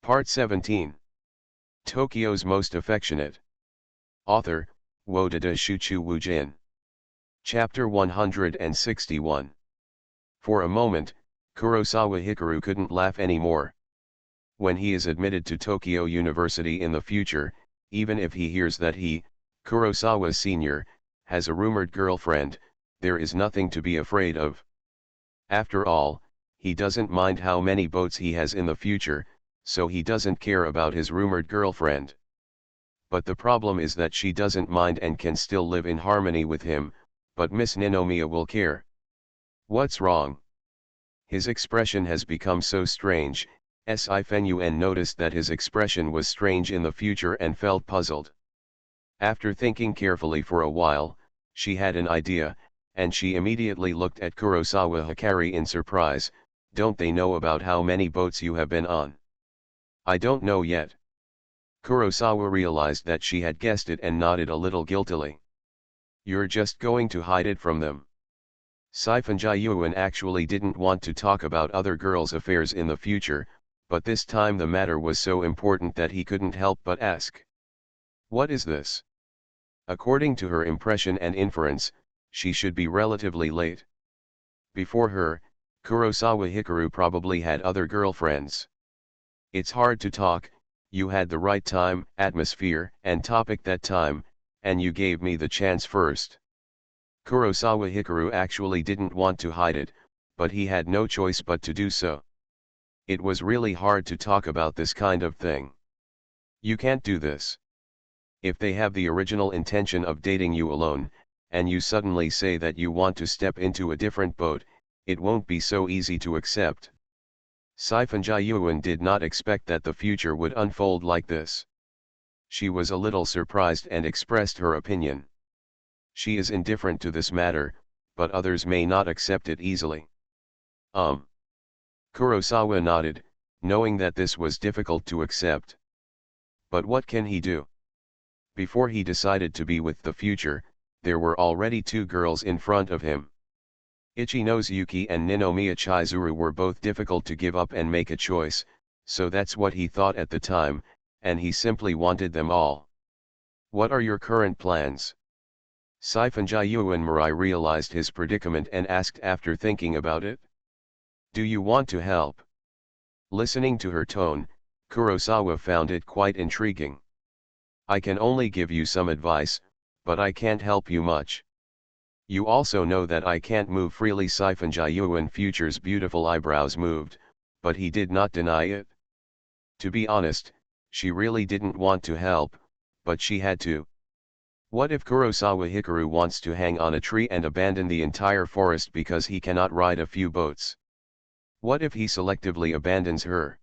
Part 17. Tokyo's Most Affectionate. Author, Wodada Shuchu Wujin. Chapter 161. For a moment, Kurosawa Hikaru couldn't laugh anymore. When he is admitted to Tokyo University in the future, even if he hears that he, Kurosawa Sr., has a rumored girlfriend, there is nothing to be afraid of. After all, he doesn't mind how many boats he has in the future, so he doesn't care about his rumored girlfriend. But the problem is that she doesn't mind and can still live in harmony with him, but Miss Ninomiya will care. What's wrong? His expression has become so strange. Sifenuen noticed that his expression was strange in the future and felt puzzled. After thinking carefully for a while, she had an idea, and she immediately looked at Kurosawa Hikari in surprise. Don't they know about how many boats you have been on? I don't know yet. Kurosawa realized that she had guessed it and nodded a little guiltily. You're just going to hide it from them. Sifenjayuan actually didn't want to talk about other girls' affairs in the future, but this time the matter was so important that he couldn't help but ask. What is this? According to her impression and inference, she should be relatively late. Before her, Kurosawa Hikaru probably had other girlfriends. It's hard to talk, you had the right time, atmosphere, and topic that time, and you gave me the chance first. Kurosawa Hikaru actually didn't want to hide it, but he had no choice but to do so. It was really hard to talk about this kind of thing. You can't do this. If they have the original intention of dating you alone, and you suddenly say that you want to step into a different boat, it won't be so easy to accept. Sifenjayuan did not expect that the future would unfold like this. She was a little surprised and expressed her opinion. She is indifferent to this matter, but others may not accept it easily. Kurosawa nodded, knowing that this was difficult to accept. But what can he do? Before he decided to be with the future, there were already two girls in front of him. Ichinosuke and Ninomiya Chizuru were both difficult to give up and make a choice, so that's what he thought at the time, and he simply wanted them all. What are your current plans? Sifenjayuan Mirai realized his predicament and asked after thinking about it. Do you want to help? Listening to her tone, Kurosawa found it quite intriguing. I can only give you some advice, but I can't help you much. You also know that I can't move freely. Sifenjayuan Future's beautiful eyebrows moved, but he did not deny it. To be honest, she really didn't want to help, but she had to. What if Kurosawa Hikaru wants to hang on a tree and abandon the entire forest because he cannot ride a few boats? What if he selectively abandons her?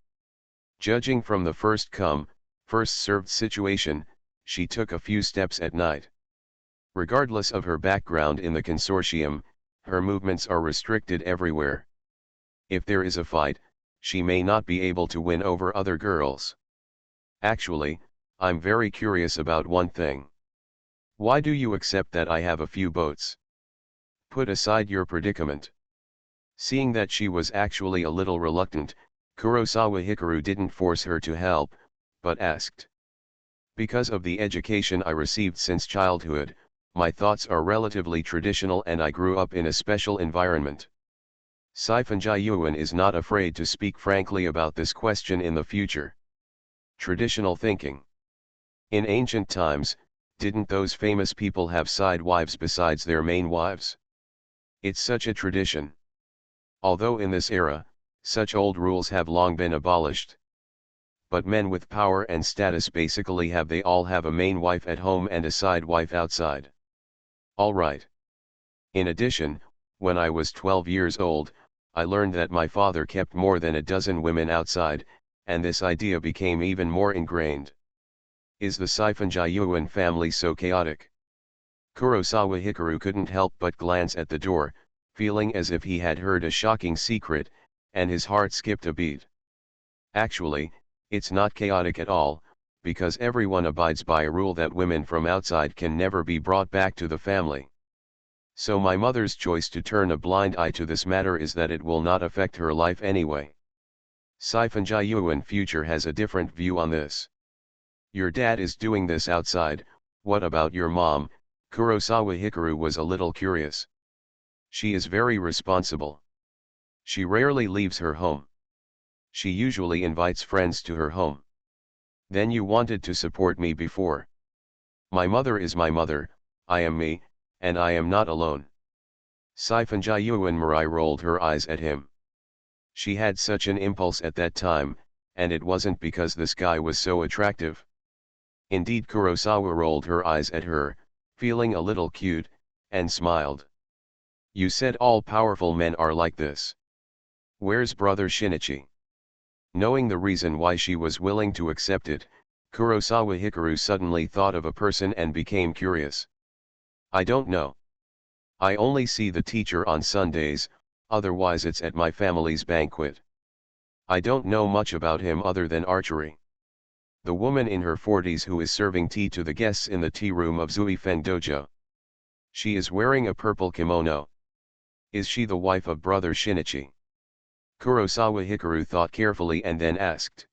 Judging from the first come, first served situation, she took a few steps at night. Regardless of her background in the consortium, her movements are restricted everywhere. If there is a fight, she may not be able to win over other girls. Actually, I'm very curious about one thing. Why do you accept that I have a few boats? Put aside your predicament. Seeing that she was actually a little reluctant, Kurosawa Hikaru didn't force her to help, but asked. Because of the education I received since childhood, my thoughts are relatively traditional and I grew up in a special environment. Sifenjayuan is not afraid to speak frankly about this question in the future. Traditional thinking. In ancient times, didn't those famous people have side wives besides their main wives? It's such a tradition. Although in this era, such old rules have long been abolished. But men with power and status basically they all have a main wife at home and a side wife outside. Alright. In addition, when I was 12 years old, I learned that my father kept more than a dozen women outside, and this idea became even more ingrained. Is the Sifenjayuan family so chaotic? Kurosawa Hikaru couldn't help but glance at the door, feeling as if he had heard a shocking secret, and his heart skipped a beat. Actually, it's not chaotic at all, because everyone abides by a rule that women from outside can never be brought back to the family. So my mother's choice to turn a blind eye to this matter is that it will not affect her life anyway. Sci-fi future has a different view on this. Your dad is doing this outside, what about your mom? Kurosawa Hikaru was a little curious. She is very responsible. She rarely leaves her home. She usually invites friends to her home. Then you wanted to support me before. My mother is my mother, I am me, and I am not alone. Sifan Mirai rolled her eyes at him. She had such an impulse at that time, and it wasn't because this guy was so attractive. Indeed, Kurosawa rolled her eyes at her, feeling a little cute, and smiled. You said all powerful men are like this. Where's brother Shinichi? Knowing the reason why she was willing to accept it, Kurosawa Hikaru suddenly thought of a person and became curious. I don't know. I only see the teacher on Sundays, otherwise it's at my family's banquet. I don't know much about him other than archery. The woman in her 40s who is serving tea to the guests in the tea room of Zuifeng Dojo. She is wearing a purple kimono. Is she the wife of brother Shinichi? Kurosawa Hikaru thought carefully and then asked.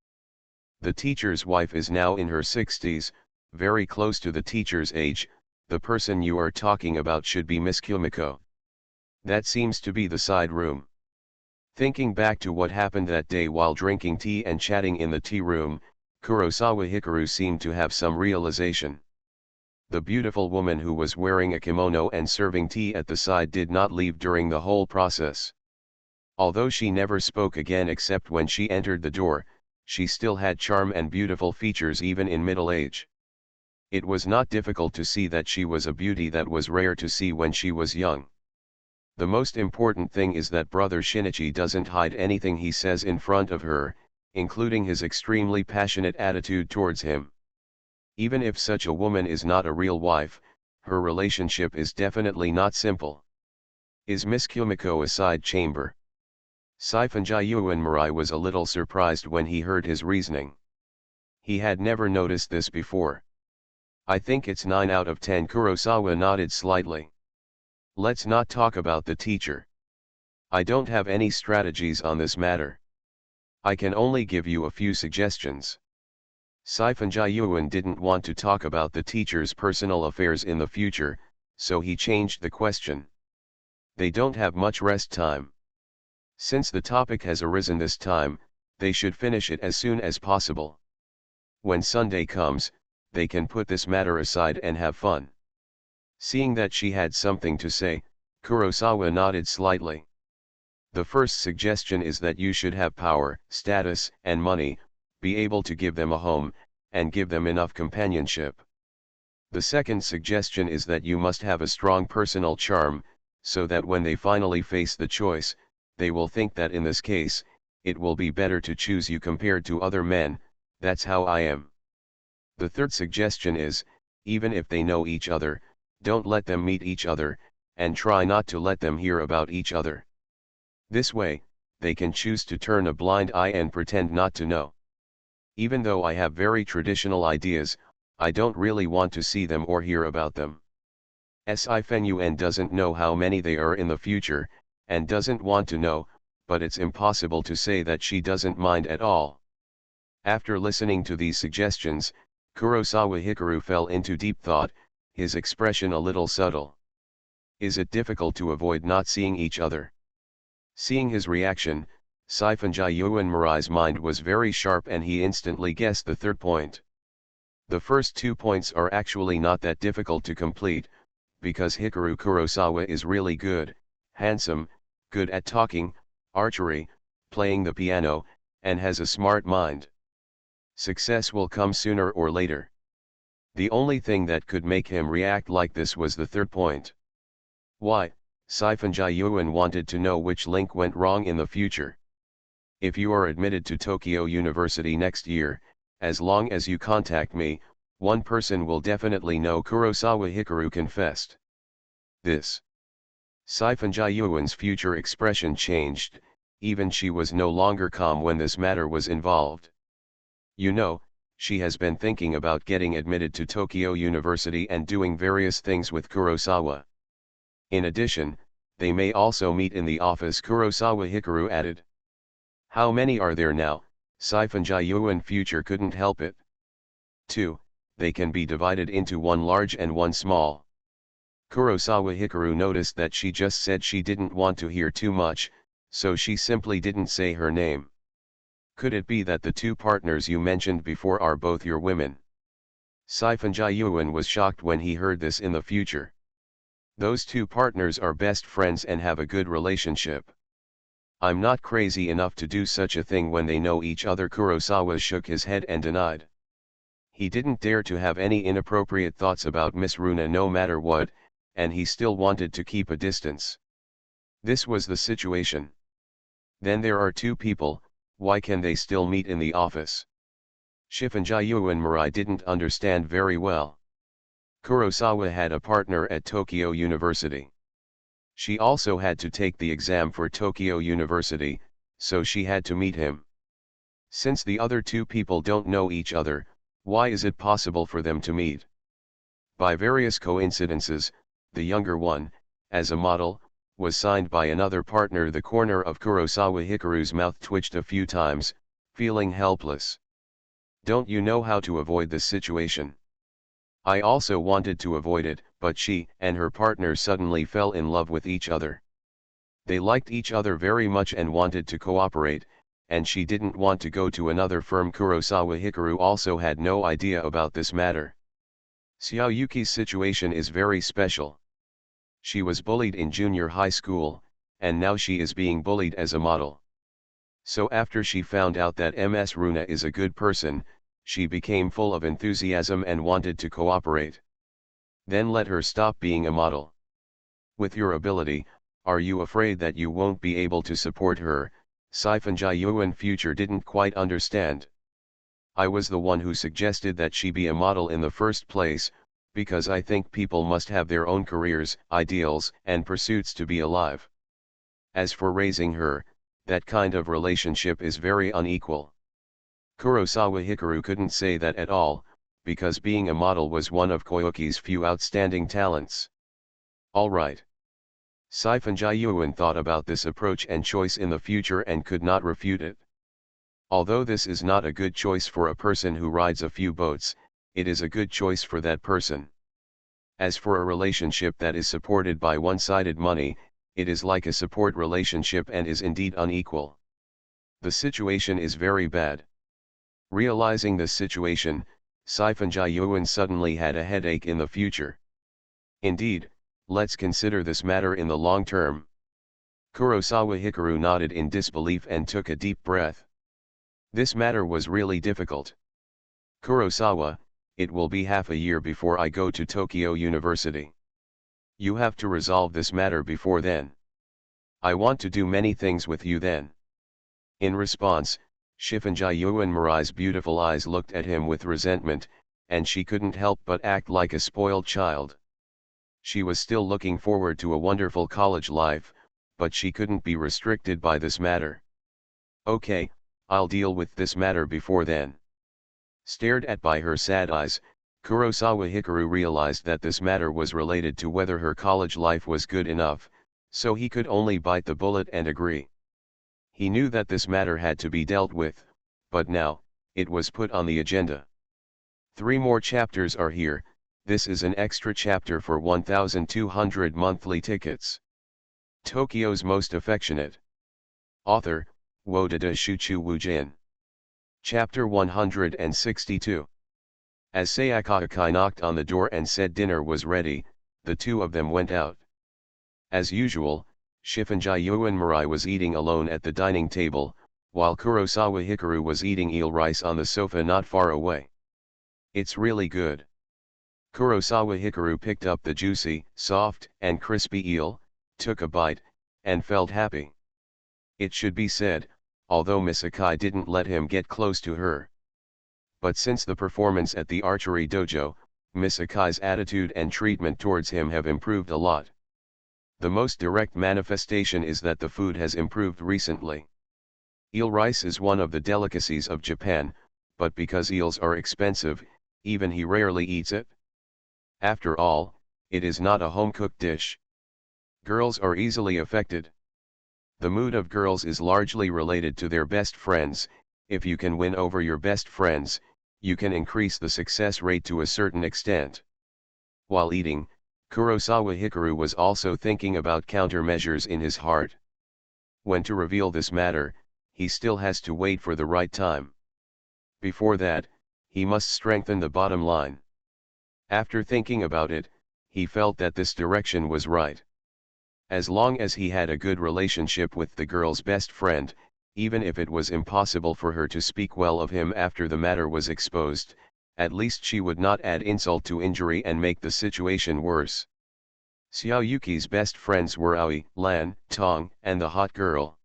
The teacher's wife is now in her 60s, very close to the teacher's age. The person you are talking about should be Miss Kumiko. That seems to be the side room. Thinking back to what happened that day while drinking tea and chatting in the tea room, Kurosawa Hikaru seemed to have some realization. The beautiful woman who was wearing a kimono and serving tea at the side did not leave during the whole process. Although she never spoke again except when she entered the door, she still had charm and beautiful features even in middle age. It was not difficult to see that she was a beauty that was rare to see when she was young. The most important thing is that brother Shinichi doesn't hide anything he says in front of her, including his extremely passionate attitude towards him. Even if such a woman is not a real wife, her relationship is definitely not simple. Is Miss Kumiko a side chamber? Sifan Mirai was a little surprised when he heard his reasoning. He had never noticed this before. I think it's 9 out of 10. Kurosawa nodded slightly. Let's not talk about the teacher. I don't have any strategies on this matter. I can only give you a few suggestions. Sifan didn't want to talk about the teacher's personal affairs in the future, so he changed the question. They don't have much rest time. Since the topic has arisen this time, they should finish it as soon as possible. When Sunday comes, they can put this matter aside and have fun. Seeing that she had something to say, Kurosawa nodded slightly. The first suggestion is that you should have power, status, and money, be able to give them a home, and give them enough companionship. The second suggestion is that you must have a strong personal charm, so that when they finally face the choice, they will think that in this case, it will be better to choose you compared to other men. That's how I am. The third suggestion is, even if they know each other, don't let them meet each other, and try not to let them hear about each other. This way, they can choose to turn a blind eye and pretend not to know. Even though I have very traditional ideas, I don't really want to see them or hear about them. Sifan doesn't know how many they are in the future, and doesn't want to know, but it's impossible to say that she doesn't mind at all. After listening to these suggestions, Kurosawa Hikaru fell into deep thought, his expression a little subtle. Is it difficult to avoid not seeing each other? Seeing his reaction, Sifan Mirai's mind was very sharp and he instantly guessed the third point. The first 2 points are actually not that difficult to complete, because Hikaru Kurosawa is really good, handsome, good at talking, archery, playing the piano, and has a smart mind. Success will come sooner or later. The only thing that could make him react like this was the third point. Why? Sifan wanted to know which link went wrong in the future. If you are admitted to Tokyo University next year, as long as you contact me, one person will definitely know. Kurosawa Hikaru confessed. This. Sifan future expression changed, even she was no longer calm when this matter was involved. You know, she has been thinking about getting admitted to Tokyo University and doing various things with Kurosawa. In addition, they may also meet in the office. Kurosawa Hikaru added. How many are there now? Sci-fi future couldn't help it. 2. They can be divided into one large and one small. Kurosawa Hikaru noticed that she just said she didn't want to hear too much, so she simply didn't say her name. Could it be that the two partners you mentioned before are both your women? Sifan was shocked when he heard this in the future. Those two partners are best friends and have a good relationship. I'm not crazy enough to do such a thing when they know each other. Kurosawa shook his head and denied. He didn't dare to have any inappropriate thoughts about Miss Runa no matter what, and he still wanted to keep a distance. This was the situation. Then there are two people, why can they still meet in the office? Shifunjyu and Mirai didn't understand very well. Kurosawa had a partner at Tokyo University. She also had to take the exam for Tokyo University, so she had to meet him. Since the other two people don't know each other, why is it possible for them to meet? By various coincidences, the younger one, as a model, was signed by another partner. The corner of Kurosawa Hikaru's mouth twitched a few times, feeling helpless. Don't you know how to avoid this situation? I also wanted to avoid it, but she and her partner suddenly fell in love with each other. They liked each other very much and wanted to cooperate, and she didn't want to go to another firm. Kurosawa Hikaru also had no idea about this matter. Xiaoyuki's situation is very special. She was bullied in junior high school, and now she is being bullied as a model. So after she found out that Ms. Runa is a good person, she became full of enthusiasm and wanted to cooperate. Then let her stop being a model. With your ability, are you afraid that you won't be able to support her? Sifan future didn't quite understand. I was the one who suggested that she be a model in the first place, because I think people must have their own careers, ideals, and pursuits to be alive. As for raising her, that kind of relationship is very unequal. Kurosawa Hikaru couldn't say that at all, because being a model was one of Koyuki's few outstanding talents. Alright. Sifan thought about this approach and choice in the future and could not refute it. Although this is not a good choice for a person who rides a few boats, it is a good choice for that person. As for a relationship that is supported by one-sided money, it is like a support relationship and is indeed unequal. The situation is very bad. Realizing this situation, Sifan suddenly had a headache in the future. Indeed, let's consider this matter in the long term. Kurosawa Hikaru nodded in disbelief and took a deep breath. This matter was really difficult. Kurosawa, it will be half a year before I go to Tokyo University. You have to resolve this matter before then. I want to do many things with you then. In response, Shifunjyu and Mirai's beautiful eyes looked at him with resentment, and she couldn't help but act like a spoiled child. She was still looking forward to a wonderful college life, but she couldn't be restricted by this matter. Okay, I'll deal with this matter before then. Stared at by her sad eyes, Kurosawa Hikaru realized that this matter was related to whether her college life was good enough, so he could only bite the bullet and agree. He knew that this matter had to be dealt with, but now, it was put on the agenda. 3 more chapters are here. This is an extra chapter for 1,200 monthly tickets. Tokyo's Most Affectionate. Author, Wodada Shuchu Wujin. Chapter 162. As Sayaka Akai knocked on the door and said dinner was ready, the two of them went out. As usual, Shifunjyu and Mirai was eating alone at the dining table, while Kurosawa Hikaru was eating eel rice on the sofa not far away. It's really good. Kurosawa Hikaru picked up the juicy, soft, and crispy eel, took a bite, and felt happy. It should be said, although Miss Akai didn't let him get close to her. But since the performance at the archery dojo, Miss Akai's attitude and treatment towards him have improved a lot. The most direct manifestation is that the food has improved recently. Eel rice is one of the delicacies of Japan, but because eels are expensive, even he rarely eats it. After all, it is not a home-cooked dish. Girls are easily affected. The mood of girls is largely related to their best friends. If you can win over your best friends, you can increase the success rate to a certain extent. While eating, Kurosawa Hikaru was also thinking about countermeasures in his heart. When to reveal this matter, he still has to wait for the right time. Before that, he must strengthen the bottom line. After thinking about it, he felt that this direction was right. As long as he had a good relationship with the girl's best friend, even if it was impossible for her to speak well of him after the matter was exposed, at least she would not add insult to injury and make the situation worse. Xiaoyuki's best friends were Aoi, Lan, Tong, and the hot girl.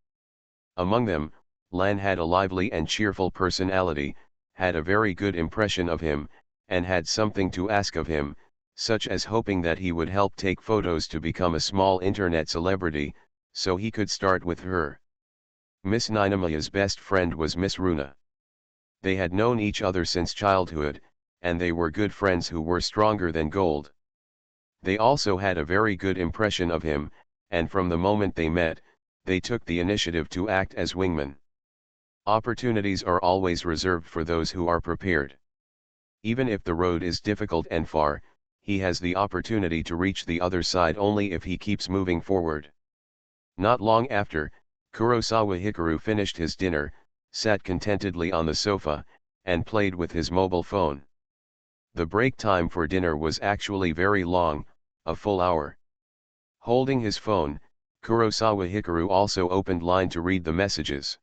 Among them, Lan had a lively and cheerful personality, had a very good impression of him, and had something to ask of him, such as hoping that he would help take photos to become a small internet celebrity, so he could start with her. Miss Ninamiya's best friend was Miss Runa. They had known each other since childhood, and they were good friends who were stronger than gold. They also had a very good impression of him, and from the moment they met, they took the initiative to act as wingmen. Opportunities are always reserved for those who are prepared. Even if the road is difficult and far, he has the opportunity to reach the other side only if he keeps moving forward. Not long after, Kurosawa Hikaru finished his dinner, sat contentedly on the sofa, and played with his mobile phone. The break time for dinner was actually very long, a full hour. Holding his phone, Kurosawa Hikaru also opened Line to read the messages.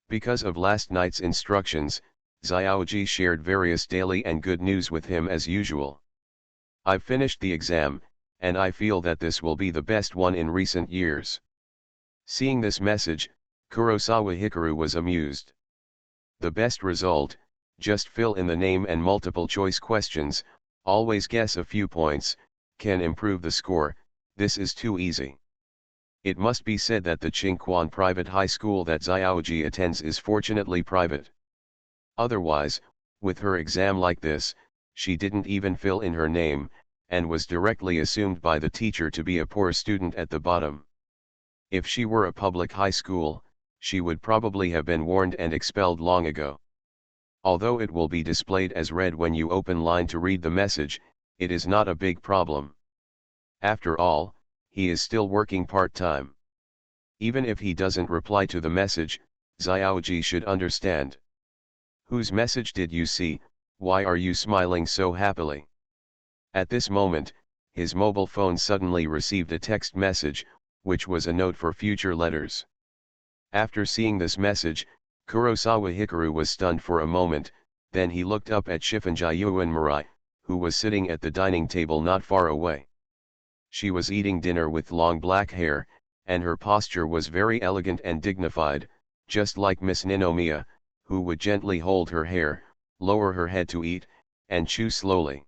Because of last night's instructions, Xiaoji shared various daily and good news with him as usual. I've finished the exam, and I feel that this will be the best one in recent years. Seeing this message, Kurosawa Hikaru was amused. The best result, just fill in the name and multiple choice questions, always guess a few points, can improve the score, this is too easy. It must be said that the Qingquan private high school that Xiaoji attends is fortunately private. Otherwise, with her exam like this, she didn't even fill in her name, and was directly assumed by the teacher to be a poor student at the bottom. If she were a public high school, she would probably have been warned and expelled long ago. Although it will be displayed as red when you open Line to read the message, it is not a big problem. After all, he is still working part-time. Even if he doesn't reply to the message, Xiaoji should understand. Whose message did you see? Why are you smiling so happily? At this moment, his mobile phone suddenly received a text message, which was a note for future letters. After seeing this message, Kurosawa Hikaru was stunned for a moment, then he looked up at Shifunjayuan Mirai, who was sitting at the dining table not far away. She was eating dinner with long black hair, and her posture was very elegant and dignified, just like Miss Ninomiya, who would gently hold her hair, lower her head to eat, and chew slowly.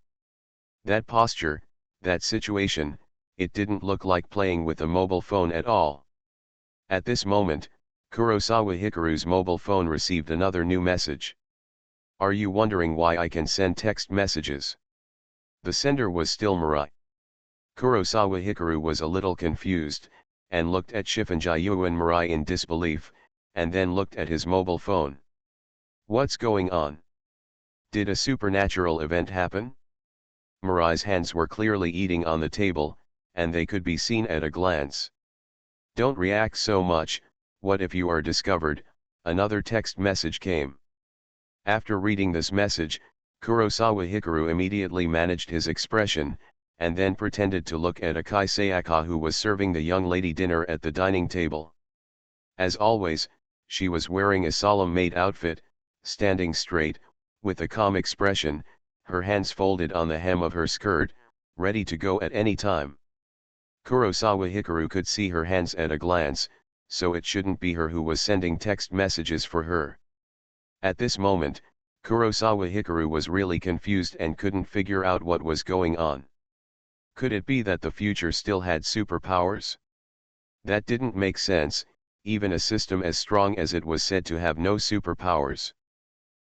That posture, that situation, it didn't look like playing with a mobile phone at all. At this moment, Kurosawa Hikaru's mobile phone received another new message. Are you wondering why I can send text messages? The sender was still Mirai. Kurosawa Hikaru was a little confused, and looked at Shifunjayuan Mirai in disbelief, and then looked at his mobile phone. What's going on? Did a supernatural event happen? Mirai's hands were clearly eating on the table, and they could be seen at a glance. Don't react so much, what if you are discovered? Another text message came. After reading this message, Kurosawa Hikaru immediately managed his expression, and then pretended to look at Akai Sayaka, who was serving the young lady dinner at the dining table. As always, she was wearing a solemn maid outfit, standing straight, with a calm expression, her hands folded on the hem of her skirt, ready to go at any time. Kurosawa Hikaru could see her hands at a glance, so it shouldn't be her who was sending text messages for her. At this moment, Kurosawa Hikaru was really confused and couldn't figure out what was going on. Could it be that the future still had superpowers? That didn't make sense, even a system as strong as it was said to have no superpowers.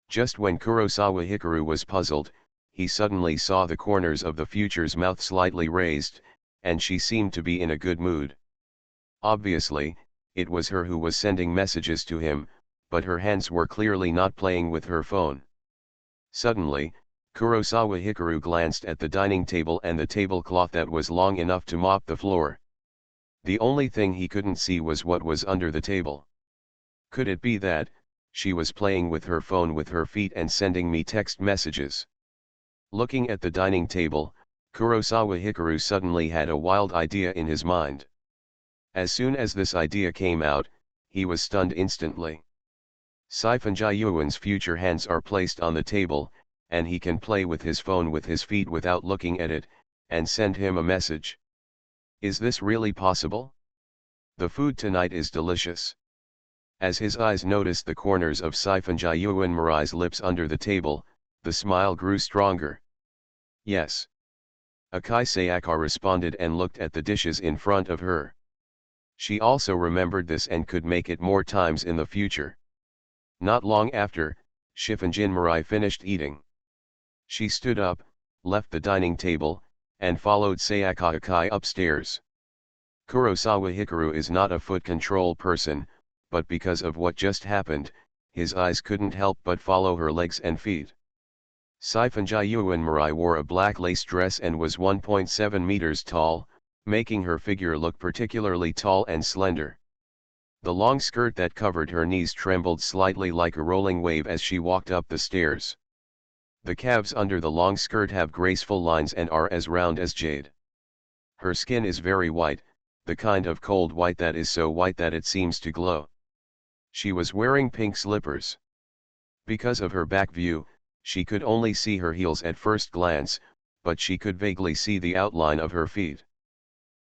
Just when Kurosawa Hikaru was puzzled, he suddenly saw the corners of the future's mouth slightly raised, and she seemed to be in a good mood. Obviously, it was her who was sending messages to him, but her hands were clearly not playing with her phone. Suddenly, Kurosawa Hikaru glanced at the dining table and the tablecloth that was long enough to mop the floor. The only thing he couldn't see was what was under the table. Could it be that she was playing with her phone with her feet and sending me text messages? Looking at the dining table, Kurosawa Hikaru suddenly had a wild idea in his mind. As soon as this idea came out, he was stunned instantly. Siphon Jiyuan's future hands are placed on the table, and he can play with his phone with his feet without looking at it, and send him a message. Is this really possible? The food tonight is delicious. As his eyes noticed the corners of Siphon Jiyuan Marai's lips under the table, the smile grew stronger. Yes. Akai Sayaka responded and looked at the dishes in front of her. She also remembered this and could make it more times in the future. Not long after, Shifunjin Marai finished eating. She stood up, left the dining table, and followed Sayaka Akai upstairs. Kurosawa Hikaru is not a foot control person, but because of what just happened, his eyes couldn't help but follow her legs and feet. Siphon Jiyuan Marai wore a black lace dress and was 1.7 meters tall, making her figure look particularly tall and slender. The long skirt that covered her knees trembled slightly like a rolling wave as she walked up the stairs. The calves under the long skirt have graceful lines and are as round as jade. Her skin is very white, the kind of cold white that is so white that it seems to glow. She was wearing pink slippers. Because of her back view, she could only see her heels at first glance, but she could vaguely see the outline of her feet.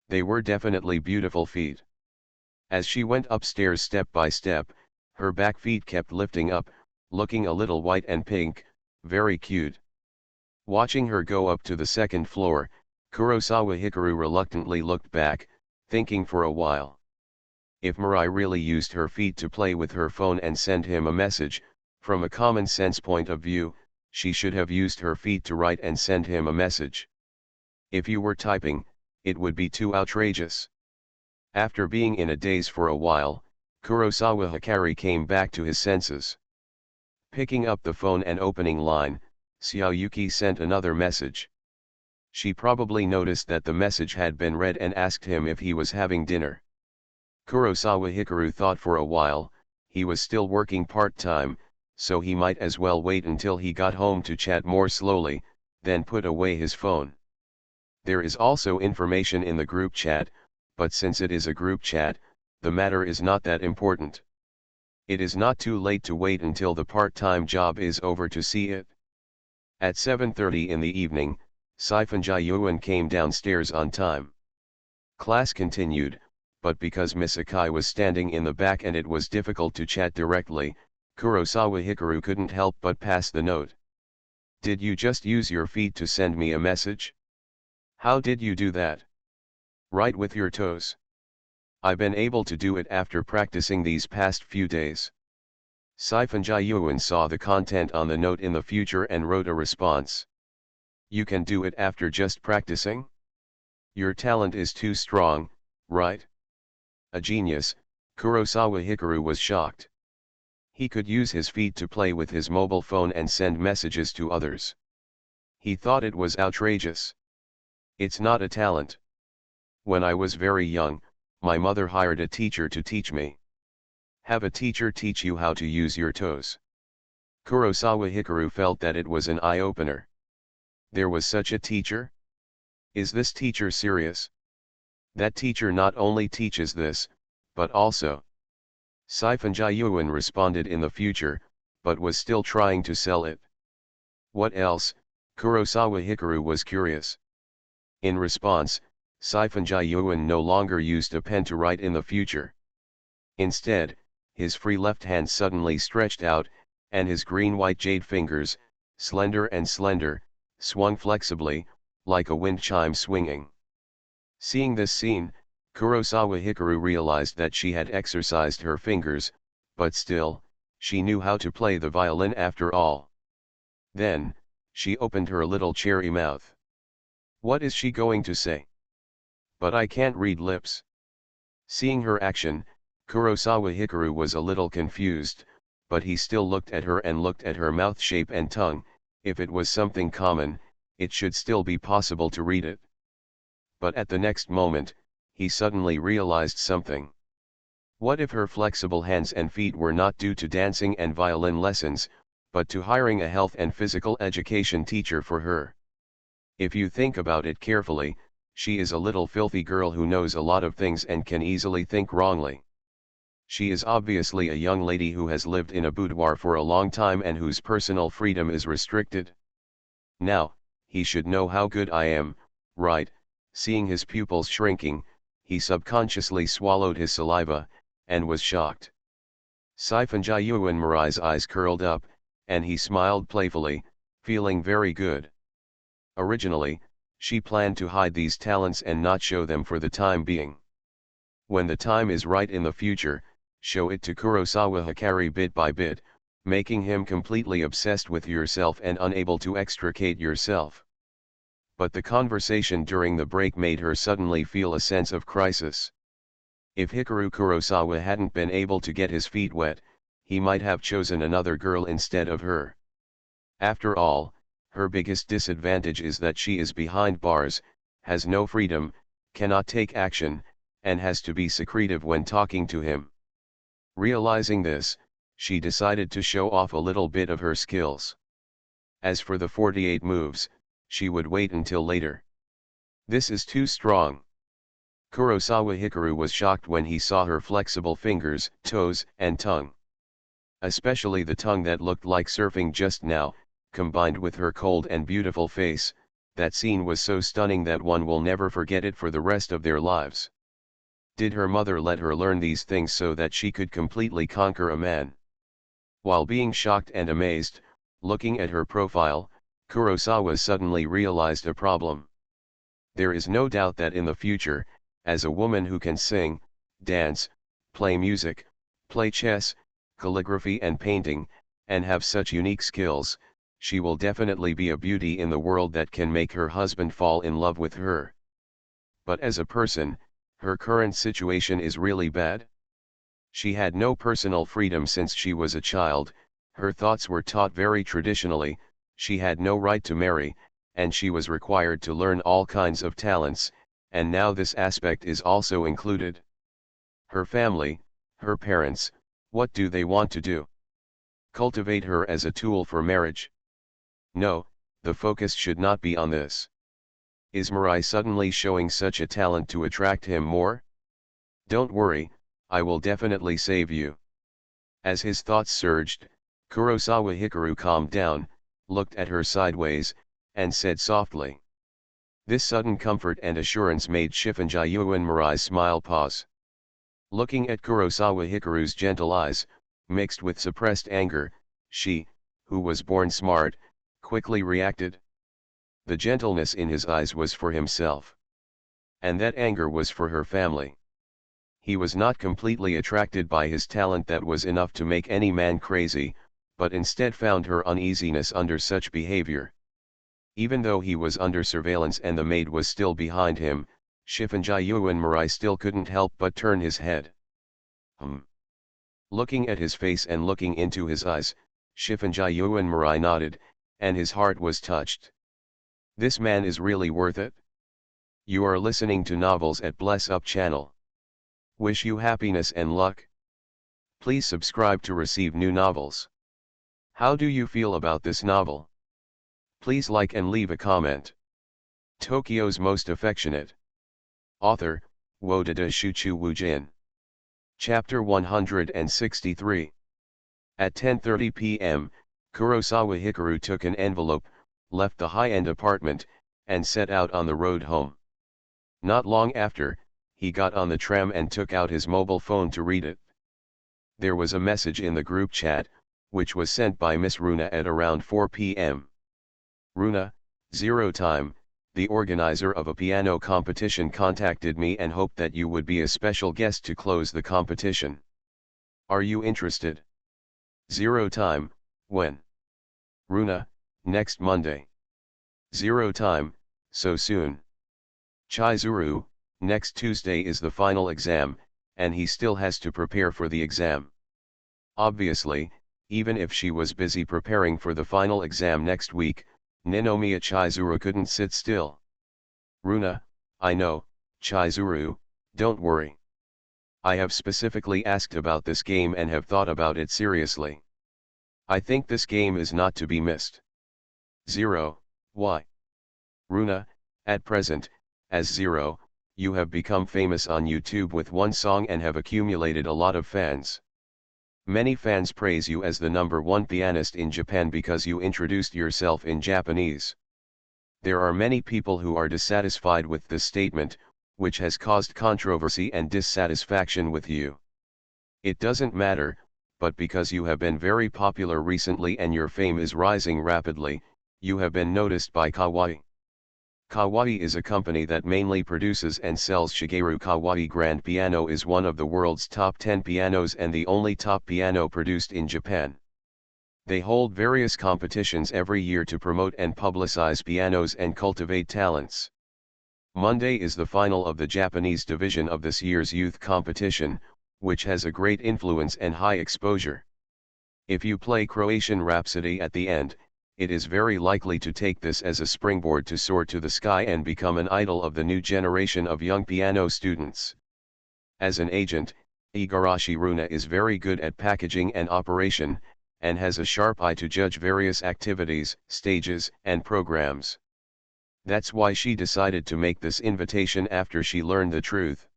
They were definitely beautiful feet. As she went upstairs step by step, her back feet kept lifting up, looking a little white and pink, very cute. Watching her go up to the second floor, Kurosawa Hikaru reluctantly looked back, thinking for a while. If Mirai really used her feet to play with her phone and send him a message, from a common sense point of view, she should have used her feet to write and send him a message. If you were typing, it would be too outrageous. After being in a daze for a while, Kurosawa Hikaru came back to his senses. Picking up the phone and opening line, Xiaoyuki sent another message. She probably noticed that the message had been read and asked him if he was having dinner. Kurosawa Hikaru thought for a while, he was still working part-time, so he might as well wait until he got home to chat more slowly, then put away his phone. There is also information in the group chat, but since it is a group chat, the matter is not that important. It is not too late to wait until the part-time job is over to see it. At 7:30 in the evening, Siphon Jiyuan came downstairs on time. Class continued, but because Miss Akai was standing in the back and it was difficult to chat directly, Kurosawa Hikaru couldn't help but pass the note. Did you just use your feet to send me a message? How did you do that? Write with your toes. I've been able to do it after practicing these past few days. Siphon Jiyuan saw the content on the note in the future and wrote a response. You can do it after just practicing? Your talent is too strong, right? A genius, Kurosawa Hikaru was shocked. He could use his feet to play with his mobile phone and send messages to others. He thought it was outrageous. It's not a talent. When I was very young, my mother hired a teacher to teach me. Have a teacher teach you how to use your toes. Kurosawa Hikaru felt that it was an eye-opener. There was such a teacher? Is this teacher serious? That teacher not only teaches this, but also. Siphon Jiyuan responded in the future, but was still trying to sell it. What else? Kurosawa Hikaru was curious. In response, Siphon Jiyuan no longer used a pen to write in the future. Instead, his free left hand suddenly stretched out, and his green-white jade fingers, slender, swung flexibly, like a wind chime swinging. Seeing this scene, Kurosawa Hikaru realized that she had exercised her fingers, but still, she knew how to play the violin after all. Then, she opened her little cherry mouth. What is she going to say? But I can't read lips. Seeing her action, Kurosawa Hikaru was a little confused, but he still looked at her and looked at her mouth shape and tongue. If it was something common, it should still be possible to read it. But at the next moment, he suddenly realized something. What if her flexible hands and feet were not due to dancing and violin lessons, but to hiring a health and physical education teacher for her? If you think about it carefully, she is a little filthy girl who knows a lot of things and can easily think wrongly. She is obviously a young lady who has lived in a boudoir for a long time and whose personal freedom is restricted. Now, he should know how good I am, right? Seeing his pupils shrinking, he subconsciously swallowed his saliva, and was shocked. Sifan Marai's eyes curled up, and he smiled playfully, feeling very good. Originally, she planned to hide these talents and not show them for the time being. When the time is right in the future, show it to Kurosawa Hikaru bit by bit, making him completely obsessed with yourself and unable to extricate yourself. But the conversation during the break made her suddenly feel a sense of crisis. If Hikaru Kurosawa hadn't been able to get his feet wet, he might have chosen another girl instead of her. After all, her biggest disadvantage is that she is behind bars, has no freedom, cannot take action, and has to be secretive when talking to him. Realizing this, she decided to show off a little bit of her skills. As for the 48 moves, she would wait until later. This is too strong. Kurosawa Hikaru was shocked when he saw her flexible fingers, toes, and tongue. Especially the tongue that looked like surfing just now, combined with her cold and beautiful face. That scene was so stunning that one will never forget it for the rest of their lives. Did her mother let her learn these things so that she could completely conquer a man? While being shocked and amazed, looking at her profile, Kurosawa suddenly realized a problem. There is no doubt that in the future, as a woman who can sing, dance, play music, play chess, calligraphy and painting, and have such unique skills, she will definitely be a beauty in the world that can make her husband fall in love with her. But as a person, her current situation is really bad. She had no personal freedom since she was a child, her thoughts were taught very traditionally, she had no right to marry, and she was required to learn all kinds of talents, and now this aspect is also included. Her family, her parents, what do they want to do? Cultivate her as a tool for marriage? No, the focus should not be on this. Is Mirai suddenly showing such a talent to attract him more? Don't worry, I will definitely save you. As his thoughts surged, Kurosawa Hikaru calmed down, looked at her sideways, and said softly. This sudden comfort and assurance made Shifunjayuan Mirai's smile pause. Looking at Kurosawa Hikaru's gentle eyes, mixed with suppressed anger, she, who was born smart, quickly reacted. The gentleness in his eyes was for himself. And that anger was for her family. He was not completely attracted by his talent that was enough to make any man crazy, but instead found her uneasiness under such behavior. Even though he was under surveillance and the maid was still behind him, Shifunjayuan Mirai still couldn't help but turn his head. Looking at his face and looking into his eyes, Shifunjayuan Mirai nodded, and his heart was touched. This man is really worth it. You are listening to Novels at Bless Up channel. Wish you happiness and luck. Please subscribe to receive new novels. How do you feel about this novel? Please like and leave a comment. Tokyo's Most Affectionate. Author, Wodada Shuchu Wujin. Chapter 163. At 10:30 p.m., Kurosawa Hikaru took an envelope, left the high-end apartment, and set out on the road home. Not long after, he got on the tram and took out his mobile phone to read it. There was a message in the group chat, which was sent by Miss Runa at around 4 p.m. Runa, 0 time, the organizer of a piano competition contacted me and hoped that you would be a special guest to close the competition. Are you interested? 0 time, when? Runa, next Monday. 0 time, so soon. Chizuru, next Tuesday is the final exam, and he still has to prepare for the exam. Obviously, even if she was busy preparing for the final exam next week, Ninomiya Chizuru couldn't sit still. Runa, I know, Chizuru, don't worry. I have specifically asked about this game and have thought about it seriously. I think this game is not to be missed. 0, why? Runa, at present, as Zero, you have become famous on YouTube with one song and have accumulated a lot of fans. Many fans praise you as the #1 pianist in Japan because you introduced yourself in Japanese. There are many people who are dissatisfied with this statement, which has caused controversy and dissatisfaction with you. It doesn't matter, but because you have been very popular recently and your fame is rising rapidly, you have been noticed by Kawai. Kawai is a company that mainly produces and sells Shigeru Kawai grand piano, is one of the world's top 10 pianos and the only top piano produced in Japan. They hold various competitions every year to promote and publicize pianos and cultivate talents. Monday is the final of the Japanese division of this year's youth competition, which has a great influence and high exposure. If you play Croatian Rhapsody at the end, it is very likely to take this as a springboard to soar to the sky and become an idol of the new generation of young piano students. As an agent, Igarashi Runa is very good at packaging and operation, and has a sharp eye to judge various activities, stages, and programs. That's why she decided to make this invitation after she learned the truth.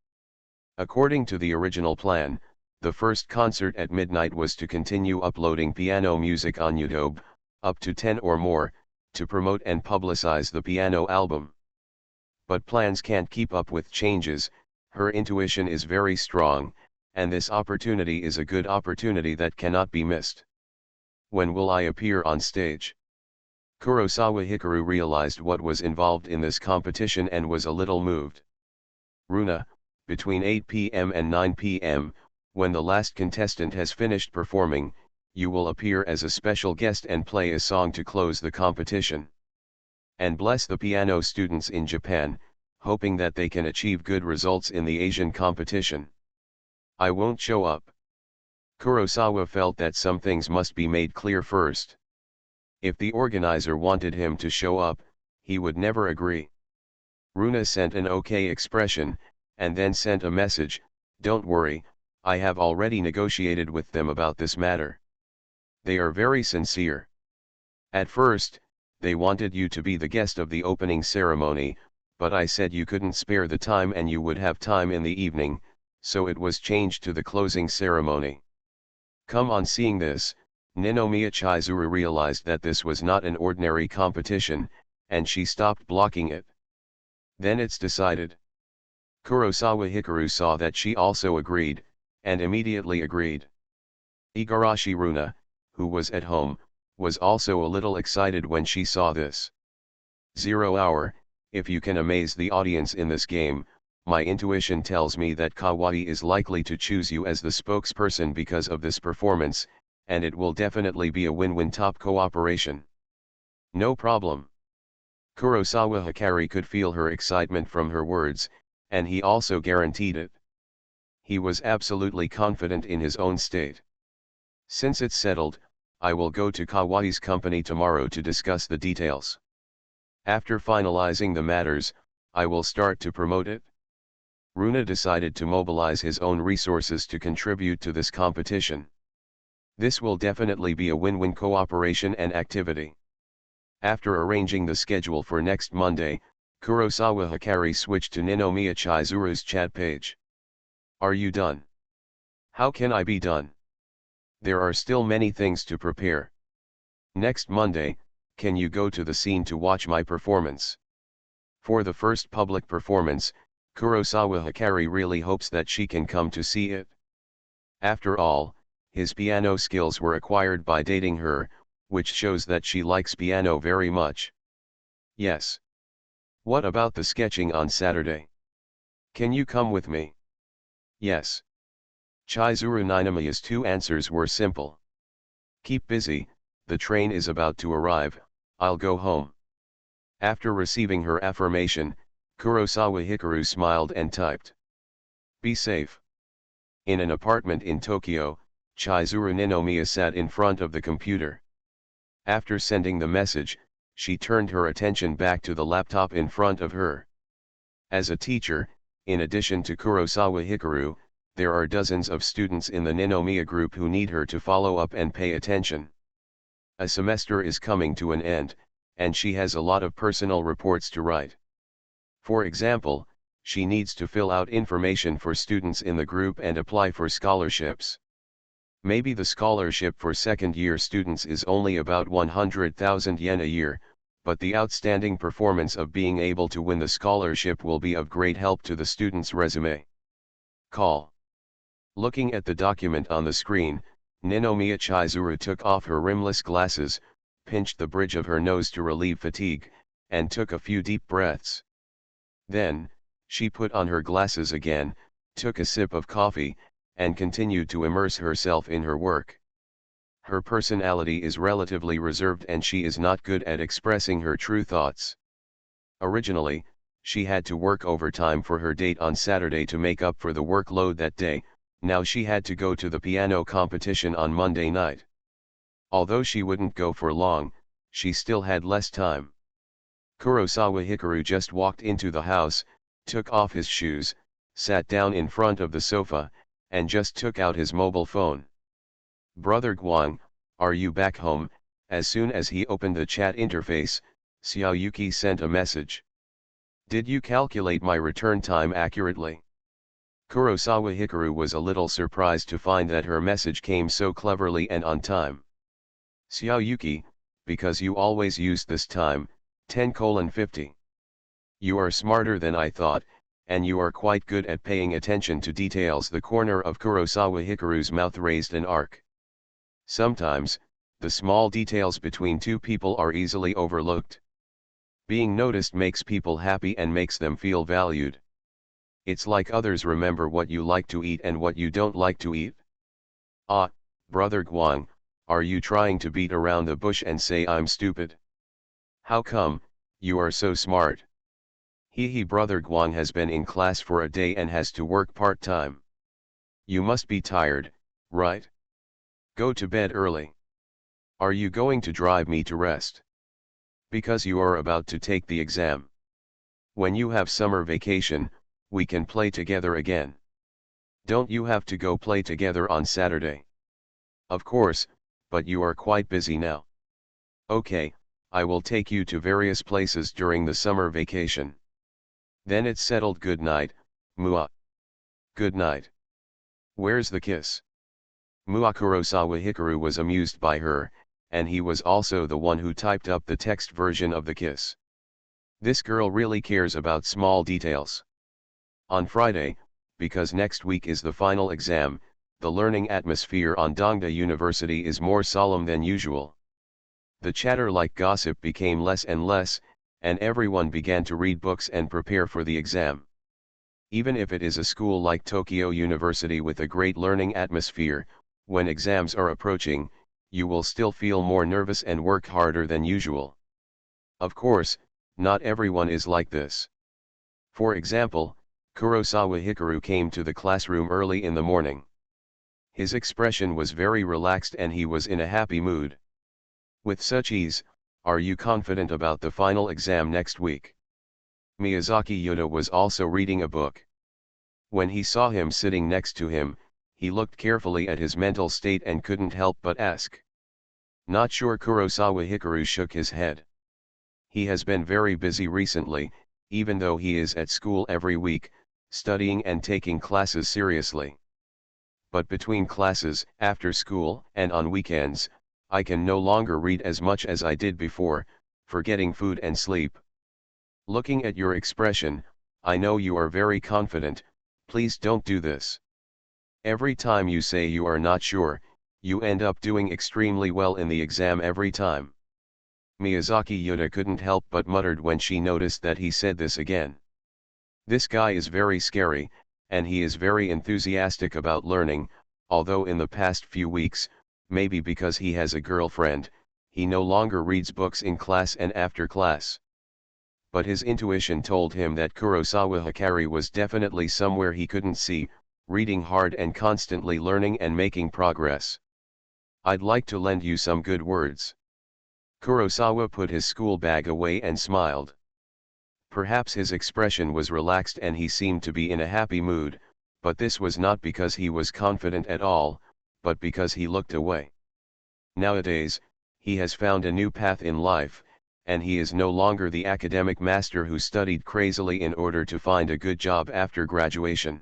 According to the original plan, the first concert at midnight was to continue uploading piano music on YouTube, up to 10 or more, to promote and publicize the piano album. But plans can't keep up with changes, her intuition is very strong, and this opportunity is a good opportunity that cannot be missed. When will I appear on stage? Kurosawa Hikaru realized what was involved in this competition and was a little moved. Runa, between 8 p.m. and 9 p.m., when the last contestant has finished performing, you will appear as a special guest and play a song to close the competition. And bless the piano students in Japan, hoping that they can achieve good results in the Asian competition. I won't show up. Kurosawa felt that some things must be made clear first. If the organizer wanted him to show up, he would never agree. Runa sent an okay expression, and then sent a message, "Don't worry, I have already negotiated with them about this matter. They are very sincere. At first, they wanted you to be the guest of the opening ceremony, but I said you couldn't spare the time and you would have time in the evening, so it was changed to the closing ceremony." Come on, seeing this, Ninomiya Chizuru realized that this was not an ordinary competition, and she stopped blocking it. Then it's decided. Kurosawa Hikaru saw that she also agreed, and immediately agreed. Igarashi Runa, who was at home, was also a little excited when she saw this. 0 hour, if you can amaze the audience in this game, my intuition tells me that Kawai is likely to choose you as the spokesperson because of this performance, and it will definitely be a win-win top cooperation. No problem. Kurosawa Hikari could feel her excitement from her words, and he also guaranteed it. He was absolutely confident in his own state. Since it's settled, I will go to Kawai's company tomorrow to discuss the details. After finalizing the matters, I will start to promote it. Runa decided to mobilize his own resources to contribute to this competition. This will definitely be a win-win cooperation and activity. After arranging the schedule for next Monday, Kurosawa Hikari switched to Ninomiya Chizuru's chat page. Are you done? How can I be done? There are still many things to prepare. Next Monday, can you go to the scene to watch my performance? For the first public performance, Kurosawa Hikari really hopes that she can come to see it. After all, his piano skills were acquired by dating her, which shows that she likes piano very much. Yes. What about the sketching on Saturday? Can you come with me? Yes. Chizuru Ninomiya's two answers were simple. Keep busy, the train is about to arrive, I'll go home. After receiving her affirmation, Kurosawa Hikaru smiled and typed. Be safe. In an apartment in Tokyo, Chizuru Ninomiya sat in front of the computer. After sending the message, she turned her attention back to the laptop in front of her. As a teacher, in addition to Kurosawa Hikaru, there are dozens of students in the Ninomiya group who need her to follow up and pay attention. A semester is coming to an end, and she has a lot of personal reports to write. For example, she needs to fill out information for students in the group and apply for scholarships. Maybe the scholarship for second-year students is only about 100,000 yen a year, but the outstanding performance of being able to win the scholarship will be of great help to the student's resume. Call. Looking at the document on the screen, Ninomiya Chizuru took off her rimless glasses, pinched the bridge of her nose to relieve fatigue, and took a few deep breaths. Then, she put on her glasses again, took a sip of coffee, and continued to immerse herself in her work. Her personality is relatively reserved and she is not good at expressing her true thoughts. Originally, she had to work overtime for her date on Saturday to make up for the workload that day. Now she had to go to the piano competition on Monday night. Although she wouldn't go for long, she still had less time. Kurosawa Hikaru just walked into the house, took off his shoes, sat down in front of the sofa, and just took out his mobile phone. "Brother Guang, are you back home?" As soon as he opened the chat interface, Xiaoyuki sent a message. "Did you calculate my return time accurately?" Kurosawa Hikaru was a little surprised to find that her message came so cleverly and on time. "Xiaoyuki, because you always use this time, 10:50. You are smarter than I thought, and you are quite good at paying attention to details." The corner of Kurosawa Hikaru's mouth raised an arc. Sometimes, the small details between two people are easily overlooked. Being noticed makes people happy and makes them feel valued. It's like others remember what you like to eat and what you don't like to eat. "Ah, Brother Guang, are you trying to beat around the bush and say I'm stupid? How come, you are so smart?" Brother Guang has been in class for a day and has to work part-time. You must be tired, right? Go to bed early. Are you going to drive me to rest? Because you are about to take the exam. When you have summer vacation, we can play together again. Don't you have to go play together on Saturday? Of course, but you are quite busy now. Okay, I will take you to various places during the summer vacation. Then it's settled. Good night, Mua. Good night. Where's the kiss? Mua. Kurosawa Hikaru was amused by her, and he was also the one who typed up the text version of the kiss. This girl really cares about small details. On Friday, because next week is the final exam, the learning atmosphere on Dongda University is more solemn than usual. The chatter like gossip became less and less, and everyone began to read books and prepare for the exam. Even if it is a school like Tokyo University with a great learning atmosphere, when exams are approaching, you will still feel more nervous and work harder than usual. Of course, not everyone is like this. For example, Kurosawa Hikaru came to the classroom early in the morning. His expression was very relaxed and he was in a happy mood. With such ease, "Are you confident about the final exam next week?" Miyazaki Yuta was also reading a book. When he saw him sitting next to him, he looked carefully at his mental state and couldn't help but ask. "Not sure." Kurosawa Hikaru shook his head. He has been very busy recently, even though he is at school every week, studying and taking classes seriously. But between classes, after school, and on weekends, I can no longer read as much as I did before, forgetting food and sleep. Looking at your expression, I know you are very confident. Please don't do this. Every time you say you are not sure, you end up doing extremely well in the exam every time. Miyazaki Yuta couldn't help but muttered when she noticed that he said this again. This guy is very scary, and he is very enthusiastic about learning, although in the past few weeks, maybe because he has a girlfriend, he no longer reads books in class and after class. But his intuition told him that Kurosawa Hikari was definitely somewhere he couldn't see, reading hard and constantly learning and making progress. I'd like to lend you some good words. Kurosawa put his school bag away and smiled. Perhaps his expression was relaxed and he seemed to be in a happy mood, but this was not because he was confident at all, but because he looked away. Nowadays, he has found a new path in life, and he is no longer the academic master who studied crazily in order to find a good job after graduation.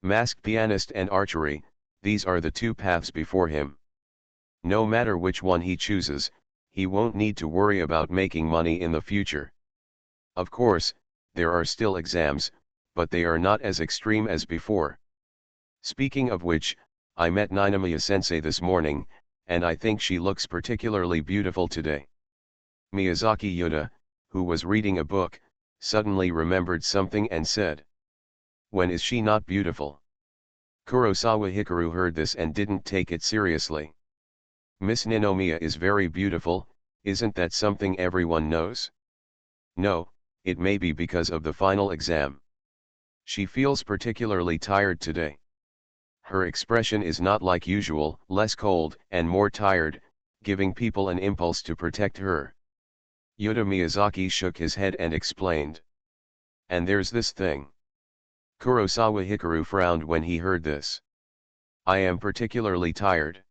Masked pianist and archery, these are the two paths before him. No matter which one he chooses, he won't need to worry about making money in the future. Of course, there are still exams, but they are not as extreme as before. Speaking of which, I met Ninomiya-sensei this morning, and I think she looks particularly beautiful today. Miyazaki Yuta, who was reading a book, suddenly remembered something and said, "When is she not beautiful?" Kurosawa Hikaru heard this and didn't take it seriously. "Miss Ninomiya is very beautiful, isn't that something everyone knows?" "No, it may be because of the final exam. She feels particularly tired today. Her expression is not like usual, less cold and more tired, giving people an impulse to protect her." Yuta Miyazaki shook his head and explained. "And there's this thing." Kurosawa Hikaru frowned when he heard this. "I am particularly tired.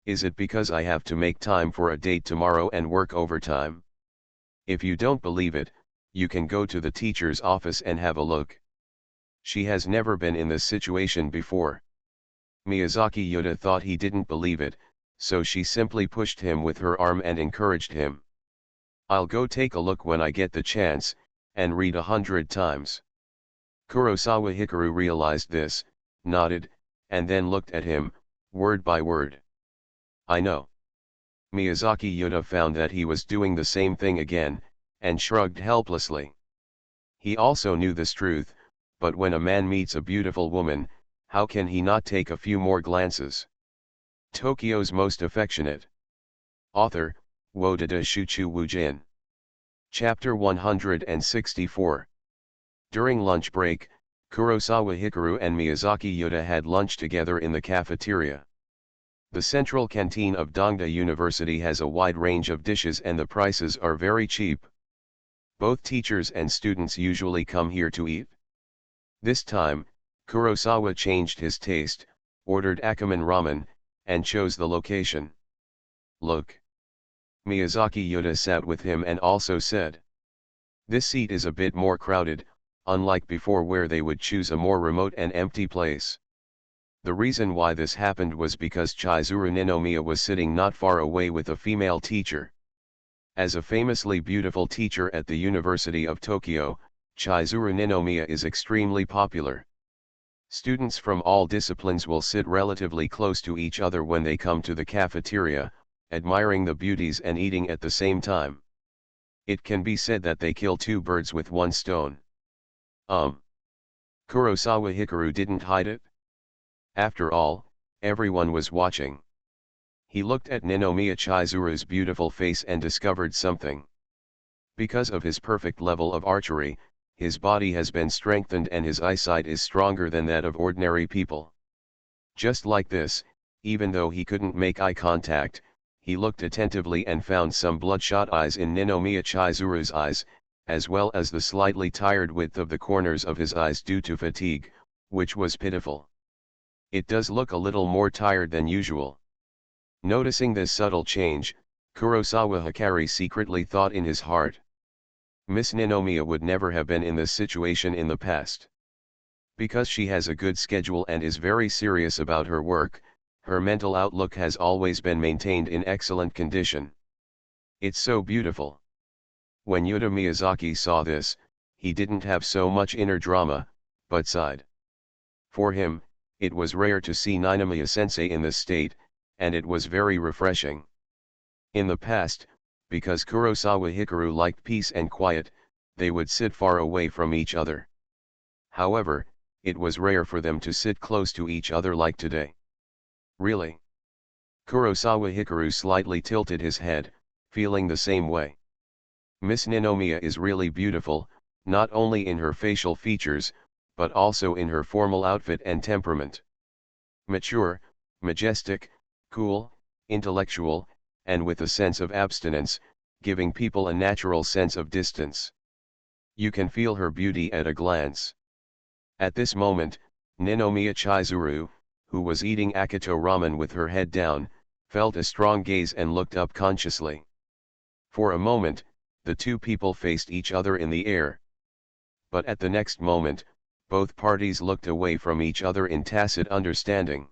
Is it because I have to make time for a date tomorrow and work overtime? If you don't believe it, you can go to the teacher's office and have a look. She has never been in this situation before." Miyazaki Yuta thought he didn't believe it, so she simply pushed him with her arm and encouraged him. "I'll go take a look when I get the chance, and read 100 times. Kurosawa Hikaru realized this, nodded, and then looked at him, word by word. "I know." Miyazaki Yuta found that he was doing the same thing again, and shrugged helplessly. He also knew this truth, but when a man meets a beautiful woman, how can he not take a few more glances? Tokyo's Most Affectionate. Author, Wodada Shuchu Wujin. Chapter 164. During lunch break, Kurosawa Hikaru and Miyazaki Yuta had lunch together in the cafeteria. The central canteen of Dongda University has a wide range of dishes and the prices are very cheap. Both teachers and students usually come here to eat. This time, Kurosawa changed his taste, ordered Akumen ramen, and chose the location. "Look." Miyazaki Yuta sat with him and also said, "This seat is a bit more crowded, unlike before where they would choose a more remote and empty place." The reason why this happened was because Chizuru Ninomiya was sitting not far away with a female teacher. As a famously beautiful teacher at the University of Tokyo, Chizuru Ninomiya is extremely popular. Students from all disciplines will sit relatively close to each other when they come to the cafeteria, admiring the beauties and eating at the same time. It can be said that they kill two birds with one stone. Kurosawa Hikaru didn't hide it. After all, everyone was watching. He looked at Ninomiya Chizuru's beautiful face and discovered something. Because of his perfect level of archery, his body has been strengthened and his eyesight is stronger than that of ordinary people. Just like this, even though he couldn't make eye contact, he looked attentively and found some bloodshot eyes in Ninomiya Chizuru's eyes, as well as the slightly tired width of the corners of his eyes due to fatigue, which was pitiful. "It does look a little more tired than usual." Noticing this subtle change, Kurosawa Hikari secretly thought in his heart, "Miss Ninomiya would never have been in this situation in the past. Because she has a good schedule and is very serious about her work, her mental outlook has always been maintained in excellent condition. It's so beautiful." When Yuta Miyazaki saw this, he didn't have so much inner drama, but sighed. For him, it was rare to see Ninomiya-sensei in this state, and it was very refreshing. In the past, because Kurosawa Hikaru liked peace and quiet, they would sit far away from each other. However, it was rare for them to sit close to each other like today. "Really?" Kurosawa Hikaru slightly tilted his head, feeling the same way. Miss Ninomiya is really beautiful, not only in her facial features, but also in her formal outfit and temperament. Mature, majestic, cool, intellectual, and with a sense of abstinence, giving people a natural sense of distance. You can feel her beauty at a glance. At this moment, Ninomiya Chizuru, who was eating Akito ramen with her head down, felt a strong gaze and looked up consciously. For a moment, the two people faced each other in the air. But at the next moment, both parties looked away from each other in tacit understanding.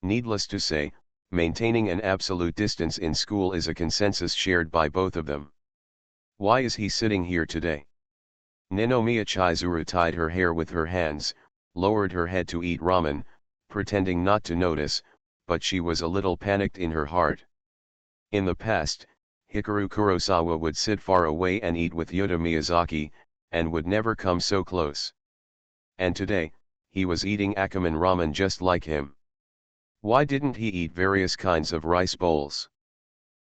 Needless to say, maintaining an absolute distance in school is a consensus shared by both of them. Why is he sitting here today? Ninomiya Chizuru tied her hair with her hands, lowered her head to eat ramen, pretending not to notice, but she was a little panicked in her heart. In the past, Hikaru Kurosawa would sit far away and eat with Yuta Miyazaki, and would never come so close. And today, he was eating Akumen ramen just like him. Why didn't he eat various kinds of rice bowls?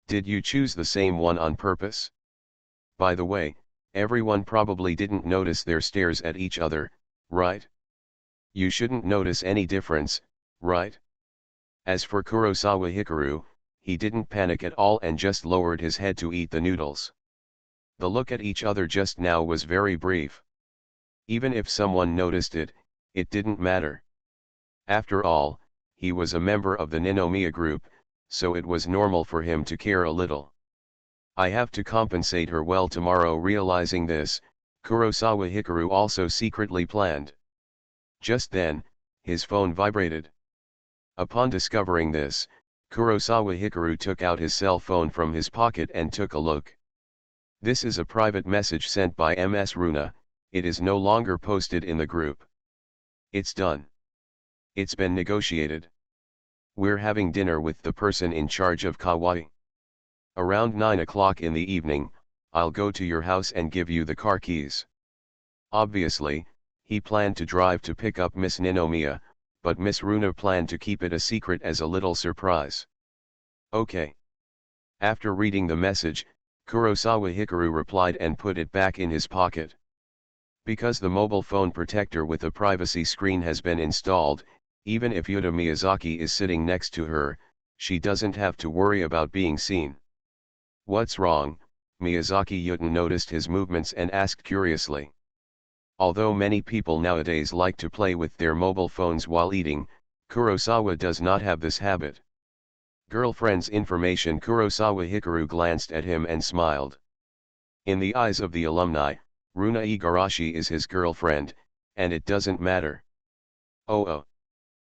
Did you choose the same one on purpose? By the way, everyone probably didn't notice their stares at each other, right? You shouldn't notice any difference, right? As for Kurosawa Hikaru, he didn't panic at all and just lowered his head to eat the noodles. The look at each other just now was very brief. Even if someone noticed it, it didn't matter. After all, he was a member of the Ninomiya group, so it was normal for him to care a little. I have to compensate her well tomorrow. Realizing this, Kurosawa Hikaru also secretly planned. Just then, his phone vibrated. Upon discovering this, Kurosawa Hikaru took out his cell phone from his pocket and took a look. This is a private message sent by Ms. Runa, it is no longer posted in the group. It's done. It's been negotiated. We're having dinner with the person in charge of Kawaii. Around 9 o'clock in the evening, I'll go to your house and give you the car keys. Obviously, he planned to drive to pick up Miss Ninomiya, but Miss Runa planned to keep it a secret as a little surprise. Okay. After reading the message, Kurosawa Hikaru replied and put it back in his pocket. Because the mobile phone protector with a privacy screen has been installed, even if Yuta Miyazaki is sitting next to her, she doesn't have to worry about being seen. What's wrong? Miyazaki Yuta noticed his movements and asked curiously. Although many people nowadays like to play with their mobile phones while eating, Kurosawa does not have this habit. Girlfriend's information. Kurosawa Hikaru glanced at him and smiled. In the eyes of the alumni, Runa Igarashi is his girlfriend, and it doesn't matter. Oh.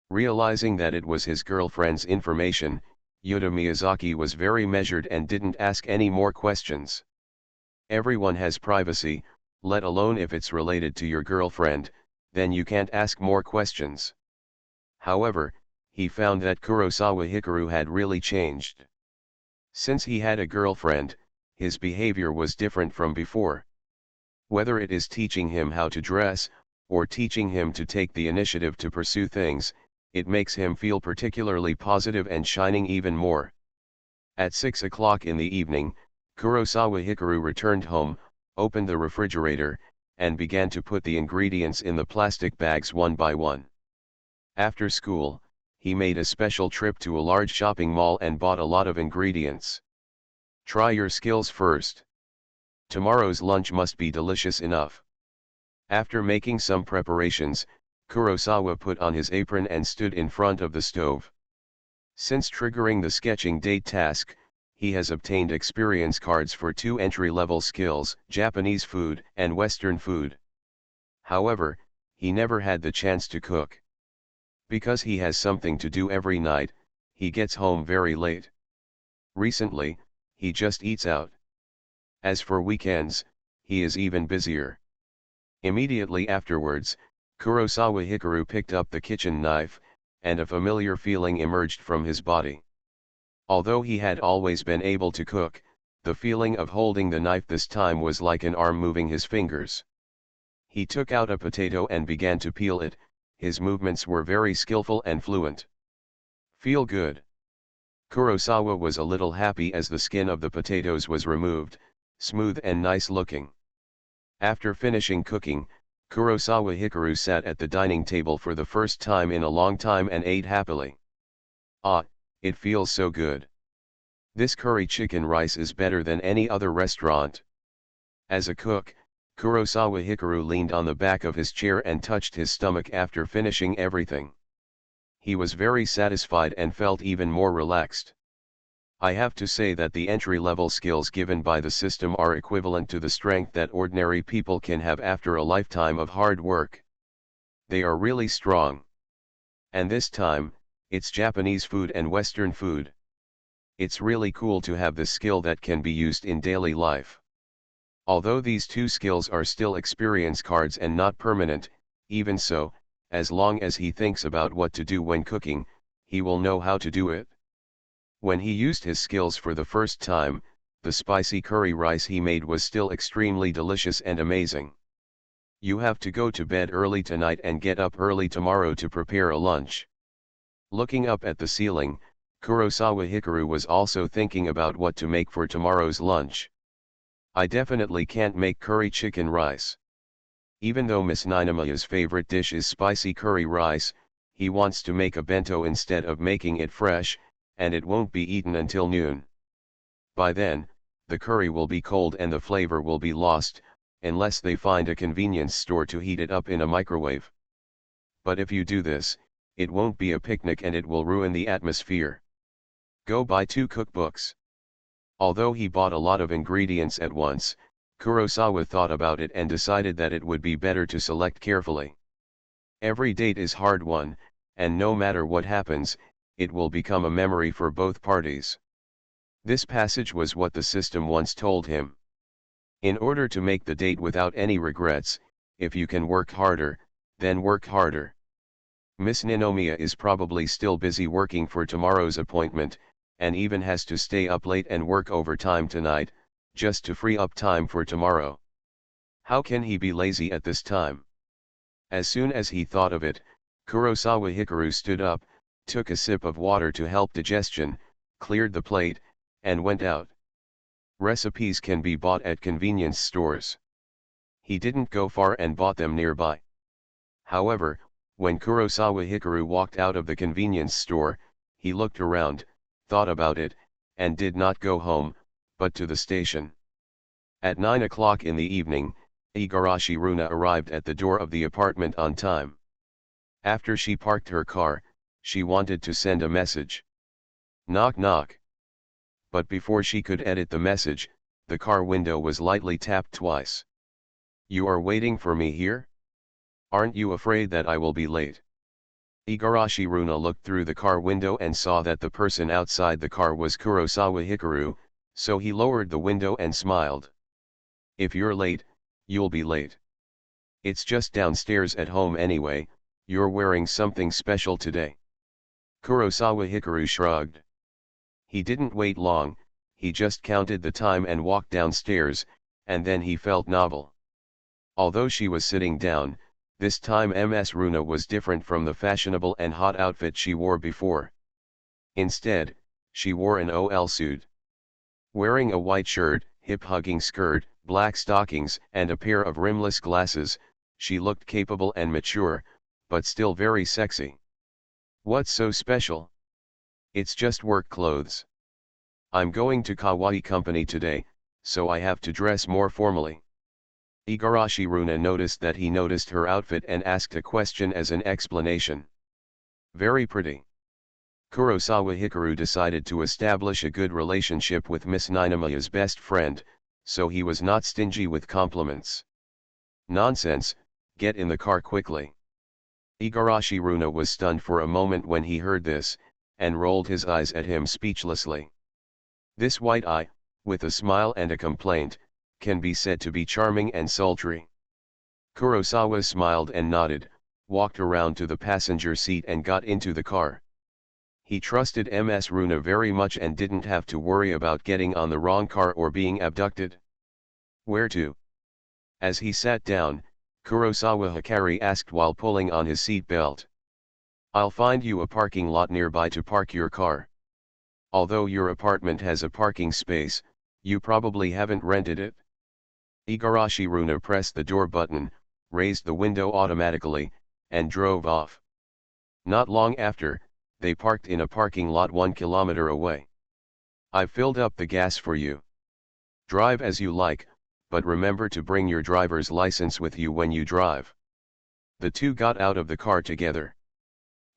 Realizing that it was his girlfriend's information, Yuta Miyazaki was very measured and didn't ask any more questions. Everyone has privacy, let alone if it's related to your girlfriend, then you can't ask more questions. However, he found that Kurosawa Hikaru had really changed. Since he had a girlfriend, his behavior was different from before. Whether it is teaching him how to dress, or teaching him to take the initiative to pursue things, it makes him feel particularly positive and shining even more. At 6 o'clock in the evening, Kurosawa Hikaru returned home, opened the refrigerator, and began to put the ingredients in the plastic bags one by one. After school, he made a special trip to a large shopping mall and bought a lot of ingredients. Try your skills first. Tomorrow's lunch must be delicious enough. After making some preparations, Kurosawa put on his apron and stood in front of the stove. Since triggering the sketching date task, he has obtained experience cards for 2 entry-level skills, Japanese food and Western food. However, he never had the chance to cook. Because he has something to do every night, he gets home very late. Recently, he just eats out. As for weekends, he is even busier. Immediately afterwards, Kurosawa Hikaru picked up the kitchen knife, and a familiar feeling emerged from his body. Although he had always been able to cook, the feeling of holding the knife this time was like an arm moving his fingers. He took out a potato and began to peel it, his movements were very skillful and fluent. Feel good. Kurosawa was a little happy as the skin of the potatoes was removed, smooth and nice looking. After finishing cooking, Kurosawa Hikaru sat at the dining table for the first time in a long time and ate happily. Ah, it feels so good. This curry chicken rice is better than any other restaurant. As a cook, Kurosawa Hikaru leaned on the back of his chair and touched his stomach after finishing everything. He was very satisfied and felt even more relaxed. I have to say that the entry-level skills given by the system are equivalent to the strength that ordinary people can have after a lifetime of hard work. They are really strong. And this time, it's Japanese food and Western food. It's really cool to have this skill that can be used in daily life. Although these two skills are still experience cards and not permanent, even so, as long as he thinks about what to do when cooking, he will know how to do it. When he used his skills for the first time, the spicy curry rice he made was still extremely delicious and amazing. You have to go to bed early tonight and get up early tomorrow to prepare a lunch. Looking up at the ceiling, Kurosawa Hikaru was also thinking about what to make for tomorrow's lunch. I definitely can't make curry chicken rice. Even though Miss Ninamaya's favorite dish is spicy curry rice, he wants to make a bento instead of making it fresh, and it won't be eaten until noon. By then, the curry will be cold and the flavor will be lost, unless they find a convenience store to heat it up in a microwave. But if you do this, it won't be a picnic and it will ruin the atmosphere. Go buy 2 cookbooks. Although he bought a lot of ingredients at once, Kurosawa thought about it and decided that it would be better to select carefully. Every date is hard won, and no matter what happens, it will become a memory for both parties. This passage was what the system once told him. In order to make the date without any regrets, if you can work harder, then work harder. Miss Ninomiya is probably still busy working for tomorrow's appointment, and even has to stay up late and work overtime tonight, just to free up time for tomorrow. How can he be lazy at this time? As soon as he thought of it, Kurosawa Hikaru stood up, took a sip of water to help digestion, cleared the plate, and went out. Recipes can be bought at convenience stores. He didn't go far and bought them nearby. However, when Kurosawa Hikaru walked out of the convenience store, he looked around, thought about it, and did not go home, but to the station. At 9 o'clock in the evening, Igarashi Runa arrived at the door of the apartment on time. After she parked her car, she wanted to send a message. Knock knock. But before she could edit the message, the car window was lightly tapped twice. You are waiting for me here? Aren't you afraid that I will be late? Igarashi Runa looked through the car window and saw that the person outside the car was Kurosawa Hikaru, so he lowered the window and smiled. If you're late, you'll be late. It's just downstairs at home anyway, you're wearing something special today. Kurosawa Hikaru shrugged. He didn't wait long, he just counted the time and walked downstairs, and then he felt novel. Although she was sitting down, this time Ms. Runa was different from the fashionable and hot outfit she wore before. Instead, she wore an OL suit. Wearing a white shirt, hip-hugging skirt, black stockings, and a pair of rimless glasses, she looked capable and mature, but still very sexy. What's so special? It's just work clothes. I'm going to Kawaii Company today, so I have to dress more formally. Igarashi Runa noticed that he noticed her outfit and asked a question as an explanation. Very pretty. Kurosawa Hikaru decided to establish a good relationship with Miss Ninamaya's best friend, so he was not stingy with compliments. Nonsense, get in the car quickly. Igarashi Runa was stunned for a moment when he heard this, and rolled his eyes at him speechlessly. This white eye, with a smile and a complaint, can be said to be charming and sultry. Kurosawa smiled and nodded, walked around to the passenger seat and got into the car. He trusted Ms. Runa very much and didn't have to worry about getting on the wrong car or being abducted. Where to? As he sat down, Kurosawa Hikari asked while pulling on his seat belt. I'll find you a parking lot nearby to park your car. Although your apartment has a parking space, you probably haven't rented it. Igarashi Runa pressed the door button, raised the window automatically, and drove off. Not long after, they parked in a parking lot 1 kilometer away. "I've filled up the gas for you. Drive as you like, but remember to bring your driver's license with you when you drive." The two got out of the car together.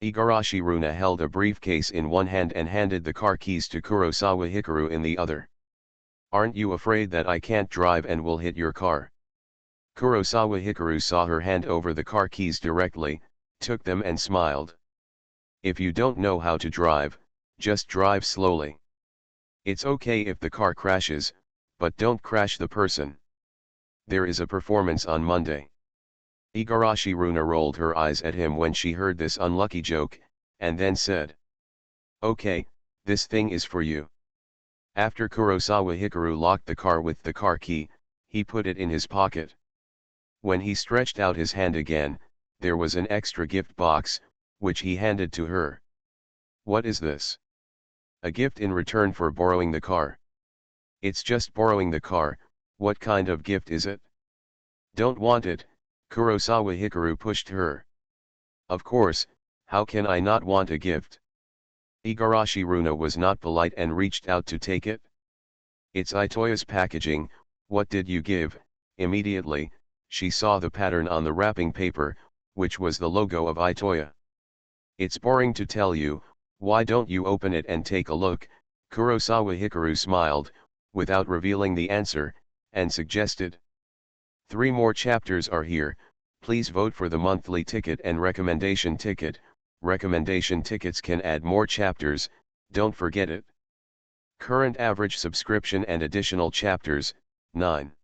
Igarashi Runa held a briefcase in one hand and handed the car keys to Kurosawa Hikaru in the other. "Aren't you afraid that I can't drive and will hit your car?" Kurosawa Hikaru saw her hand over the car keys directly, took them and smiled. "If you don't know how to drive, just drive slowly. It's okay if the car crashes, but don't crash the person. There is a performance on Monday." Igarashi Runa rolled her eyes at him when she heard this unlucky joke, and then said, "Okay, this thing is for you." After Kurosawa Hikaru locked the car with the car key, he put it in his pocket. When he stretched out his hand again, there was an extra gift box, which he handed to her. "What is this?" "A gift in return for borrowing the car." "It's just borrowing the car, what kind of gift is it?" "Don't want it," Kurosawa Hikaru pushed her. "Of course, how can I not want a gift?" Igarashi Runa was not polite and reached out to take it. "It's Itoya's packaging, what did you give?" Immediately, she saw the pattern on the wrapping paper, which was the logo of Itoya. "It's boring to tell you, why don't you open it and take a look?" Kurosawa Hikaru smiled, without revealing the answer, and suggested. 3 more chapters are here, please vote for the monthly ticket and recommendation ticket. Recommendation tickets can add more chapters, don't forget it. Current average subscription and additional chapters, 9.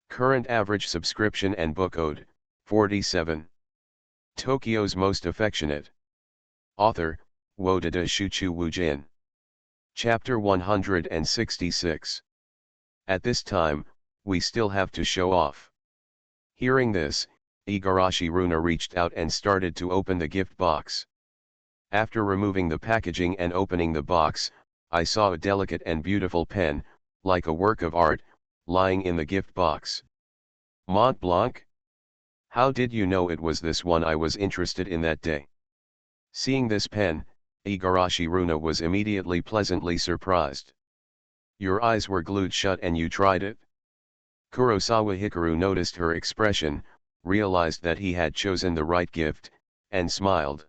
Current average subscription and book ode, 47. Tokyo's Most Affectionate. Author, Wodada Shuchu Wujin. Chapter 166. At this time, we still have to show off. Hearing this, Igarashi Runa reached out and started to open the gift box. After removing the packaging and opening the box, I saw a delicate and beautiful pen, like a work of art, lying in the gift box. Mont Blanc? How did you know it was this one I was interested in that day? Seeing this pen, Igarashi Runa was immediately pleasantly surprised. Your eyes were glued shut and you tried it? Kurosawa Hikaru noticed her expression, realized that he had chosen the right gift, and smiled.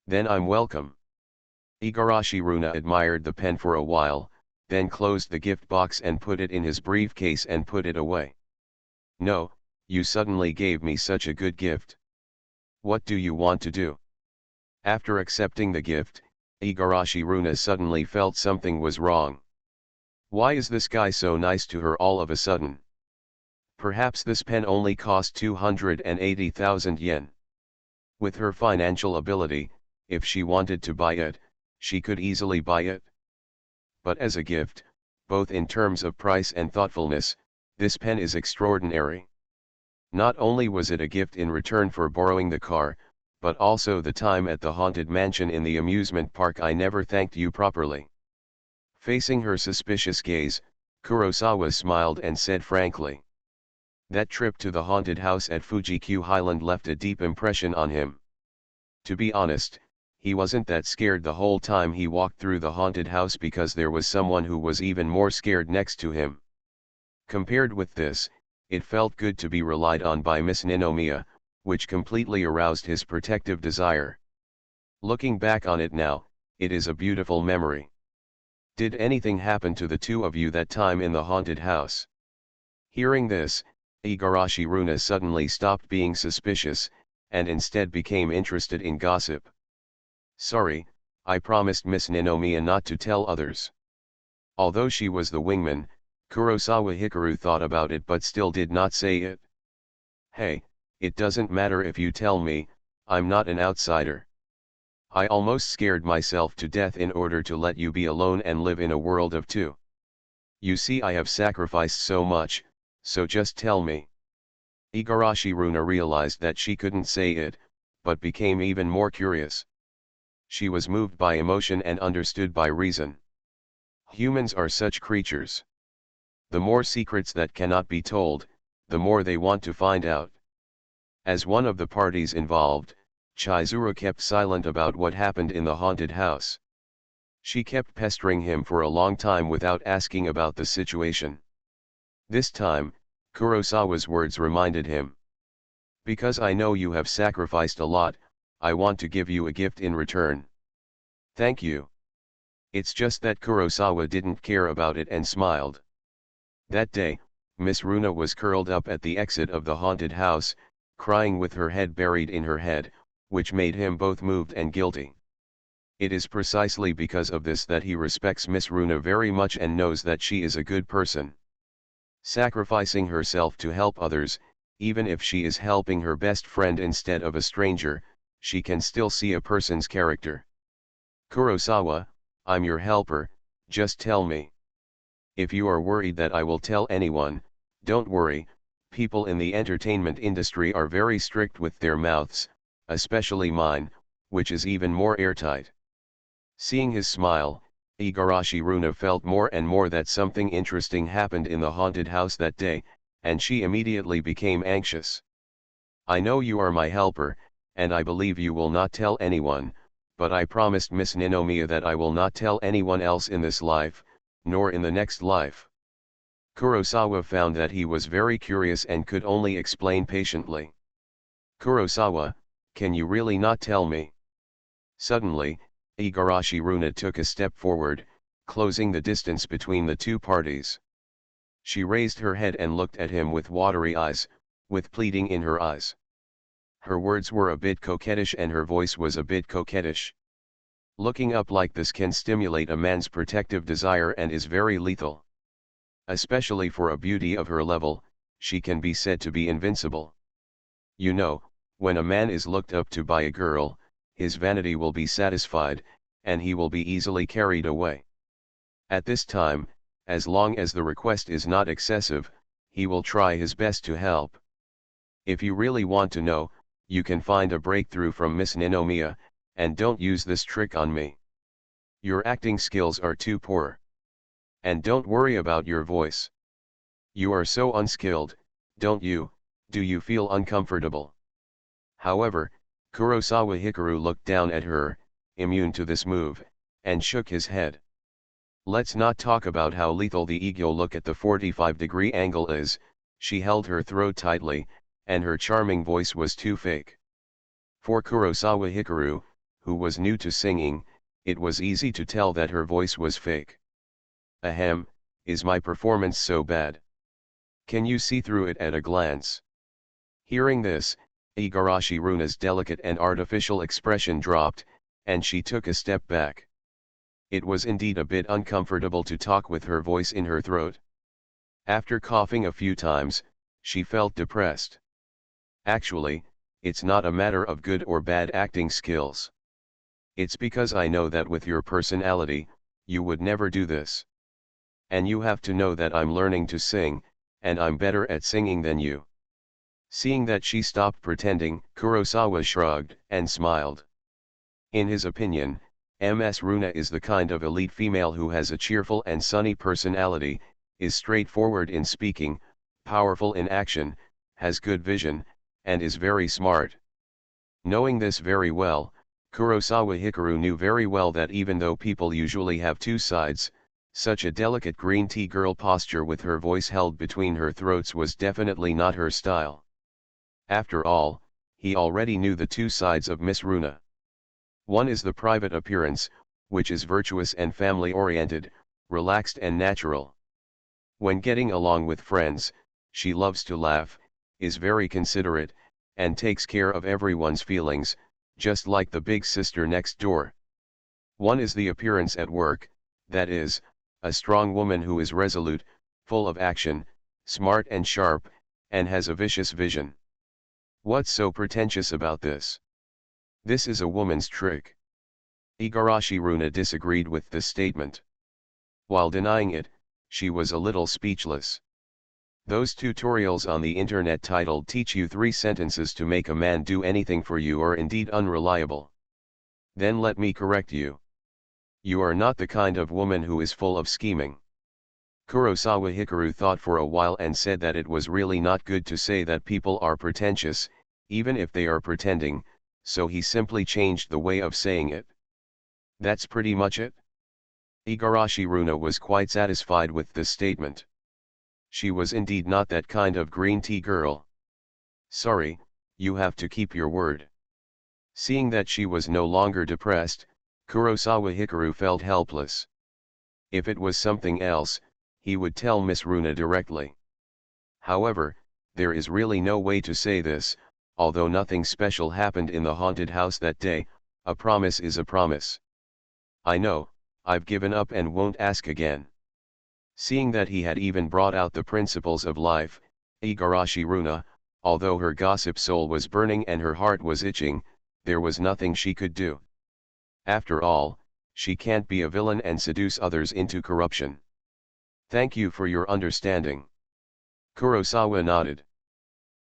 Then I'm welcome. Igarashi Runa admired the pen for a while, then closed the gift box and put it in his briefcase and put it away. No, you suddenly gave me such a good gift. What do you want to do? After accepting the gift, Igarashi Runa suddenly felt something was wrong. Why is this guy so nice to her all of a sudden? Perhaps this pen only cost 280,000 yen. With her financial ability, if she wanted to buy it, she could easily buy it. But as a gift, both in terms of price and thoughtfulness, this pen is extraordinary. Not only was it a gift in return for borrowing the car, but also the time at the haunted mansion in the amusement park. I never thanked you properly. Facing her suspicious gaze, Kurosawa smiled and said frankly. That trip to the haunted house at Fuji-Q Highland left a deep impression on him. To be honest, he wasn't that scared the whole time he walked through the haunted house because there was someone who was even more scared next to him. Compared with this, it felt good to be relied on by Miss Ninomiya, which completely aroused his protective desire. Looking back on it now, it is a beautiful memory. Did anything happen to the two of you that time in the haunted house? Hearing this, Igarashi Runa suddenly stopped being suspicious, and instead became interested in gossip. Sorry, I promised Miss Ninomiya not to tell others. Although she was the wingman, Kurosawa Hikaru thought about it but still did not say it. Hey, it doesn't matter if you tell me, I'm not an outsider. I almost scared myself to death in order to let you be alone and live in a world of two. You see, I have sacrificed so much, so just tell me. Igarashi Runa realized that she couldn't say it, but became even more curious. She was moved by emotion and understood by reason. Humans are such creatures. The more secrets that cannot be told, the more they want to find out. As one of the parties involved, Chizuru kept silent about what happened in the haunted house. She kept pestering him for a long time without asking about the situation. This time, Kurosawa's words reminded him. Because I know you have sacrificed a lot, I want to give you a gift in return. Thank you. It's just that Kurosawa didn't care about it and smiled. That day, Miss Runa was curled up at the exit of the haunted house, crying with her head buried in her head, which made him both moved and guilty. It is precisely because of this that he respects Miss Runa very much and knows that she is a good person. Sacrificing herself to help others, even if she is helping her best friend instead of a stranger, she can still see a person's character. Kurosawa, I'm your helper, just tell me. If you are worried that I will tell anyone, don't worry, people in the entertainment industry are very strict with their mouths, especially mine, which is even more airtight. Seeing his smile, Igarashi Runa felt more and more that something interesting happened in the haunted house that day, and she immediately became anxious. I know you are my helper, and I believe you will not tell anyone, but I promised Miss Ninomiya that I will not tell anyone else in this life, nor in the next life. Kurosawa found that he was very curious and could only explain patiently. Kurosawa, can you really not tell me? Suddenly, Igarashi Runa took a step forward, closing the distance between the two parties. She raised her head and looked at him with watery eyes, with pleading in her eyes. Her words were a bit coquettish and her voice was a bit coquettish. Looking up like this can stimulate a man's protective desire and is very lethal. Especially for a beauty of her level, she can be said to be invincible. You know, when a man is looked up to by a girl, his vanity will be satisfied, and he will be easily carried away. At this time, as long as the request is not excessive, he will try his best to help. If you really want to know, you can find a breakthrough from Miss Ninomiya, and don't use this trick on me. Your acting skills are too poor. And don't worry about your voice. You are so unskilled, do you feel uncomfortable? However, Kurosawa Hikaru looked down at her, immune to this move, and shook his head. Let's not talk about how lethal the ego look at the 45-degree angle is. She held her throat tightly, and her charming voice was too fake. For Kurosawa Hikaru, who was new to singing, it was easy to tell that her voice was fake. Ahem, is my performance so bad? Can you see through it at a glance? Hearing this, Igarashi Runa's delicate and artificial expression dropped, and she took a step back. It was indeed a bit uncomfortable to talk with her voice in her throat. After coughing a few times, she felt depressed. Actually, it's not a matter of good or bad acting skills. It's because I know that with your personality, you would never do this. And you have to know that I'm learning to sing, and I'm better at singing than you. Seeing that she stopped pretending, Kurosawa shrugged and smiled. In his opinion, Ms. Runa is the kind of elite female who has a cheerful and sunny personality, is straightforward in speaking, powerful in action, has good vision, and is very smart. Knowing this very well, Kurosawa Hikaru knew very well that even though people usually have two sides, such a delicate green tea girl posture with her voice held between her throats was definitely not her style. After all, he already knew the two sides of Miss Runa. One is the private appearance, which is virtuous and family-oriented, relaxed and natural. When getting along with friends, she loves to laugh, is very considerate, and takes care of everyone's feelings, just like the big sister next door. One is the appearance at work, that is, a strong woman who is resolute, full of action, smart and sharp, and has a vicious vision. What's so pretentious about this? This is a woman's trick. Igarashi Runa disagreed with this statement. While denying it, she was a little speechless. Those tutorials on the internet titled "Teach You 3 Sentences to Make a Man Do Anything for You" are indeed unreliable. Then let me correct you. You are not the kind of woman who is full of scheming. Kurosawa Hikaru thought for a while and said that it was really not good to say that people are pretentious, even if they are pretending, so he simply changed the way of saying it. That's pretty much it. Igarashi Runa was quite satisfied with this statement. She was indeed not that kind of green tea girl. Sorry, you have to keep your word. Seeing that she was no longer depressed, Kurosawa Hikaru felt helpless. If it was something else, he would tell Miss Runa directly. However, there is really no way to say this, although nothing special happened in the haunted house that day. A promise is a promise. I know, I've given up and won't ask again. Seeing that he had even brought out the principles of life, Igarashi Runa, although her gossip soul was burning and her heart was itching, there was nothing she could do. After all, she can't be a villain and seduce others into corruption. Thank you for your understanding. Kurosawa nodded.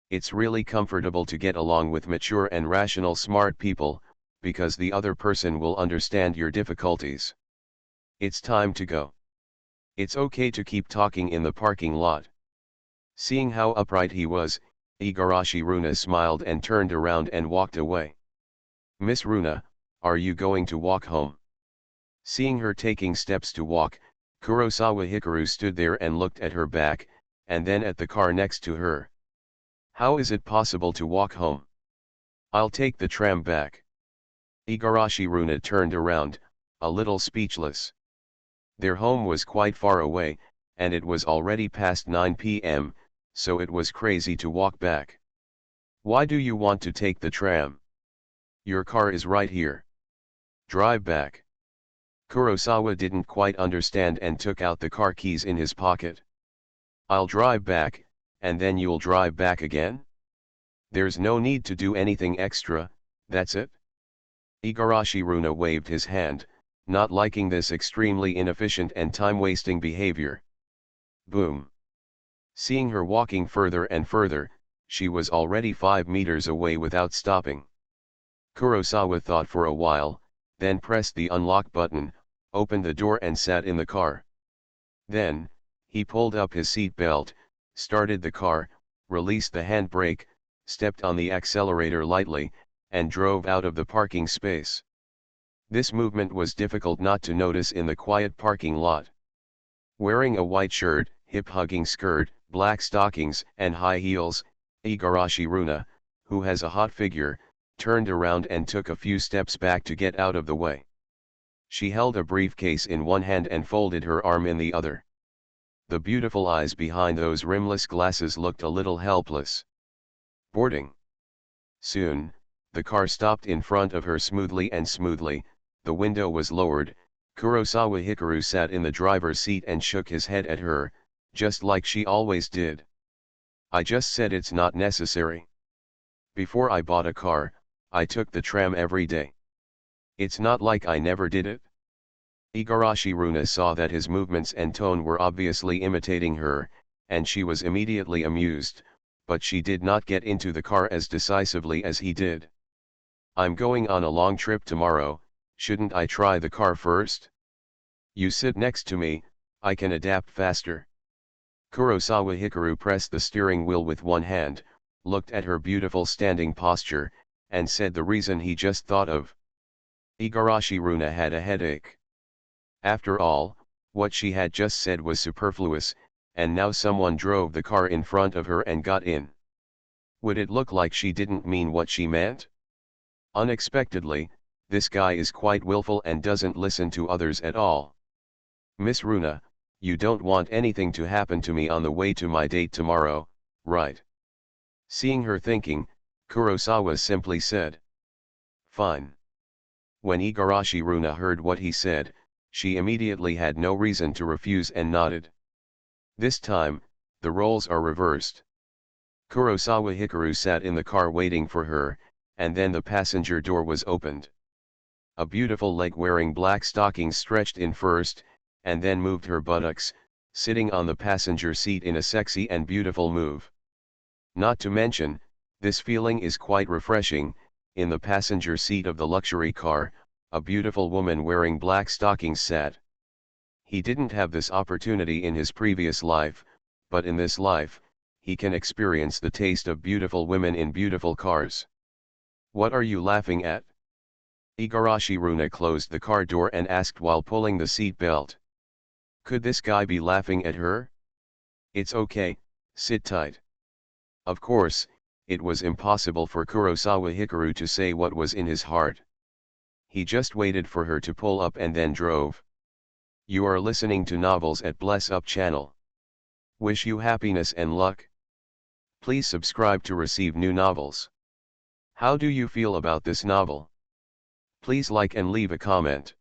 It's really comfortable to get along with mature and rational smart people, because the other person will understand your difficulties. It's time to go. It's okay to keep talking in the parking lot. Seeing how upright he was, Igarashi Runa smiled and turned around and walked away. Miss Runa, are you going to walk home? Seeing her taking steps to walk, Kurosawa Hikaru stood there and looked at her back, and then at the car next to her. How is it possible to walk home? I'll take the tram back. Igarashi Runa turned around, a little speechless. Their home was quite far away, and it was already past 9 p.m., so it was crazy to walk back. Why do you want to take the tram? Your car is right here. Drive back. Kurosawa didn't quite understand and took out the car keys in his pocket. I'll drive back, and then you'll drive back again? There's no need to do anything extra, that's it? Igarashi Runa waved his hand, not liking this extremely inefficient and time-wasting behavior. Boom. Seeing her walking further and further, she was already 5 meters away without stopping. Kurosawa thought for a while, then pressed the unlock button, opened the door and sat in the car. Then, he pulled up his seat belt, started the car, released the handbrake, stepped on the accelerator lightly, and drove out of the parking space. This movement was difficult not to notice in the quiet parking lot. Wearing a white shirt, hip-hugging skirt, black stockings, and high heels, Igarashi Runa, who has a hot figure, turned around and took a few steps back to get out of the way. She held a briefcase in one hand and folded her arm in the other. The beautiful eyes behind those rimless glasses looked a little helpless. Boarding. Soon, the car stopped in front of her smoothly, the window was lowered. Kurosawa Hikaru sat in the driver's seat and shook his head at her, just like she always did. I just said it's not necessary. Before I bought a car, I took the tram every day. It's not like I never did it. Igarashi Runa saw that his movements and tone were obviously imitating her, and she was immediately amused, but she did not get into the car as decisively as he did. I'm going on a long trip tomorrow, shouldn't I try the car first? You sit next to me, I can adapt faster. Kurosawa Hikaru pressed the steering wheel with one hand, looked at her beautiful standing posture, and said the reason he just thought of. Igarashi Runa had a headache. After all, what she had just said was superfluous, and now someone drove the car in front of her and got in. Would it look like she didn't mean what she meant? Unexpectedly, this guy is quite willful and doesn't listen to others at all. Miss Runa, you don't want anything to happen to me on the way to my date tomorrow, right? Seeing her thinking, Kurosawa simply said. Fine. When Igarashi Runa heard what he said, she immediately had no reason to refuse and nodded. This time, the roles are reversed. Kurosawa Hikaru sat in the car waiting for her, and then the passenger door was opened. A beautiful leg wearing black stockings stretched in first, and then moved her buttocks, sitting on the passenger seat in a sexy and beautiful move. Not to mention, this feeling is quite refreshing. In the passenger seat of the luxury car, a beautiful woman wearing black stockings sat. He didn't have this opportunity in his previous life, but in this life, he can experience the taste of beautiful women in beautiful cars. What are you laughing at? Igarashi Runa closed the car door and asked while pulling the seat belt. Could this guy be laughing at her? It's okay, sit tight. Of course, it was impossible for Kurosawa Hikaru to say what was in his heart. He just waited for her to pull up and then drove. You are listening to Novels at Bless Up channel. Wish you happiness and luck. Please subscribe to receive new novels. How do you feel about this novel? Please like and leave a comment.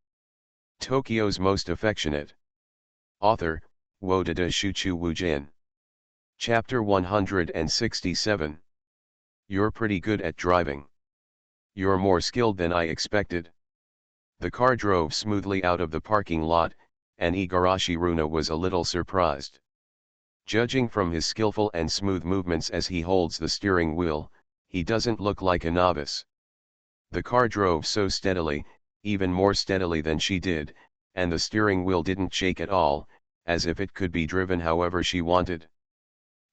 Tokyo's Most Affectionate. Author, Wodada Shuchu Wujin. Chapter 167. You're pretty good at driving. You're more skilled than I expected. The car drove smoothly out of the parking lot, and Igarashi Runa was a little surprised. Judging from his skillful and smooth movements as he holds the steering wheel, he doesn't look like a novice. The car drove so steadily, even more steadily than she did, and the steering wheel didn't shake at all, as if it could be driven however she wanted.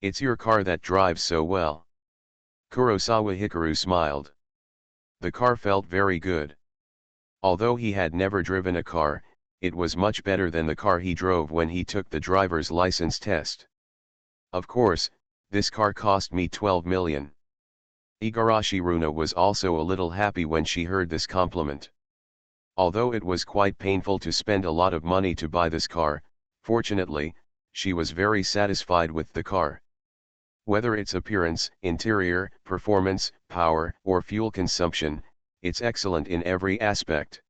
It's your car that drives so well. Kurosawa Hikaru smiled. The car felt very good. Although he had never driven a car, it was much better than the car he drove when he took the driver's license test. Of course, this car cost me 12 million. Igarashi Runa was also a little happy when she heard this compliment. Although it was quite painful to spend a lot of money to buy this car, fortunately, she was very satisfied with the car. Whether its appearance, interior, performance, power, or fuel consumption, it's excellent in every aspect.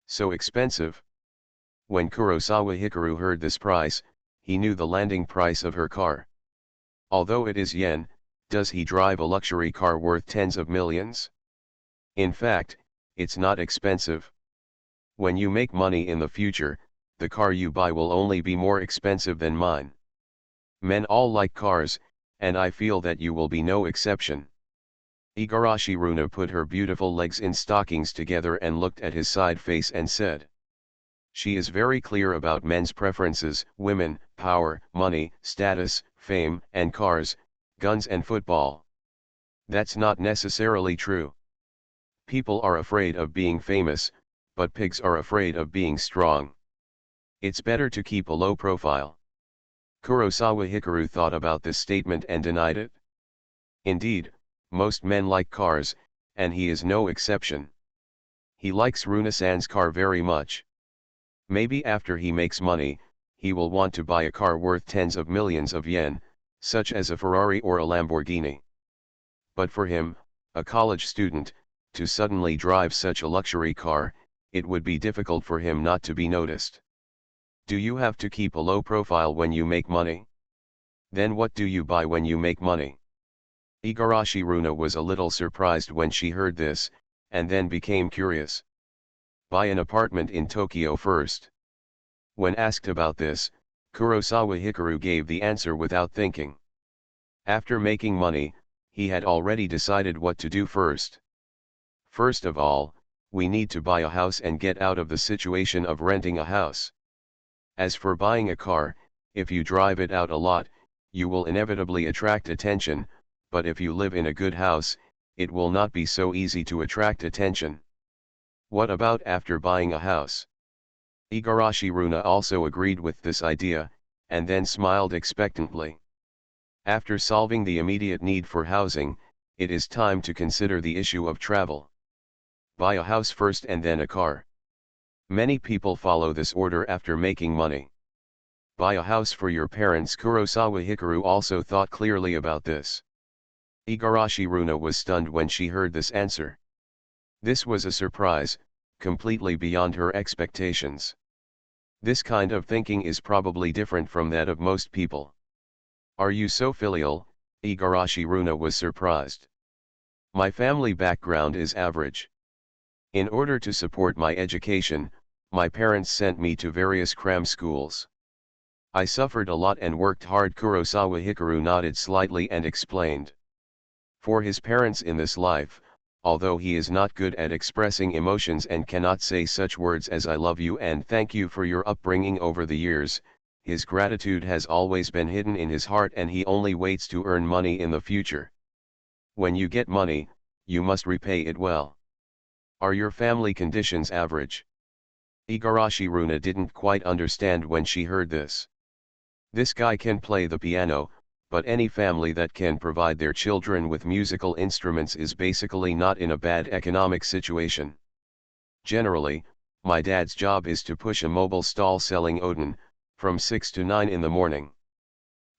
So expensive. When Kurosawa Hikaru heard this price, he knew the landing price of her car. Although it is yen, does he drive a luxury car worth tens of millions? In fact, it's not expensive. When you make money in the future, the car you buy will only be more expensive than mine. Men all like cars, and I feel that you will be no exception. Igarashi Runa put her beautiful legs in stockings together and looked at his side face and said. She is very clear about men's preferences, women, power, money, status, fame, and cars, guns and football. That's not necessarily true. People are afraid of being famous, but pigs are afraid of being strong. It's better to keep a low profile. Kurosawa Hikaru thought about this statement and denied it. Indeed, most men like cars, and he is no exception. He likes Runa-san's car very much. Maybe after he makes money, he will want to buy a car worth tens of millions of yen, such as a Ferrari or a Lamborghini. But for him, a college student, to suddenly drive such a luxury car, it would be difficult for him not to be noticed. Do you have to keep a low profile when you make money? Then what do you buy when you make money? Igarashi Runa was a little surprised when she heard this, and then became curious. Buy an apartment in Tokyo first. When asked about this, Kurosawa Hikaru gave the answer without thinking. After making money, he had already decided what to do first. First of all, we need to buy a house and get out of the situation of renting a house. As for buying a car, if you drive it out a lot, you will inevitably attract attention, but if you live in a good house, it will not be so easy to attract attention. What about after buying a house? Igarashi Runa also agreed with this idea, and then smiled expectantly. After solving the immediate need for housing, it is time to consider the issue of travel. Buy a house first and then a car. Many people follow this order after making money. Buy a house for your parents. Kurosawa Hikaru also thought clearly about this. Igarashi Runa was stunned when she heard this answer. This was a surprise, completely beyond her expectations. This kind of thinking is probably different from that of most people. Are you so filial? Igarashi Runa was surprised. My family background is average. In order to support my education, my parents sent me to various cram schools. I suffered a lot and worked hard. Kurosawa Hikaru nodded slightly and explained. For his parents in this life, although he is not good at expressing emotions and cannot say such words as I love you and thank you for your upbringing over the years, his gratitude has always been hidden in his heart and he only waits to earn money in the future. When you get money, you must repay it well. Are your family conditions average? Igarashi Runa didn't quite understand when she heard this. This guy can play the piano, but any family that can provide their children with musical instruments is basically not in a bad economic situation. Generally, my dad's job is to push a mobile stall selling Odin, from 6 to 9 in the morning.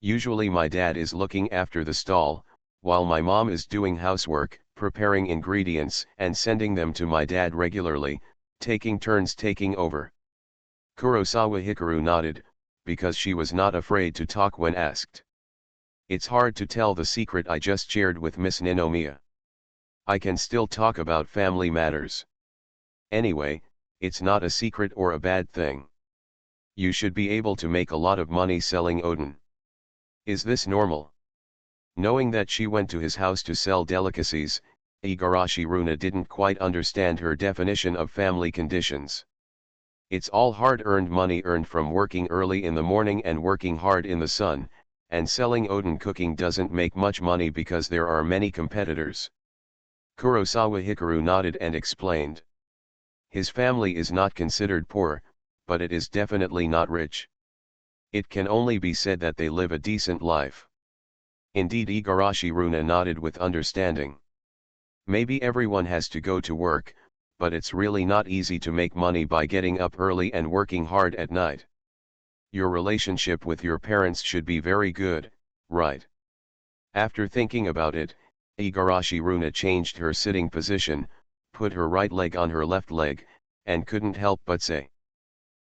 Usually my dad is looking after the stall, while my mom is doing housework, preparing ingredients and sending them to my dad regularly, taking turns taking over. Kurosawa Hikaru nodded, because she was not afraid to talk when asked. It's hard to tell the secret I just shared with Miss Ninomiya. I can still talk about family matters. Anyway, it's not a secret or a bad thing. You should be able to make a lot of money selling Odin. Is this normal? Knowing that she went to his house to sell delicacies, Igarashi Runa didn't quite understand her definition of family conditions. It's all hard-earned money earned from working early in the morning and working hard in the sun, and selling Odin cooking doesn't make much money because there are many competitors. Kurosawa Hikaru nodded and explained. His family is not considered poor, but it is definitely not rich. It can only be said that they live a decent life. Indeed, Igarashi Runa nodded with understanding. Maybe everyone has to go to work, but it's really not easy to make money by getting up early and working hard at night. Your relationship with your parents should be very good, right? After thinking about it, Igarashi Runa changed her sitting position, put her right leg on her left leg, and couldn't help but say.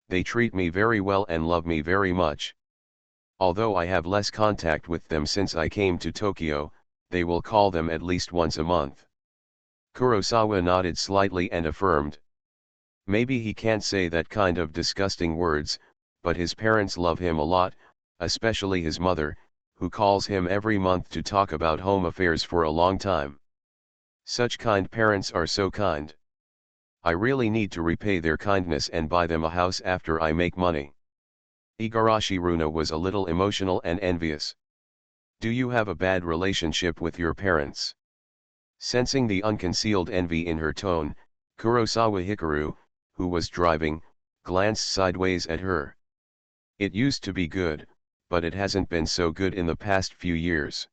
They treat me very well and love me very much. Although I have less contact with them since I came to Tokyo, they will call them at least once a month. Kurosawa nodded slightly and affirmed. Maybe he can't say that kind of disgusting words, but his parents love him a lot, especially his mother, who calls him every month to talk about home affairs for a long time. Such kind parents are so kind. I really need to repay their kindness and buy them a house after I make money. Igarashi Runa was a little emotional and envious. Do you have a bad relationship with your parents? Sensing the unconcealed envy in her tone, Kurosawa Hikaru, who was driving, glanced sideways at her. It used to be good, but it hasn't been so good in the past few years.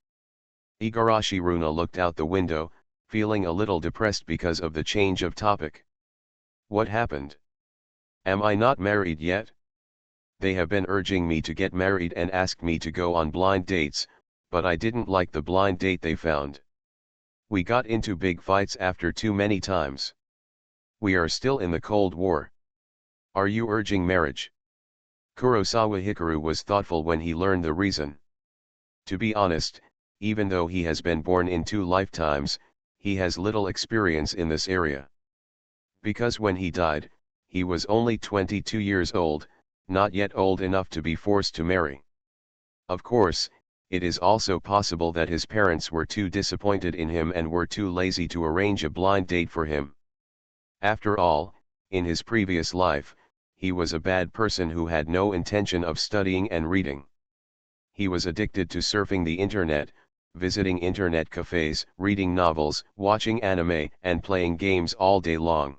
Igarashi Runa looked out the window, feeling a little depressed because of the change of topic. What happened? Am I not married yet? They have been urging me to get married and asked me to go on blind dates, but I didn't like the blind date they found. We got into big fights after too many times. We are still in the Cold War. Are you urging marriage? Kurosawa Hikaru was thoughtful when he learned the reason. To be honest, even though he has been born in 2 lifetimes, he has little experience in this area. Because when he died, he was only 22 years old, not yet old enough to be forced to marry. Of course, it is also possible that his parents were too disappointed in him and were too lazy to arrange a blind date for him. After all, in his previous life, he was a bad person who had no intention of studying and reading. He was addicted to surfing the internet, visiting internet cafes, reading novels, watching anime, and playing games all day long.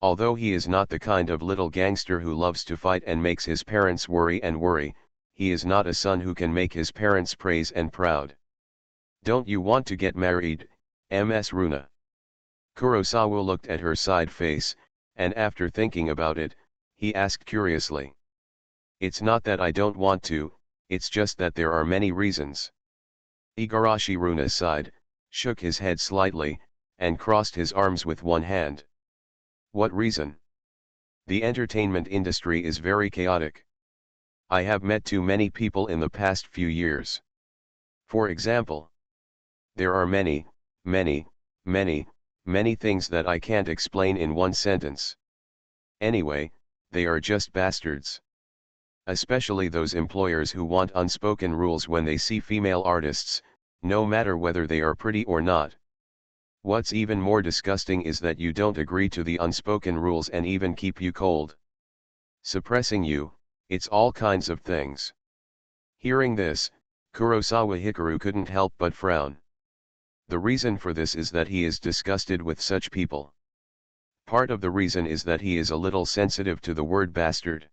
Although he is not the kind of little gangster who loves to fight and makes his parents worry and worry, he is not a son who can make his parents praise and proud. Don't you want to get married, Ms. Runa? Kurosawa looked at her side face, and after thinking about it, he asked curiously. It's not that I don't want to, it's just that there are many reasons. Igarashi Runa sighed, shook his head slightly, and crossed his arms with one hand. What reason? The entertainment industry is very chaotic. I have met too many people in the past few years. For example, there are many things that I can't explain in one sentence. Anyway, they are just bastards. Especially those employers who want unspoken rules when they see female artists, no matter whether they are pretty or not. What's even more disgusting is that you don't agree to the unspoken rules and even keep you cold. Suppressing you, It's all kinds of things. Hearing this, Kurosawa Hikaru couldn't help but frown. The reason for this is that he is disgusted with such people. Part of the reason is that he is a little sensitive to the word bastard.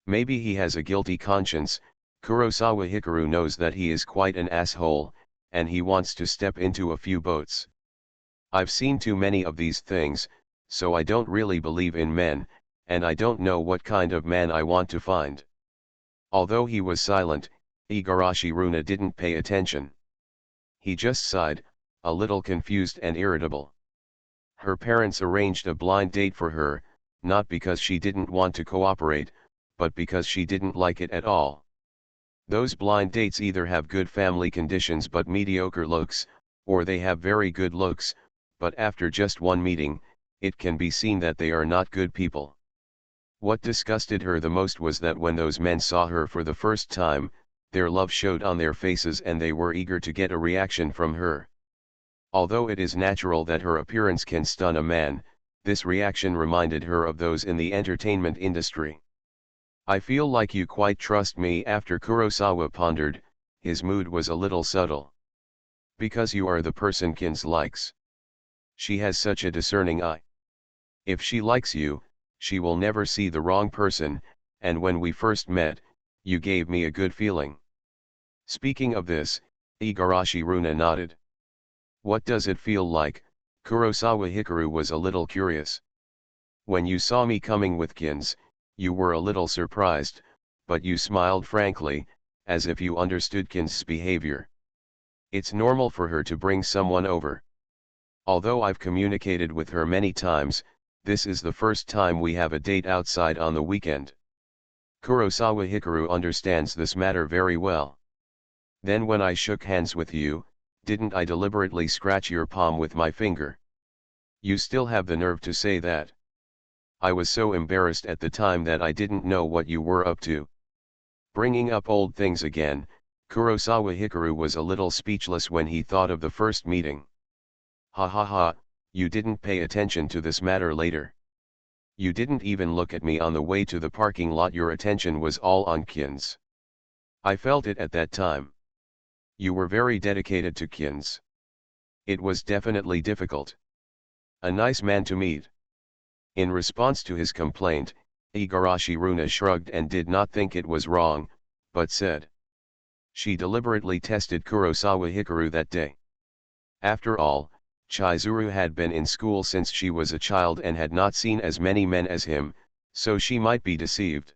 Maybe he has a guilty conscience. Kurosawa Hikaru knows that he is quite an asshole, and he wants to step into a few boats. I've seen too many of these things, so I don't really believe in men, and I don't know what kind of man I want to find. Although he was silent, Igarashi Runa didn't pay attention. He just sighed, a little confused and irritable. Her parents arranged a blind date for her, not because she didn't want to cooperate, but because she didn't like it at all. Those blind dates either have good family conditions but mediocre looks, or they have very good looks, but after just one meeting, it can be seen that they are not good people. What disgusted her the most was that when those men saw her for the first time, their love showed on their faces and they were eager to get a reaction from her. Although it is natural that her appearance can stun a man, this reaction reminded her of those in the entertainment industry. I feel like you quite trust me. After Kurosawa pondered, his mood was a little subtle. Because you are the person Kins likes. She has such a discerning eye. If she likes you, she will never see the wrong person, and when we first met, you gave me a good feeling. Speaking of this, Igarashi Runa nodded. What does it feel like? Kurosawa Hikaru was a little curious. When you saw me coming with Kins, you were a little surprised, but you smiled frankly, as if you understood Kins' behavior. It's normal for her to bring someone over. Although I've communicated with her many times, this is the first time we have a date outside on the weekend. Kurosawa Hikaru understands this matter very well. Then when I shook hands with you, didn't I deliberately scratch your palm with my finger? You still have the nerve to say that. I was so embarrassed at the time that I didn't know what you were up to. Bringing up old things again, Kurosawa Hikaru was a little speechless when he thought of the first meeting. Ha ha ha, you didn't pay attention to this matter later. You didn't even look at me on the way to the parking lot. Your attention was all on Kins. I felt it at that time. You were very dedicated to Kins. It was definitely difficult. A nice man to meet. In response to his complaint, Igarashi Runa shrugged and did not think it was wrong, but said. She deliberately tested Kurosawa Hikaru that day. After all, Chizuru had been in school since she was a child and had not seen as many men as him, so she might be deceived.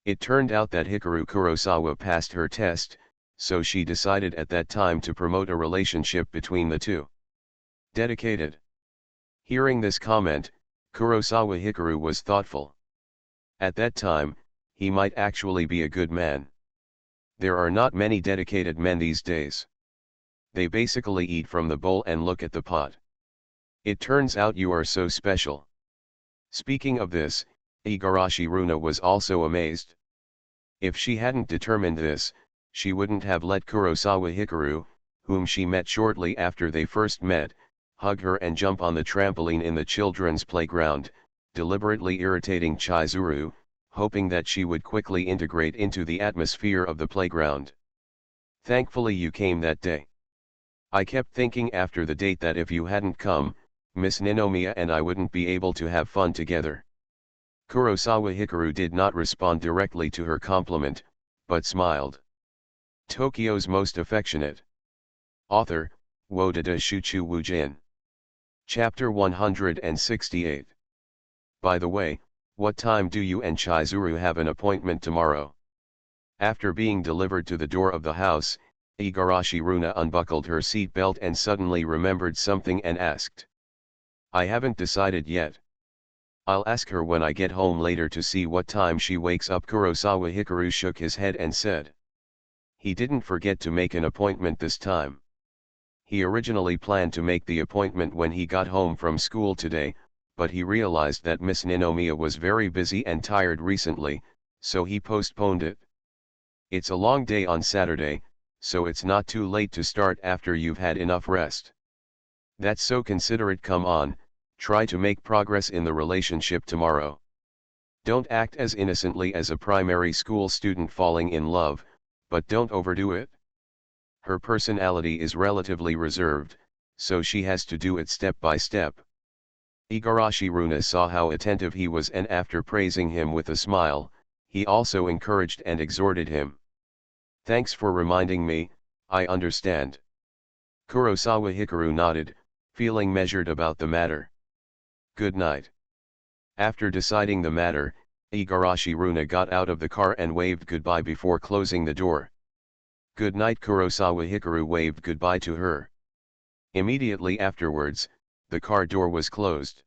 It turned out that Hikaru Kurosawa passed her test, so she decided at that time to promote a relationship between the two. Dedicated. Hearing this comment, Kurosawa Hikaru was thoughtful. At that time, he might actually be a good man. There are not many dedicated men these days. They basically eat from the bowl and look at the pot. It turns out you are so special. Speaking of this, Igarashi Runa was also amazed. If she hadn't determined this, she wouldn't have let Kurosawa Hikaru, whom she met shortly after they first met, hug her and jump on the trampoline in the children's playground, deliberately irritating Chizuru, hoping that she would quickly integrate into the atmosphere of the playground. Thankfully you came that day. I kept thinking after the date that if you hadn't come, Miss Ninomiya and I wouldn't be able to have fun together. Kurosawa Hikaru did not respond directly to her compliment, but smiled. Tokyo's Most Affectionate. Author, Wodada Shuchu Wujin. Chapter 168. By the way, what time do you and Chizuru have an appointment tomorrow? After being delivered to the door of the house, Igarashi Runa unbuckled her seat belt and suddenly remembered something and asked. I haven't decided yet. I'll ask her when I get home later to see what time she wakes up. Kurosawa Hikaru shook his head and said. He didn't forget to make an appointment this time. He originally planned to make the appointment when he got home from school today, but he realized that Miss Ninomiya was very busy and tired recently, so he postponed it. It's a long day on Saturday, so it's not too late to start after you've had enough rest. That's so considerate. Come on, try to make progress in the relationship tomorrow. Don't act as innocently as a primary school student falling in love, but don't overdo it. Her personality is relatively reserved, so she has to do it step by step. Igarashi Runa saw how attentive he was, and after praising him with a smile, he also encouraged and exhorted him. Thanks for reminding me, I understand. Kurosawa Hikaru nodded, feeling measured about the matter. Good night. After deciding the matter, Igarashi Runa got out of the car and waved goodbye before closing the door. Good night. Kurosawa Hikaru waved goodbye to her. Immediately afterwards, the car door was closed.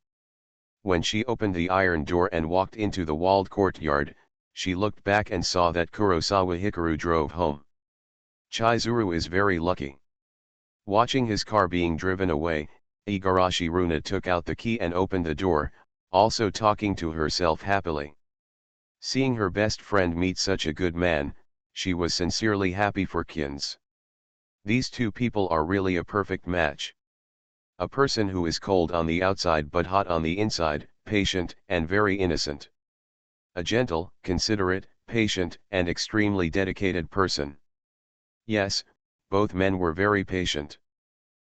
When she opened the iron door and walked into the walled courtyard, she looked back and saw that Kurosawa Hikaru drove home. Chizuru is very lucky. Watching his car being driven away, Igarashi Runa took out the key and opened the door, also talking to herself happily. Seeing her best friend meet such a good man, she was sincerely happy for Kins. These two people are really a perfect match. A person who is cold on the outside but hot on the inside, patient and very innocent. A gentle, considerate, patient and extremely dedicated person. Yes, both men were very patient.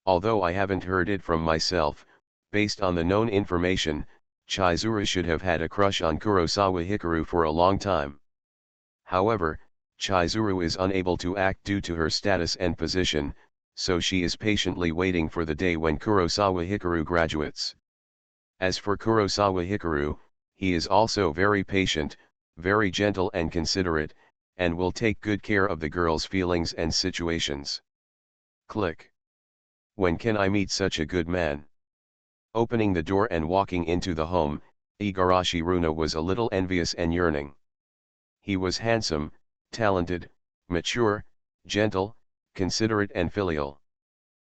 Although I haven't heard it from myself, based on the known information, Chizuru should have had a crush on Kurosawa Hikaru for a long time. However, Chizuru is unable to act due to her status and position, so she is patiently waiting for the day when Kurosawa Hikaru graduates. As for Kurosawa Hikaru, he is also very patient, very gentle and considerate, and will take good care of the girl's feelings and situations. Click. When can I meet such a good man? Opening the door and walking into the home, Igarashi Runa was a little envious and yearning. He was handsome, talented, mature, gentle, considerate and filial.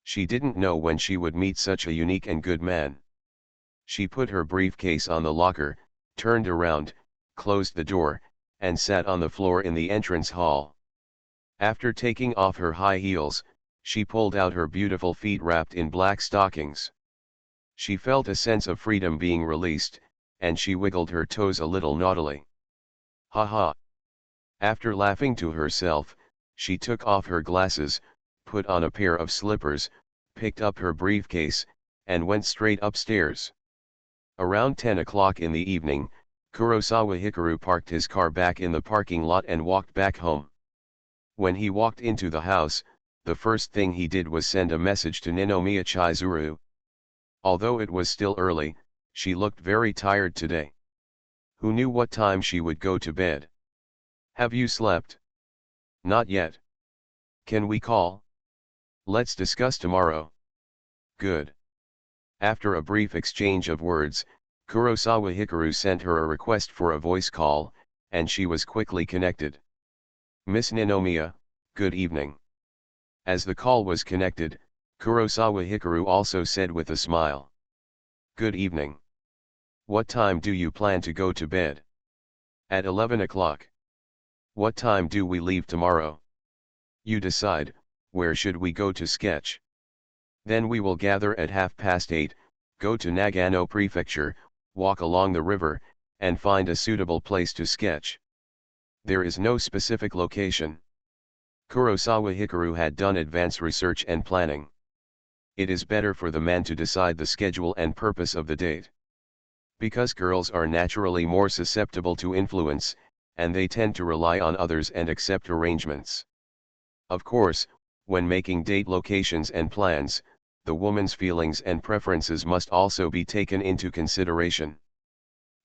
She didn't know when she would meet such a unique and good man. She put her briefcase on the locker, turned around, closed the door, and sat on the floor in the entrance hall. After taking off her high heels, she pulled out her beautiful feet wrapped in black stockings. She felt a sense of freedom being released, and she wiggled her toes a little naughtily. Ha ha! After laughing to herself, she took off her glasses, put on a pair of slippers, picked up her briefcase, and went straight upstairs. Around 10 o'clock in the evening, Kurosawa Hikaru parked his car back in the parking lot and walked back home. When he walked into the house, the first thing he did was send a message to Ninomiya Chizuru. Although it was still early, she looked very tired today. Who knew what time she would go to bed? Have you slept? Not yet. Can we call? Let's discuss tomorrow. Good. After a brief exchange of words, Kurosawa Hikaru sent her a request for a voice call, and she was quickly connected. Miss Ninomiya, good evening. As the call was connected, Kurosawa Hikaru also said with a smile. Good evening. What time do you plan to go to bed? At 11 o'clock. What time do we leave tomorrow? You decide. Where should we go to sketch? Then we will gather at 8:30, go to Nagano Prefecture, walk along the river, and find a suitable place to sketch. There is no specific location. Kurosawa Hikaru had done advance research and planning. It is better for the man to decide the schedule and purpose of the date. Because girls are naturally more susceptible to influence, and they tend to rely on others and accept arrangements. Of course, when making date locations and plans, the woman's feelings and preferences must also be taken into consideration.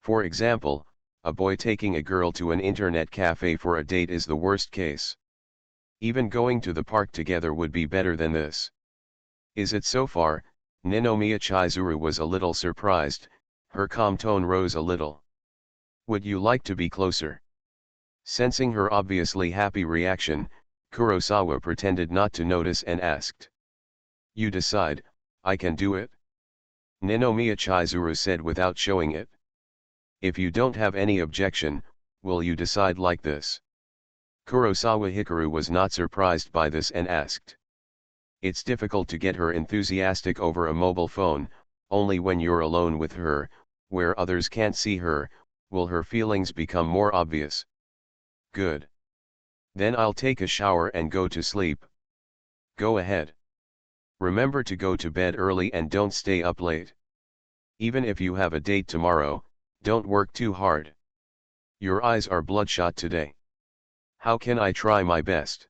For example, a boy taking a girl to an internet cafe for a date is the worst case. Even going to the park together would be better than this. Is it so far? Ninomiya Chizuru was a little surprised, her calm tone rose a little. Would you like to be closer? Sensing her obviously happy reaction, Kurosawa pretended not to notice and asked. You decide, I can do it? Ninomiya Chizuru said without showing it. If you don't have any objection, will you decide like this? Kurosawa Hikaru was not surprised by this and asked. It's difficult to get her enthusiastic over a mobile phone, only when you're alone with her, where others can't see her, Will her feelings become more obvious? Good. Then I'll take a shower and go to sleep. Go ahead. Remember to go to bed early and don't stay up late. Even if you have a date tomorrow, don't work too hard. Your eyes are bloodshot today. How can I try my best?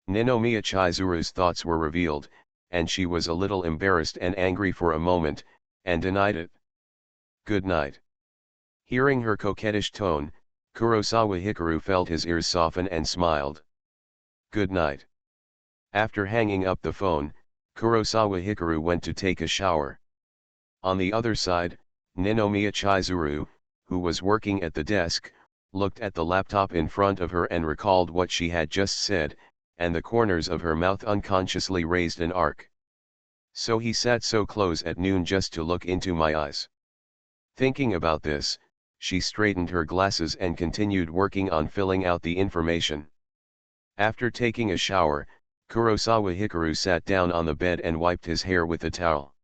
Ninomiya Chizuru's thoughts were revealed, and she was a little embarrassed and angry for a moment, and denied it. Good night. Hearing her coquettish tone, Kurosawa Hikaru felt his ears soften and smiled. Good night. After hanging up the phone, Kurosawa Hikaru went to take a shower. On the other side, Ninomiya Chizuru, who was working at the desk, looked at the laptop in front of her and recalled what she had just said, and the corners of her mouth unconsciously raised an arc. So he sat so close at noon just to look into my eyes. Thinking about this, she straightened her glasses and continued working on filling out the information. After taking a shower, Kurosawa Hikaru sat down on the bed and wiped his hair with a towel.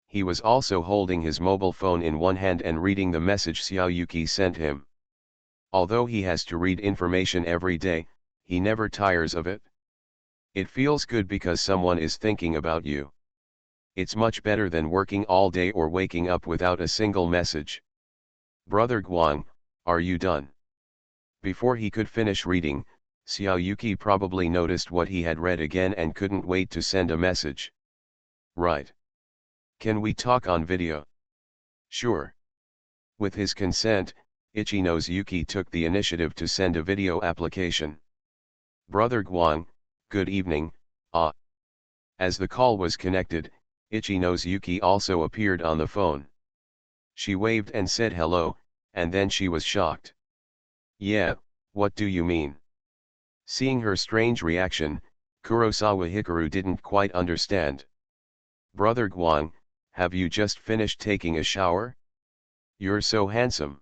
He was also holding his mobile phone in one hand and reading the message Xiaoyuki sent him. Although he has to read information every day, he never tires of it. It feels good because someone is thinking about you. It's much better than working all day or waking up without a single message. Brother Guang, are you done? Before he could finish reading, Xiaoyuki probably noticed what he had read again and couldn't wait to send a message. Right. Can we talk on video? Sure. With his consent, Ichino's Yuki took the initiative to send a video application. Brother Guang, good evening, ah. As the call was connected, Ichino's Yuki also appeared on the phone. She waved and said hello, and then she was shocked. Yeah, what do you mean? Seeing her strange reaction, Kurosawa Hikaru didn't quite understand. Brother Guang, have you just finished taking a shower? You're so handsome.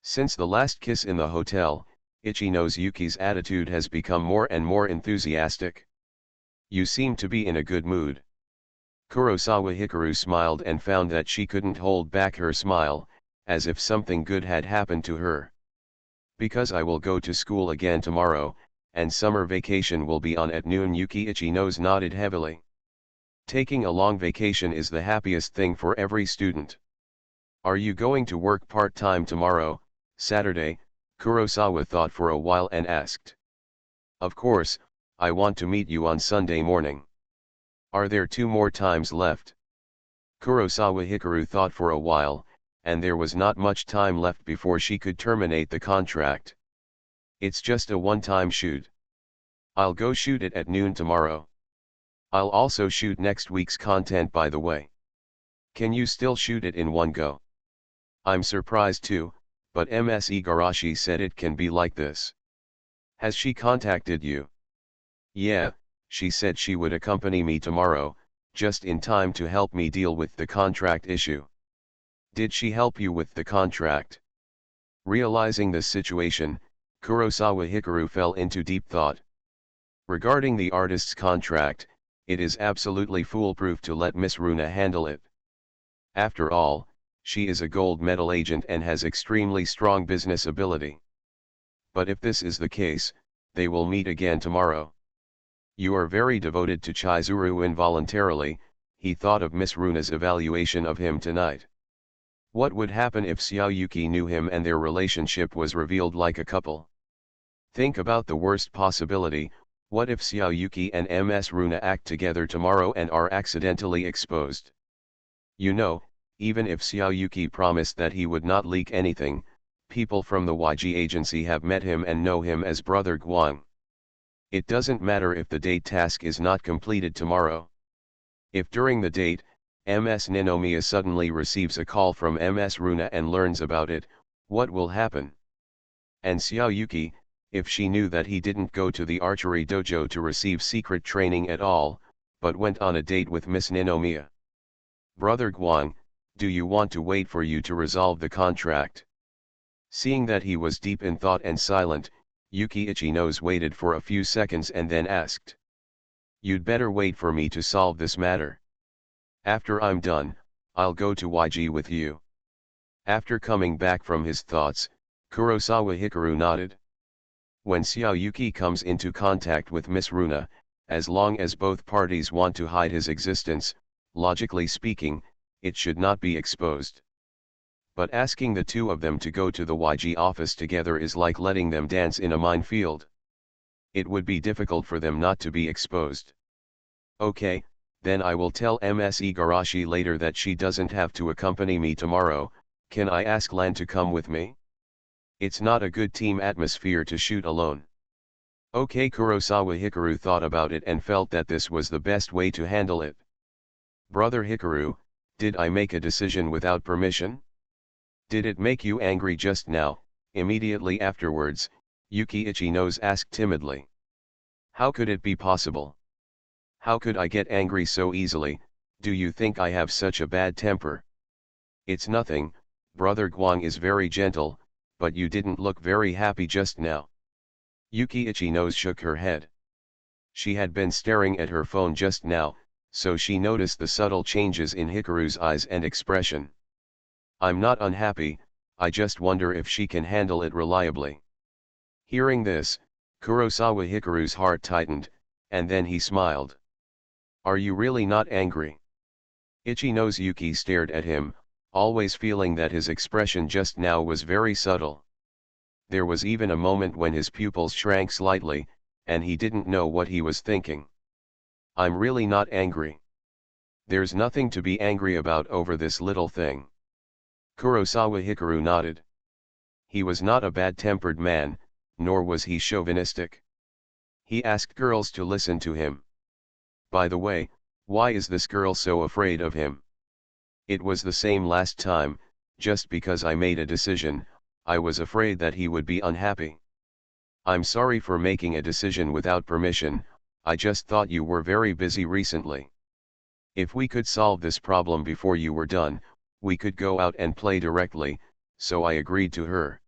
Since the last kiss in the hotel, Ichino's Yuki's attitude has become more and more enthusiastic. You seem to be in a good mood. Kurosawa Hikaru smiled and found that she couldn't hold back her smile, as if something good had happened to her. Because I will go to school again tomorrow, and summer vacation will be on at noon. Yuki Ichino's nodded heavily. Taking a long vacation is the happiest thing for every student. Are you going to work part-time tomorrow, Saturday? Kurosawa thought for a while and asked. Of course, I want to meet you on Sunday morning. Are there 2 more times left? Kurosawa Hikaru thought for a while, and there was not much time left before she could terminate the contract. It's just a one-time shoot. I'll go shoot it at noon tomorrow. I'll also shoot next week's content, by the way. Can you still shoot it in one go? I'm surprised too, but Ms. Igarashi said it can be like this. Has she contacted you? Yeah, she said she would accompany me tomorrow, just in time to help me deal with the contract issue. Did she help you with the contract? Realizing the situation, Kurosawa Hikaru fell into deep thought. Regarding the artist's contract, it is absolutely foolproof to let Miss Runa handle it. After all, she is a gold medal agent and has extremely strong business ability. But if this is the case, they will meet again tomorrow. You are very devoted to Chizuru. Involuntarily, he thought of Miss Runa's evaluation of him tonight. What would happen if Xiaoyuki knew him and their relationship was revealed like a couple? Think about the worst possibility. What if Xiaoyuki and Ms. Runa act together tomorrow and are accidentally exposed? You know, even if Xiaoyuki promised that he would not leak anything, people from the YG agency have met him and know him as Brother Guang. It doesn't matter if the date task is not completed tomorrow. If during the date, Ms. Ninomiya suddenly receives a call from Ms. Runa and learns about it, what will happen? And Xiaoyuki, if she knew that he didn't go to the archery dojo to receive secret training at all, but went on a date with Miss Ninomiya. Brother Guang, do you want to wait for you to resolve the contract? Seeing that he was deep in thought and silent, Yuki Ichino's waited for a few seconds and then asked. You'd better wait for me to solve this matter. After I'm done, I'll go to YG with you. After coming back from his thoughts, Kurosawa Hikaru nodded. When Xiao Yuki comes into contact with Miss Runa, as long as both parties want to hide his existence, logically speaking, it should not be exposed. But asking the two of them to go to the YG office together is like letting them dance in a minefield. It would be difficult for them not to be exposed. Okay, then I will tell Ms. Igarashi later that she doesn't have to accompany me tomorrow. Can I ask Lan to come with me? It's not a good team atmosphere to shoot alone. Okay, Kurosawa Hikaru thought about it and felt that this was the best way to handle it. Brother Hikaru, did I make a decision without permission? Did it make you angry just now? Immediately afterwards, Yuki Ichino's asked timidly. How could it be possible? How could I get angry so easily? Do you think I have such a bad temper? It's nothing, Brother Guang is very gentle, but you didn't look very happy just now. Yuki Ichino shook her head. She had been staring at her phone just now, so she noticed the subtle changes in Hikaru's eyes and expression. I'm not unhappy, I just wonder if she can handle it reliably. Hearing this, Kurosawa Hikaru's heart tightened, and then he smiled. Are you really not angry? Ichino's Yuki stared at him, always feeling that his expression just now was very subtle. There was even a moment when his pupils shrank slightly, and he didn't know what he was thinking. I'm really not angry. There's nothing to be angry about over this little thing. Kurosawa Hikaru nodded. He was not a bad-tempered man, nor was he chauvinistic. He asked girls to listen to him. By the way, why is this girl so afraid of him? It was the same last time, just because I made a decision, I was afraid that he would be unhappy. I'm sorry for making a decision without permission, I just thought you were very busy recently. If we could solve this problem before you were done, we could go out and play directly, so I agreed to her.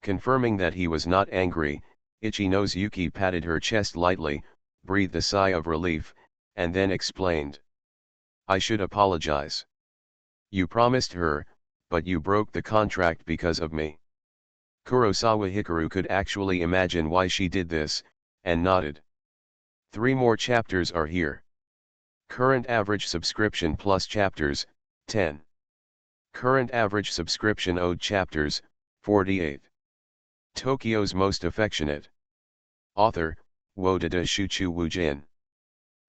Confirming that he was not angry, Ichino's Yuki patted her chest lightly, breathed a sigh of relief, and then explained. I should apologize. You promised her, but you broke the contract because of me. Kurosawa Hikaru could actually imagine why she did this, and nodded. 3 more chapters are here. Current average subscription plus chapters, 10. Current average subscription owed chapters, 48. Tokyo's Most Affectionate. Author, Wodada Shuchu Wujin.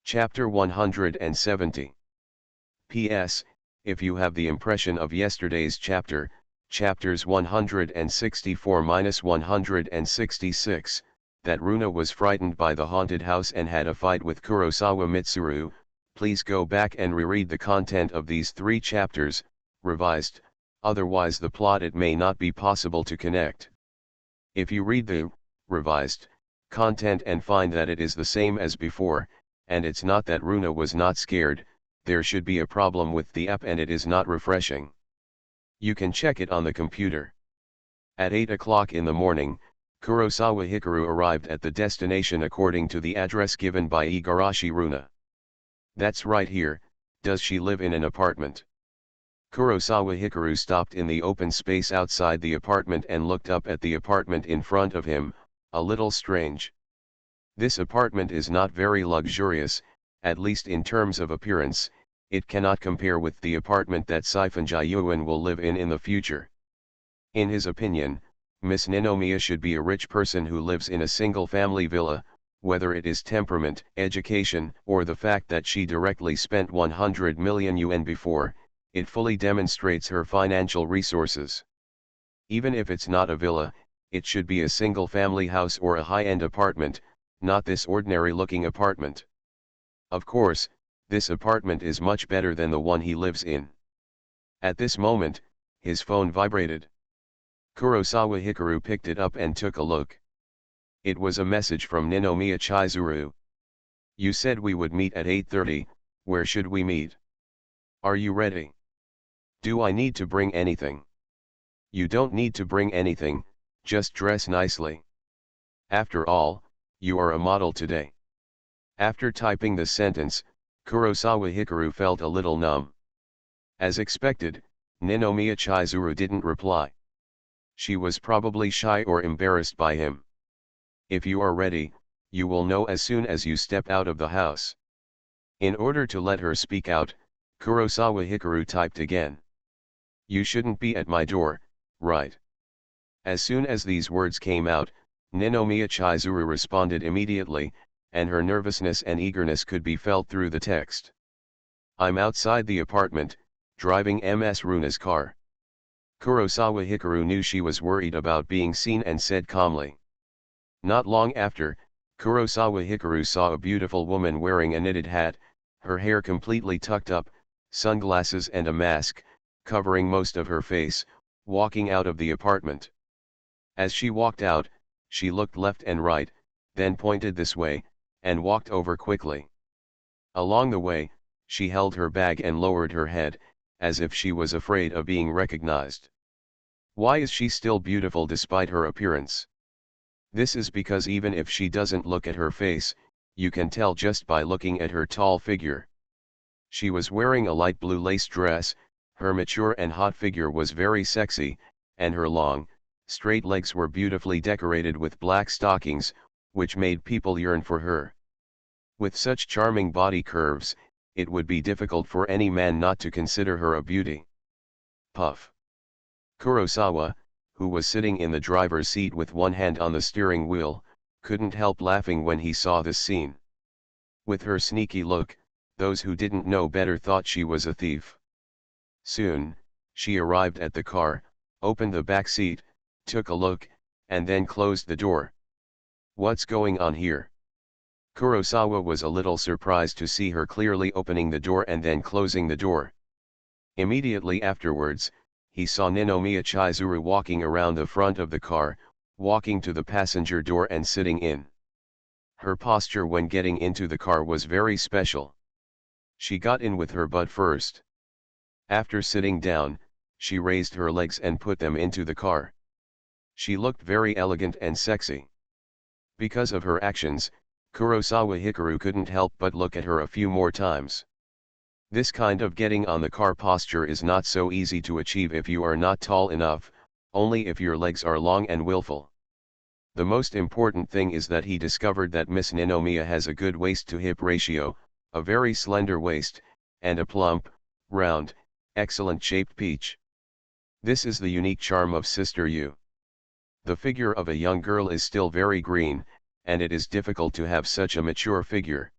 Chapter 170. P.S. If you have the impression of yesterday's chapter, chapters 164-166, that Runa was frightened by the haunted house and had a fight with Kurosawa Mitsuru, please go back and reread the content of these 3 chapters, revised, otherwise the plot it may not be possible to connect. If you read the revised content and find that it is the same as before, and it's not that Runa was not scared, there should be a problem with the app and it is not refreshing. You can check it on the computer. At 8 o'clock in the morning, Kurosawa Hikaru arrived at the destination according to the address given by Igarashi Runa. That's right here, does she live in an apartment? Kurosawa Hikaru stopped in the open space outside the apartment and looked up at the apartment in front of him, a little strange. This apartment is not very luxurious, at least in terms of appearance, it cannot compare with the apartment that Saifunji Yuan will live in the future. In his opinion, Miss Ninomiya should be a rich person who lives in a single-family villa, whether it is temperament, education, or the fact that she directly spent 100 million yuan before, it fully demonstrates her financial resources. Even if it's not a villa, it should be a single-family house or a high-end apartment, not this ordinary-looking apartment. Of course, this apartment is much better than the one he lives in. At this moment, his phone vibrated. Kurosawa Hikaru picked it up and took a look. It was a message from Ninomiya Chizuru. You said we would meet at 8:30, where should we meet? Are you ready? Do I need to bring anything? You don't need to bring anything, just dress nicely. After all, you are a model today. After typing the sentence, Kurosawa Hikaru felt a little numb. As expected, Ninomiya Chizuru didn't reply. She was probably shy or embarrassed by him. If you are ready, you will know as soon as you step out of the house. In order to let her speak out, Kurosawa Hikaru typed again. You shouldn't be at my door, right? As soon as these words came out, Ninomiya Chizuru responded immediately, and her nervousness and eagerness could be felt through the text. I'm outside the apartment, driving Ms. Runa's car. Kurosawa Hikaru knew she was worried about being seen and said calmly. Not long after, Kurosawa Hikaru saw a beautiful woman wearing a knitted hat, her hair completely tucked up, sunglasses and a mask, covering most of her face, walking out of the apartment. As she walked out, she looked left and right, then pointed this way, and walked over quickly. Along the way, she held her bag and lowered her head, as if she was afraid of being recognized. Why is she still beautiful despite her appearance? This is because even if she doesn't look at her face, you can tell just by looking at her tall figure. She was wearing a light blue lace dress, her mature and hot figure was very sexy, and her long, straight legs were beautifully decorated with black stockings, which made people yearn for her. With such charming body curves, it would be difficult for any man not to consider her a beauty. Puff. Kurosawa, who was sitting in the driver's seat with one hand on the steering wheel, couldn't help laughing when he saw this scene. With her sneaky look, those who didn't know better thought she was a thief. Soon, she arrived at the car, opened the back seat, took a look, and then closed the door. What's going on here? Kurosawa was a little surprised to see her clearly opening the door and then closing the door. Immediately afterwards, he saw Ninomiya Chizuru walking around the front of the car, walking to the passenger door and sitting in. Her posture when getting into the car was very special. She got in with her butt first. After sitting down, she raised her legs and put them into the car. She looked very elegant and sexy. Because of her actions, Kurosawa Hikaru couldn't help but look at her a few more times. This kind of getting on the car posture is not so easy to achieve if you are not tall enough, only if your legs are long and willful. The most important thing is that he discovered that Miss Ninomiya has a good waist-to-hip ratio, a very slender waist, and a plump, round, excellent-shaped peach. This is the unique charm of Sister Yu. The figure of a young girl is still very green, and it is difficult to have such a mature figure.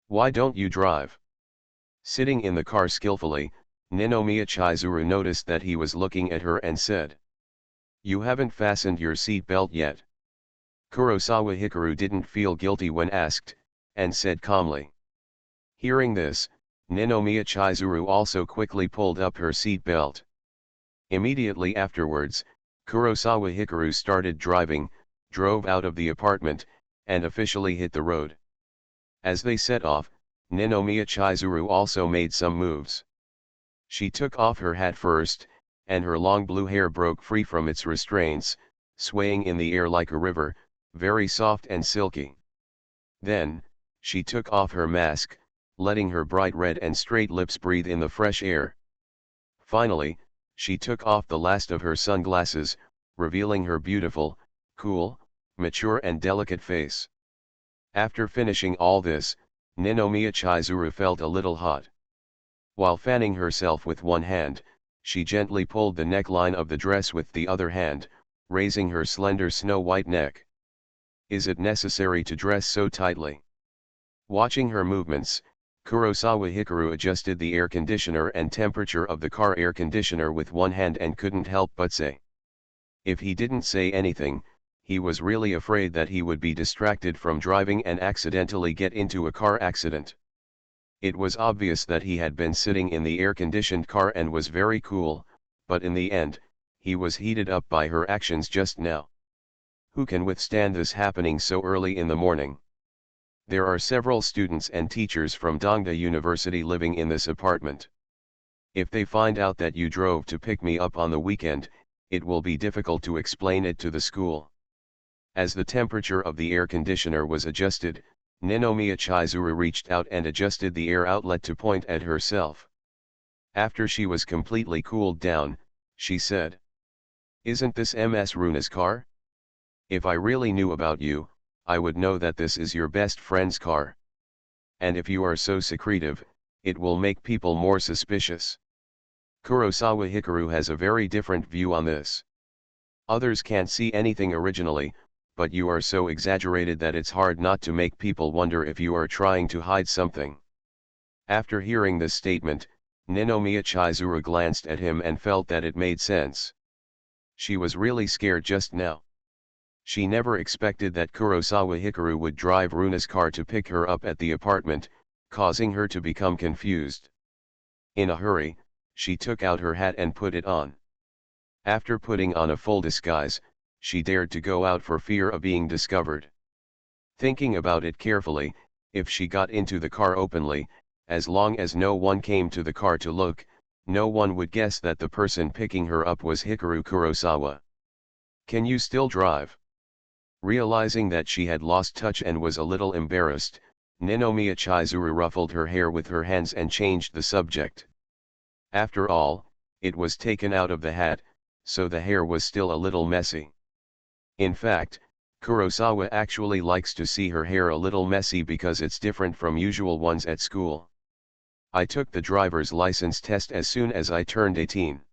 Why don't you drive? Sitting in the car skillfully, Ninomiya Chizuru noticed that he was looking at her and said, "You haven't fastened your seat belt yet." Kurosawa Hikaru didn't feel guilty when asked, and said calmly. Hearing this, Ninomiya Chizuru also quickly pulled up her seat belt. Immediately afterwards, Kurosawa Hikaru started driving, drove out of the apartment, and officially hit the road. As they set off, Ninomiya Chizuru also made some moves. She took off her hat first, and her long blue hair broke free from its restraints, swaying in the air like a river, very soft and silky. Then, she took off her mask, letting her bright red and straight lips breathe in the fresh air. Finally, she took off the last of her sunglasses, revealing her beautiful, cool, mature and delicate face. After finishing all this, Ninomiya Chizuru felt a little hot. While fanning herself with one hand, she gently pulled the neckline of the dress with the other hand, raising her slender snow-white neck. Is it necessary to dress so tightly? Watching her movements, Kurosawa Hikaru adjusted the air conditioner and temperature of the car air conditioner with one hand and couldn't help but say. If he didn't say anything, he was really afraid that he would be distracted from driving and accidentally get into a car accident. It was obvious that he had been sitting in the air-conditioned car and was very cool, but in the end, he was heated up by her actions just now. Who can withstand this happening so early in the morning? There are several students and teachers from Dongda University living in this apartment. If they find out that you drove to pick me up on the weekend, it will be difficult to explain it to the school. As the temperature of the air conditioner was adjusted, Ninomiya Chizuru reached out and adjusted the air outlet to point at herself. After she was completely cooled down, she said, "Isn't this Ms. Runa's car? If I really knew about you, I would know that this is your best friend's car. And if you are so secretive, it will make people more suspicious." Kurosawa Hikaru has a very different view on this. Others can't see anything originally, but you are so exaggerated that it's hard not to make people wonder if you are trying to hide something. After hearing this statement, Ninomiya Chizuru glanced at him and felt that it made sense. She was really scared just now. She never expected that Kurosawa Hikaru would drive Runa's car to pick her up at the apartment, causing her to become confused. In a hurry, she took out her hat and put it on. After putting on a full disguise, she dared to go out for fear of being discovered. Thinking about it carefully, if she got into the car openly, as long as no one came to the car to look, no one would guess that the person picking her up was Hikaru Kurosawa. "Can you still drive?" Realizing that she had lost touch and was a little embarrassed, Ninomiya Chizuru ruffled her hair with her hands and changed the subject. After all, it was taken out of the hat, so the hair was still a little messy. In fact, Kurosawa actually likes to see her hair a little messy because it's different from usual ones at school. "I took the driver's license test as soon as I turned 18.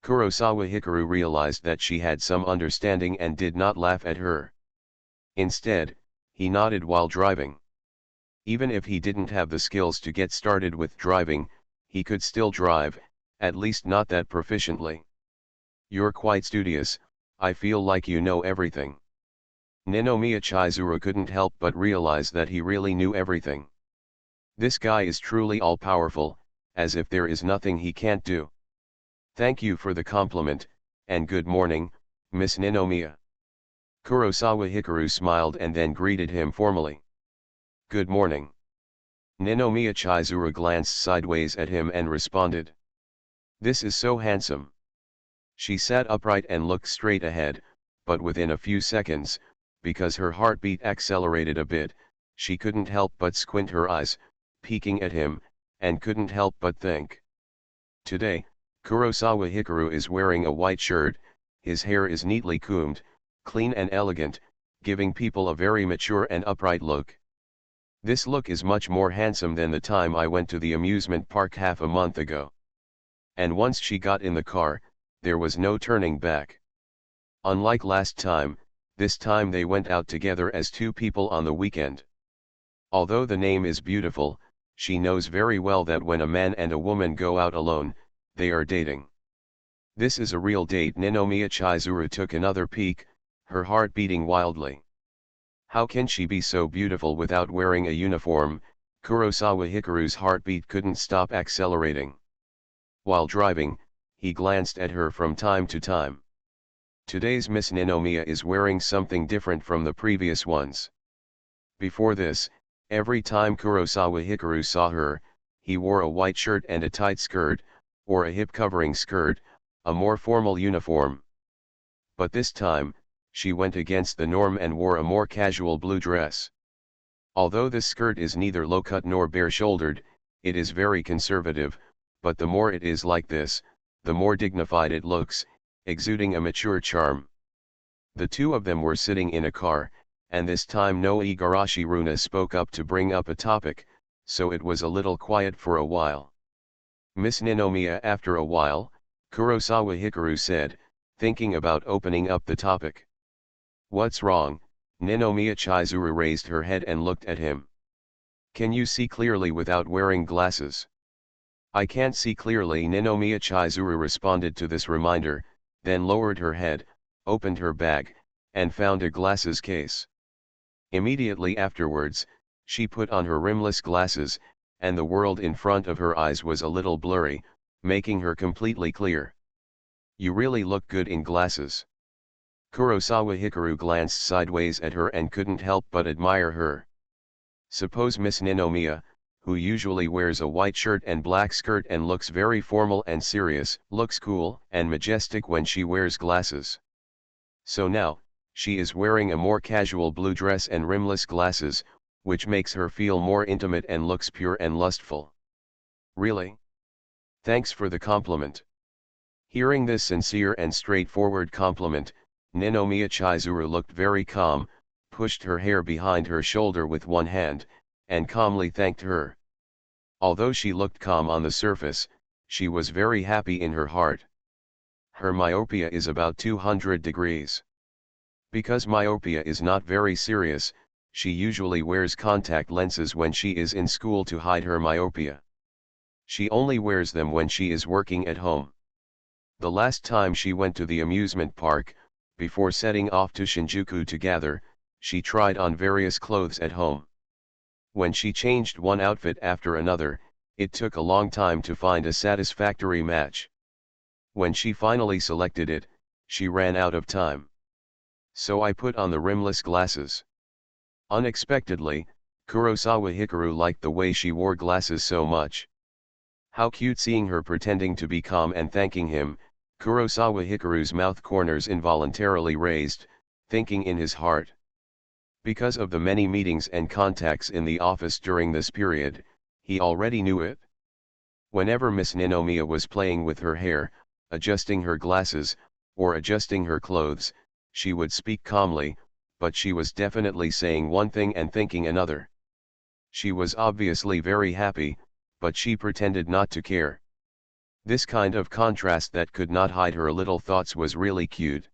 Kurosawa Hikaru realized that she had some understanding and did not laugh at her. Instead, he nodded while driving. Even if he didn't have the skills to get started with driving, he could still drive, at least not that proficiently. "You're quite studious, I feel like you know everything." Ninomiya Chizuru couldn't help but realize that he really knew everything. This guy is truly all-powerful, as if there is nothing he can't do. "Thank you for the compliment, and good morning, Miss Ninomiya." Kurosawa Hikaru smiled and then greeted him formally. "Good morning." Ninomiya Chizuru glanced sideways at him and responded, "This is so handsome." She sat upright and looked straight ahead, but within a few seconds, because her heartbeat accelerated a bit, she couldn't help but squint her eyes, peeking at him, and couldn't help but think. Today, Kurosawa Hikaru is wearing a white shirt, his hair is neatly combed, clean and elegant, giving people a very mature and upright look. This look is much more handsome than the time I went to the amusement park half a month ago. And once she got in the car, there was no turning back. Unlike last time, this time they went out together as two people on the weekend. Although the name is beautiful, she knows very well that when a man and a woman go out alone, they are dating. This is a real date. Ninomiya Chizuru took another peek, her heart beating wildly. How can she be so beautiful without wearing a uniform? Kurosawa Hikaru's heartbeat couldn't stop accelerating. While driving, he glanced at her from time to time. Today's Miss Ninomiya is wearing something different from the previous ones. Before this, every time Kurosawa Hikaru saw her, he wore a white shirt and a tight skirt, or a hip-covering skirt, a more formal uniform. But this time, she went against the norm and wore a more casual blue dress. Although this skirt is neither low-cut nor bare-shouldered, it is very conservative, but the more it is like this, the more dignified it looks, exuding a mature charm. The two of them were sitting in a car, and this time no Igarashi Runa spoke up to bring up a topic, so it was a little quiet for a while. "Miss Ninomiya," after a while, Kurosawa Hikaru said, thinking about opening up the topic. "What's wrong?" Ninomiya Chizuru raised her head and looked at him. "Can you see clearly without wearing glasses?" "I can't see clearly," Ninomiya Chizuru responded to this reminder, then lowered her head, opened her bag, and found a glasses case. Immediately afterwards, she put on her rimless glasses, and the world in front of her eyes was a little blurry, making her completely clear. "You really look good in glasses." Kurosawa Hikaru glanced sideways at her and couldn't help but admire her. Suppose Miss Ninomiya, who usually wears a white shirt and black skirt and looks very formal and serious, looks cool and majestic when she wears glasses. So now, she is wearing a more casual blue dress and rimless glasses, which makes her feel more intimate and looks pure and lustful. Really? Thanks for the compliment. Hearing this sincere and straightforward compliment, Ninomiya Chizuru looked very calm, pushed her hair behind her shoulder with one hand, and calmly thanked her. Although she looked calm on the surface, she was very happy in her heart. Her myopia is about 200 degrees. Because myopia is not very serious, she usually wears contact lenses when she is in school to hide her myopia. She only wears them when she is working at home. The last time she went to the amusement park, before setting off to Shinjuku to gather, she tried on various clothes at home. When she changed one outfit after another, it took a long time to find a satisfactory match. When she finally selected it, she ran out of time. So I put on the rimless glasses. Unexpectedly, Kurosawa Hikaru liked the way she wore glasses so much. How cute seeing her pretending to be calm and thanking him. Kurosawa Hikaru's mouth corners involuntarily raised, thinking in his heart. Because of the many meetings and contacts in the office during this period, he already knew it. Whenever Miss Ninomiya was playing with her hair, adjusting her glasses, or adjusting her clothes, she would speak calmly, but she was definitely saying one thing and thinking another. She was obviously very happy, but she pretended not to care. This kind of contrast that could not hide her little thoughts was really cute.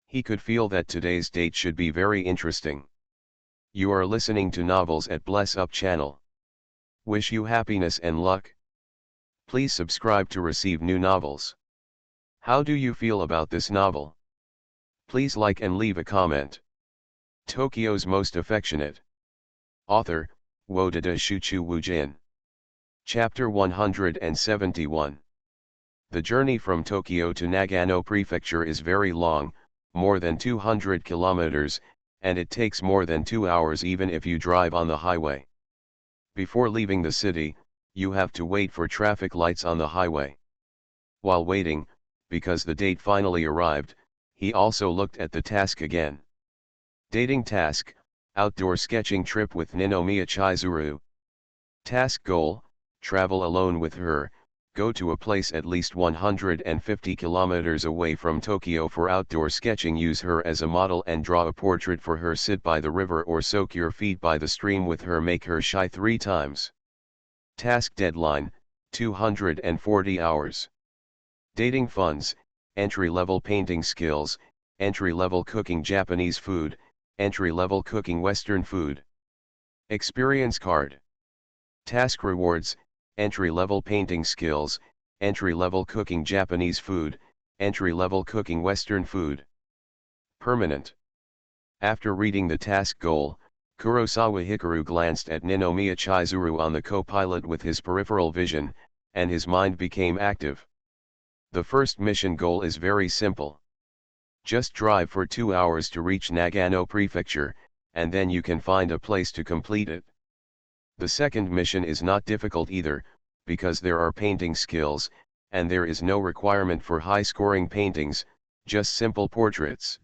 He could feel that today's date should be very interesting. You are listening to Novels at Bless Up channel. Wish you happiness and luck. Please subscribe to receive new novels. How do you feel about this novel? Please like and leave a comment. Tokyo's Most Affectionate. Author, Wodada Shuchu Wujin. Chapter 171. The journey from Tokyo to Nagano Prefecture is very long, more than 200 kilometers, and it takes more than 2 hours even if you drive on the highway. Before leaving the city, you have to wait for traffic lights on the highway. While waiting, because the date finally arrived, he also looked at the task again. Dating task, outdoor sketching trip with Ninomiya Chizuru. Task goal, travel alone with her, go to a place at least 150 kilometers away from Tokyo for outdoor sketching, use her as a model and draw a portrait for her, sit by the river or soak your feet by the stream with her, make her shy 3 times. Task deadline, 240 hours. Dating funds, entry-level painting skills, entry-level cooking Japanese food, entry-level cooking Western food. Experience card. Task rewards, entry-level painting skills, entry-level cooking Japanese food, entry-level cooking Western food. Permanent. After reading the task goal, Kurosawa Hikaru glanced at Ninomiya Chizuru on the co-pilot with his peripheral vision, and his mind became active. The first mission goal is very simple. Just drive for 2 hours to reach Nagano Prefecture, and then you can find a place to complete it. The second mission is not difficult either, because there are painting skills, and there is no requirement for high-scoring paintings, just simple portraits.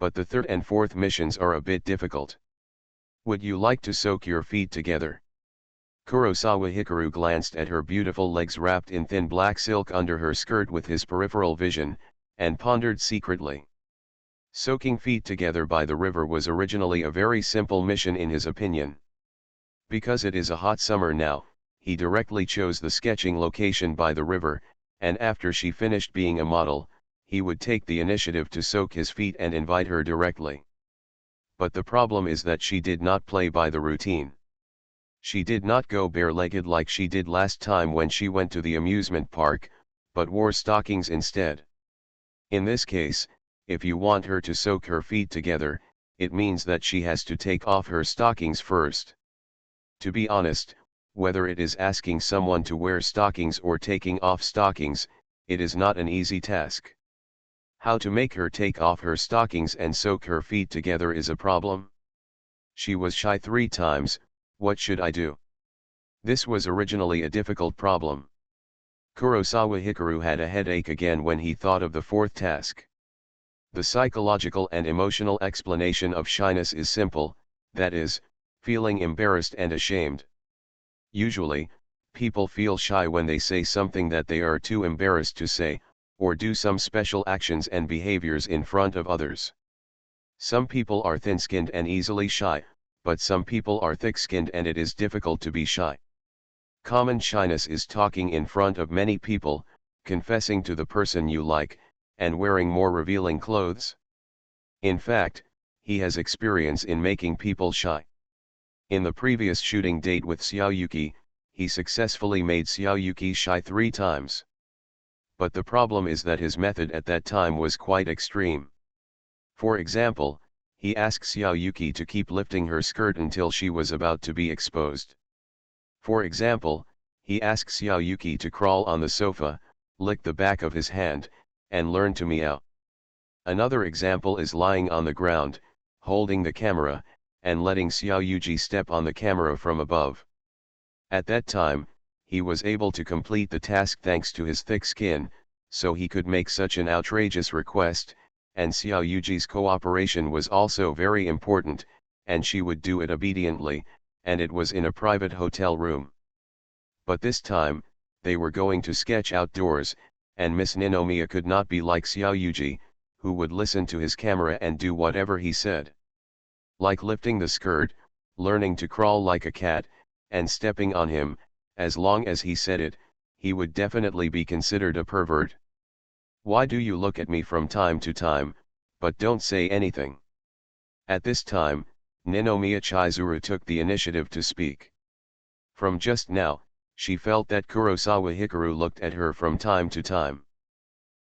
But the third and fourth missions are a bit difficult. Would you like to soak your feet together? Kurosawa Hikaru glanced at her beautiful legs wrapped in thin black silk under her skirt with his peripheral vision, and pondered secretly. Soaking feet together by the river was originally a very simple mission in his opinion. Because it is a hot summer now, he directly chose the sketching location by the river, and after she finished being a model, he would take the initiative to soak his feet and invite her directly. But the problem is that she did not play by the routine. She did not go bare-legged like she did last time when she went to the amusement park, but wore stockings instead. In this case, if you want her to soak her feet together, it means that she has to take off her stockings first. To be honest, whether it is asking someone to wear stockings or taking off stockings, it is not an easy task. How to make her take off her stockings and soak her feet together is a problem. She was shy 3 times. What should I do? This was originally a difficult problem. Kurosawa Hikaru had a headache again when he thought of the fourth task. The psychological and emotional explanation of shyness is simple, that is, feeling embarrassed and ashamed. Usually, people feel shy when they say something that they are too embarrassed to say, or do some special actions and behaviors in front of others. Some people are thin-skinned and easily shy, but some people are thick-skinned and it is difficult to be shy. Common shyness is talking in front of many people, confessing to the person you like, and wearing more revealing clothes. In fact, he has experience in making people shy. In the previous shooting date with Xiaoyuki, he successfully made Xiaoyuki shy 3 times. But the problem is that his method at that time was quite extreme. For example, he asked Xiaoyuki to keep lifting her skirt until she was about to be exposed. For example, he asked Xiaoyuki to crawl on the sofa, lick the back of his hand, and learn to meow. Another example is lying on the ground, holding the camera, and letting Xiaoyuki step on the camera from above. At that time, he was able to complete the task thanks to his thick skin, so he could make such an outrageous request, and Xiaoyuji's cooperation was also very important, and she would do it obediently, and it was in a private hotel room. But this time, they were going to sketch outdoors, and Miss Ninomiya could not be like Xiaoyuji, who would listen to his camera and do whatever he said. Like lifting the skirt, learning to crawl like a cat, and stepping on him, as long as he said it, he would definitely be considered a pervert. Why do you look at me from time to time, but don't say anything? At this time, Ninomiya Chizuru took the initiative to speak. From just now, she felt that Kurosawa Hikaru looked at her from time to time.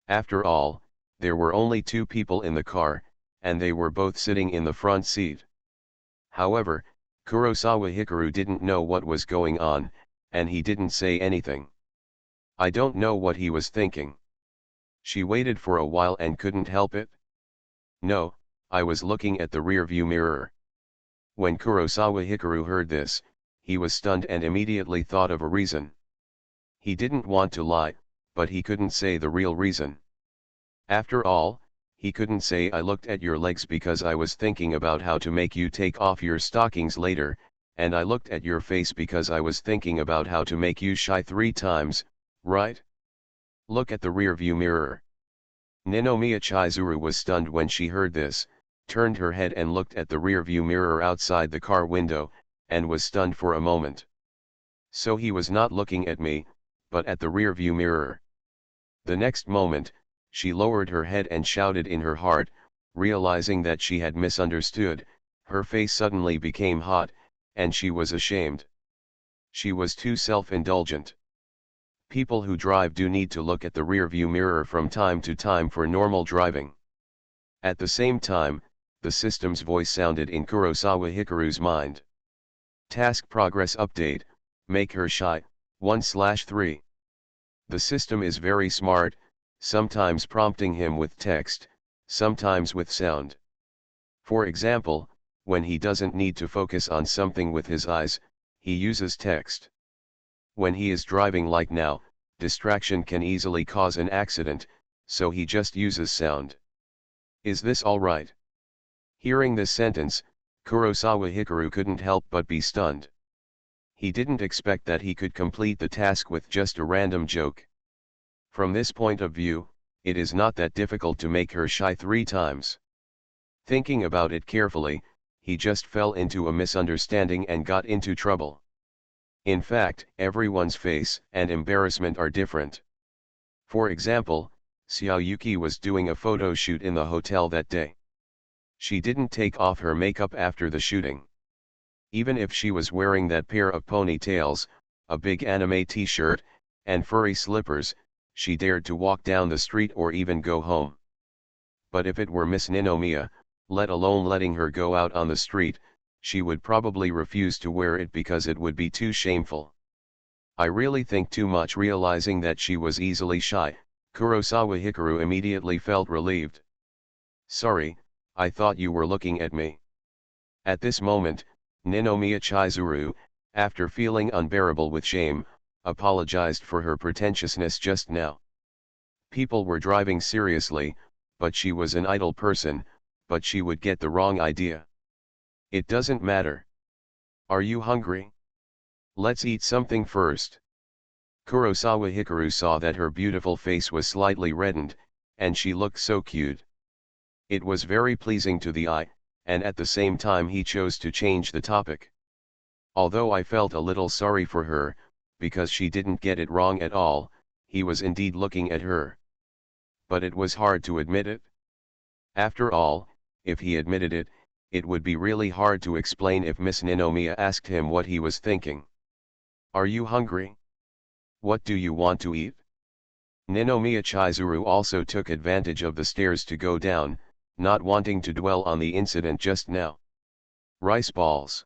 After all, there were only 2 people in the car, and they were both sitting in the front seat. However, Kurosawa Hikaru didn't know what was going on, and he didn't say anything. I don't know what he was thinking. She waited for a while and couldn't help it. No, I was looking at the rearview mirror. When Kurosawa Hikaru heard this, he was stunned and immediately thought of a reason. He didn't want to lie, but he couldn't say the real reason. After all, he couldn't say I looked at your legs because I was thinking about how to make you take off your stockings later, and I looked at your face because I was thinking about how to make you shy 3 times, right? Look at the rearview mirror. Ninomiya Chizuru was stunned when she heard this, turned her head and looked at the rearview mirror outside the car window, and was stunned for a moment. So he was not looking at me, but at the rearview mirror. The next moment, she lowered her head and shouted in her heart, realizing that she had misunderstood. Her face suddenly became hot, and she was ashamed. She was too self-indulgent. People who drive do need to look at the rearview mirror from time to time for normal driving. At the same time, the system's voice sounded in Kurosawa Hikaru's mind. Task progress update, make her shy, 1/3. The system is very smart, sometimes prompting him with text, sometimes with sound. For example, when he doesn't need to focus on something with his eyes, he uses text. When he is driving like now, distraction can easily cause an accident, so he just uses sound. Is this all right? Hearing this sentence, Kurosawa Hikaru couldn't help but be stunned. He didn't expect that he could complete the task with just a random joke. From this point of view, it is not that difficult to make her shy 3 times. Thinking about it carefully, he just fell into a misunderstanding and got into trouble. In fact, everyone's face and embarrassment are different. For example, Xiaoyuki was doing a photo shoot in the hotel that day. She didn't take off her makeup after the shooting. Even if she was wearing that pair of ponytails, a big anime t-shirt, and furry slippers, she dared to walk down the street or even go home. But if it were Miss Ninomiya, let alone letting her go out on the street, she would probably refuse to wear it because it would be too shameful. I really think too much. Realizing that she was easily shy, Kurosawa Hikaru immediately felt relieved. Sorry, I thought you were looking at me. At this moment, Ninomiya Chizuru, after feeling unbearable with shame, apologized for her pretentiousness just now. People were driving seriously, but she was an idle person, but she would get the wrong idea. It doesn't matter. Are you hungry? Let's eat something first. Kurosawa Hikaru saw that her beautiful face was slightly reddened, and she looked so cute. It was very pleasing to the eye, and at the same time he chose to change the topic. Although I felt a little sorry for her, because she didn't get it wrong at all, he was indeed looking at her. But it was hard to admit it. After all, if he admitted it, it would be really hard to explain if Miss Ninomiya asked him what he was thinking. "Are you hungry? What do you want to eat?" Ninomiya Chizuru also took advantage of the stairs to go down, not wanting to dwell on the incident just now. "Rice balls."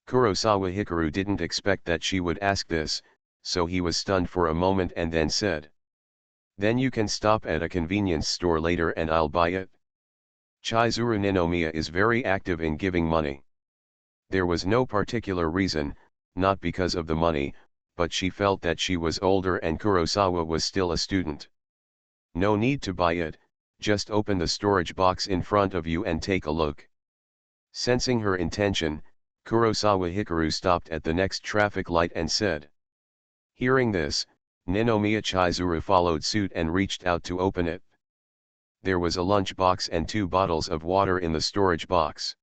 Kurosawa Hikaru didn't expect that she would ask this, so he was stunned for a moment and then said, "Then you can stop at a convenience store later and I'll buy it." Chizuru Ninomiya is very active in giving money. There was no particular reason, not because of the money, but she felt that she was older and Kurosawa was still a student. "No need to buy it, just open the storage box in front of you and take a look." Sensing her intention, Kurosawa Hikaru stopped at the next traffic light and said. Hearing this, Ninomiya Chizuru followed suit and reached out to open it. There was a lunch box and 2 bottles of water in the storage box.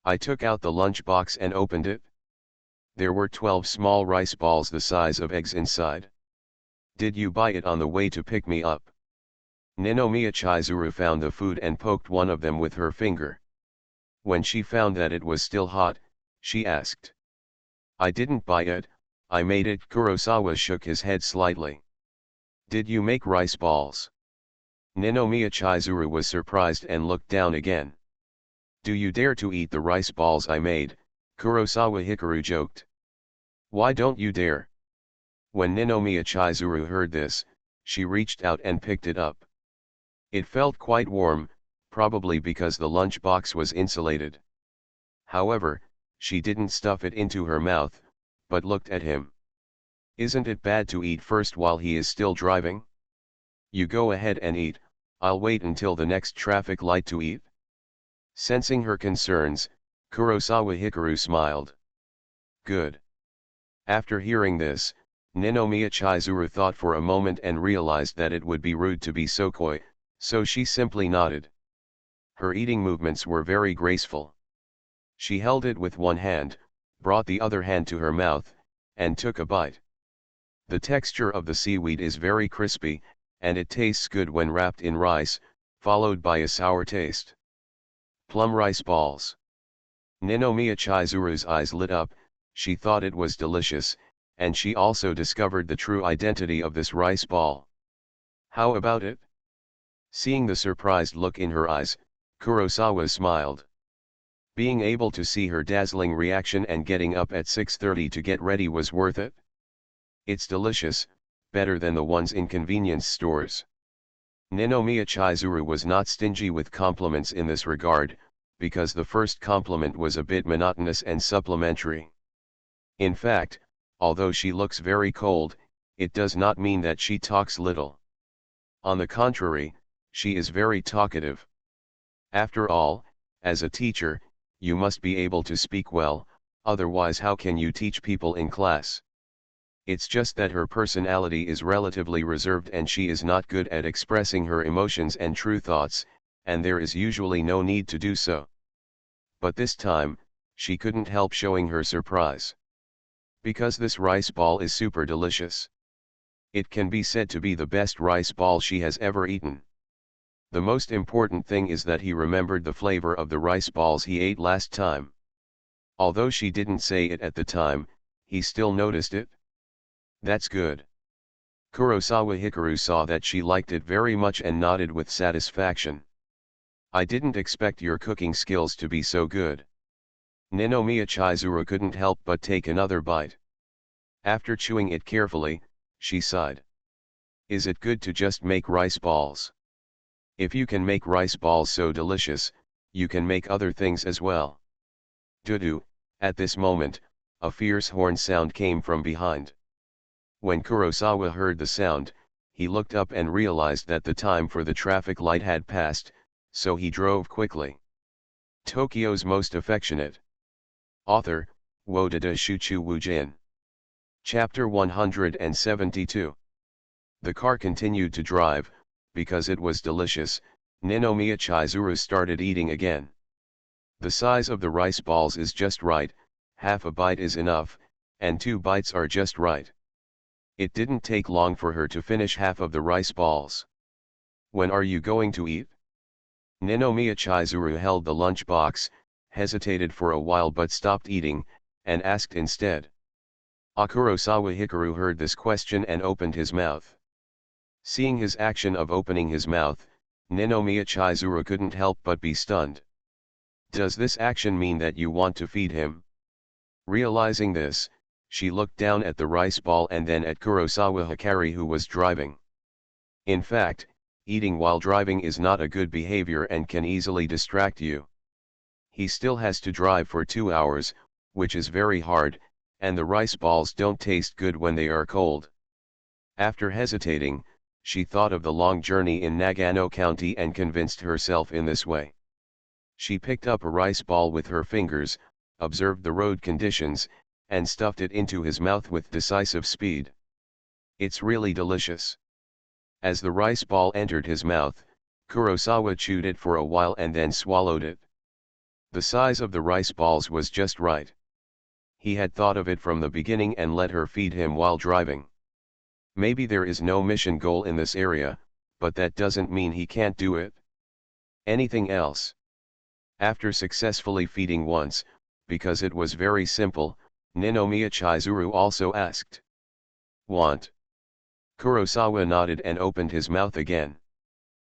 I took out the lunch box and opened it. There were 12 small rice balls the size of eggs inside. "Did you buy it on the way to pick me up?" Ninomiya Chizuru found the food and poked one of them with her finger. When she found that it was still hot, she asked. "I didn't buy it, I made it." Kurosawa shook his head slightly. "Did you make rice balls?" Ninomiya Chizuru was surprised and looked down again. "Do you dare to eat the rice balls I made?" Kurosawa Hikaru joked. "Why don't you dare?" When Ninomiya Chizuru heard this, she reached out and picked it up. It felt quite warm, probably because the lunch box was insulated. However, she didn't stuff it into her mouth, but looked at him. "Isn't it bad to eat first while he is still driving? You go ahead and eat, I'll wait until the next traffic light to eat." Sensing her concerns, Kurosawa Hikaru smiled. "Good." After hearing this, Ninomiya Chizuru thought for a moment and realized that it would be rude to be so coy, so she simply nodded. Her eating movements were very graceful. She held it with one hand, brought the other hand to her mouth, and took a bite. The texture of the seaweed is very crispy, and it tastes good when wrapped in rice, followed by a sour taste. Plum rice balls. Ninomiya Chizuru's eyes lit up, she thought it was delicious, and she also discovered the true identity of this rice ball. "How about it?" Seeing the surprised look in her eyes, Kurosawa smiled. Being able to see her dazzling reaction and getting up at 6:30 to get ready was worth it. "It's delicious, better than the ones in convenience stores." Ninomiya Chizuru was not stingy with compliments in this regard, because the first compliment was a bit monotonous and supplementary. In fact, although she looks very cold, it does not mean that she talks little. On the contrary, she is very talkative. After all, as a teacher, you must be able to speak well, otherwise how can you teach people in class? It's just that her personality is relatively reserved and she is not good at expressing her emotions and true thoughts, and there is usually no need to do so. But this time, she couldn't help showing her surprise. Because this rice ball is super delicious. It can be said to be the best rice ball she has ever eaten. The most important thing is that he remembered the flavor of the rice balls he ate last time. Although she didn't say it at the time, he still noticed it. That's good. Kurosawa Hikaru saw that she liked it very much and nodded with satisfaction. "I didn't expect your cooking skills to be so good." Ninomiya Chizuru couldn't help but take another bite. After chewing it carefully, she sighed. "Is it good to just make rice balls? If you can make rice balls so delicious, you can make other things as well." Doo-doo. At this moment, a fierce horn sound came from behind. When Kurosawa heard the sound, he looked up and realized that the time for the traffic light had passed, so he drove quickly. Tokyo's Most Affectionate. Author, Wodada Shuchu Wujin. Chapter 172. The car continued to drive, because it was delicious. Ninomiya Chizuru started eating again. The size of the rice balls is just right, half a bite is enough, and 2 bites are just right. It didn't take long for her to finish half of the rice balls. When are you going to eat? Ninomiya Chizuru held the lunch box, hesitated for a while but stopped eating, and asked instead. Kurosawa Hikaru heard this question and opened his mouth. Seeing his action of opening his mouth, Ninomiya Chizuru couldn't help but be stunned. Does this action mean that you want to feed him? Realizing this, she looked down at the rice ball and then at Kurosawa Hikaru who was driving. In fact, eating while driving is not a good behavior and can easily distract you. He still has to drive for 2 hours, which is very hard, and the rice balls don't taste good when they are cold. After hesitating, she thought of the long journey in Nagano County and convinced herself in this way. She picked up a rice ball with her fingers, observed the road conditions, and stuffed it into his mouth with decisive speed. It's really delicious. As the rice ball entered his mouth, Kurosawa chewed it for a while and then swallowed it. The size of the rice balls was just right. He had thought of it from the beginning and let her feed him while driving. Maybe there is no mission goal in this area, but that doesn't mean he can't do it. Anything else? After successfully feeding once, because it was very simple, Ninomiya Chizuru also asked. Want? Kurosawa nodded and opened his mouth again.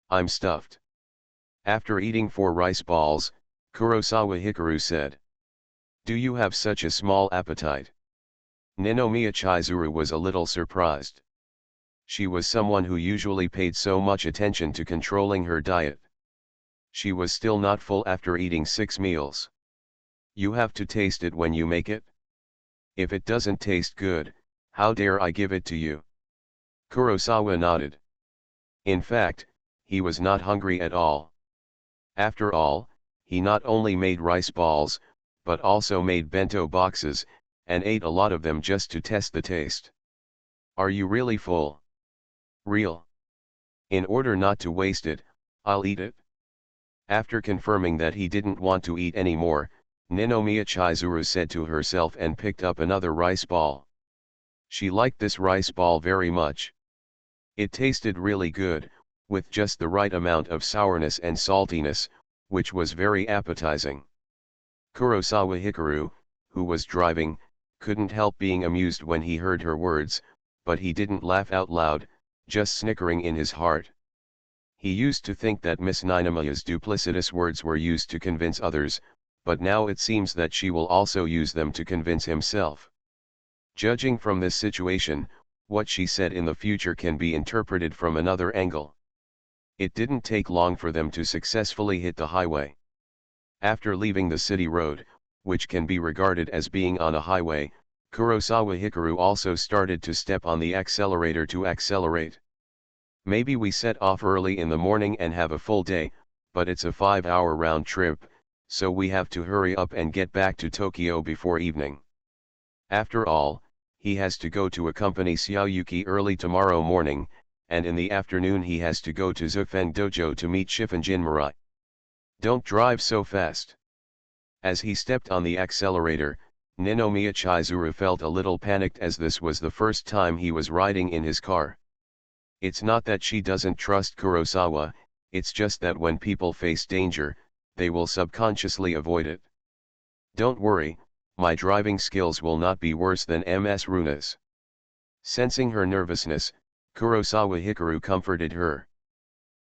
I'm stuffed. After eating 4 rice balls, Kurosawa Hikaru said. Do you have such a small appetite? Ninomiya Chizuru was a little surprised. She was someone who usually paid so much attention to controlling her diet. She was still not full after eating 6 meals. You have to taste it when you make it. If it doesn't taste good, how dare I give it to you? Kurosawa nodded. In fact, he was not hungry at all. After all, he not only made rice balls, but also made bento boxes, and ate a lot of them just to test the taste. Are you really full? Real. In order not to waste it, I'll eat it. After confirming that he didn't want to eat any more, Ninomiya Chizuru said to herself and picked up another rice ball. She liked this rice ball very much. It tasted really good, with just the right amount of sourness and saltiness, which was very appetizing. Kurosawa Hikaru, who was driving, couldn't help being amused when he heard her words, but he didn't laugh out loud, just snickering in his heart. He used to think that Miss Ninomiya's duplicitous words were used to convince others, but now it seems that she will also use them to convince himself. Judging from this situation, what she said in the future can be interpreted from another angle. It didn't take long for them to successfully hit the highway. After leaving the city road, which can be regarded as being on a highway, Kurosawa Hikaru also started to step on the accelerator to accelerate. Maybe we set off early in the morning and have a full day, but it's a 5-hour round trip, so we have to hurry up and get back to Tokyo before evening. After all, he has to go to accompany Xiaoyuki early tomorrow morning, and in the afternoon he has to go to Zufeng Dojo to meet Shifunjin Mirai. Don't drive so fast. As he stepped on the accelerator, Ninomiya Chizuru felt a little panicked as this was the first time he was riding in his car. It's not that she doesn't trust Kurosawa, it's just that when people face danger, they will subconsciously avoid it. Don't worry, my driving skills will not be worse than Ms. Runa's. Sensing her nervousness, Kurosawa Hikaru comforted her.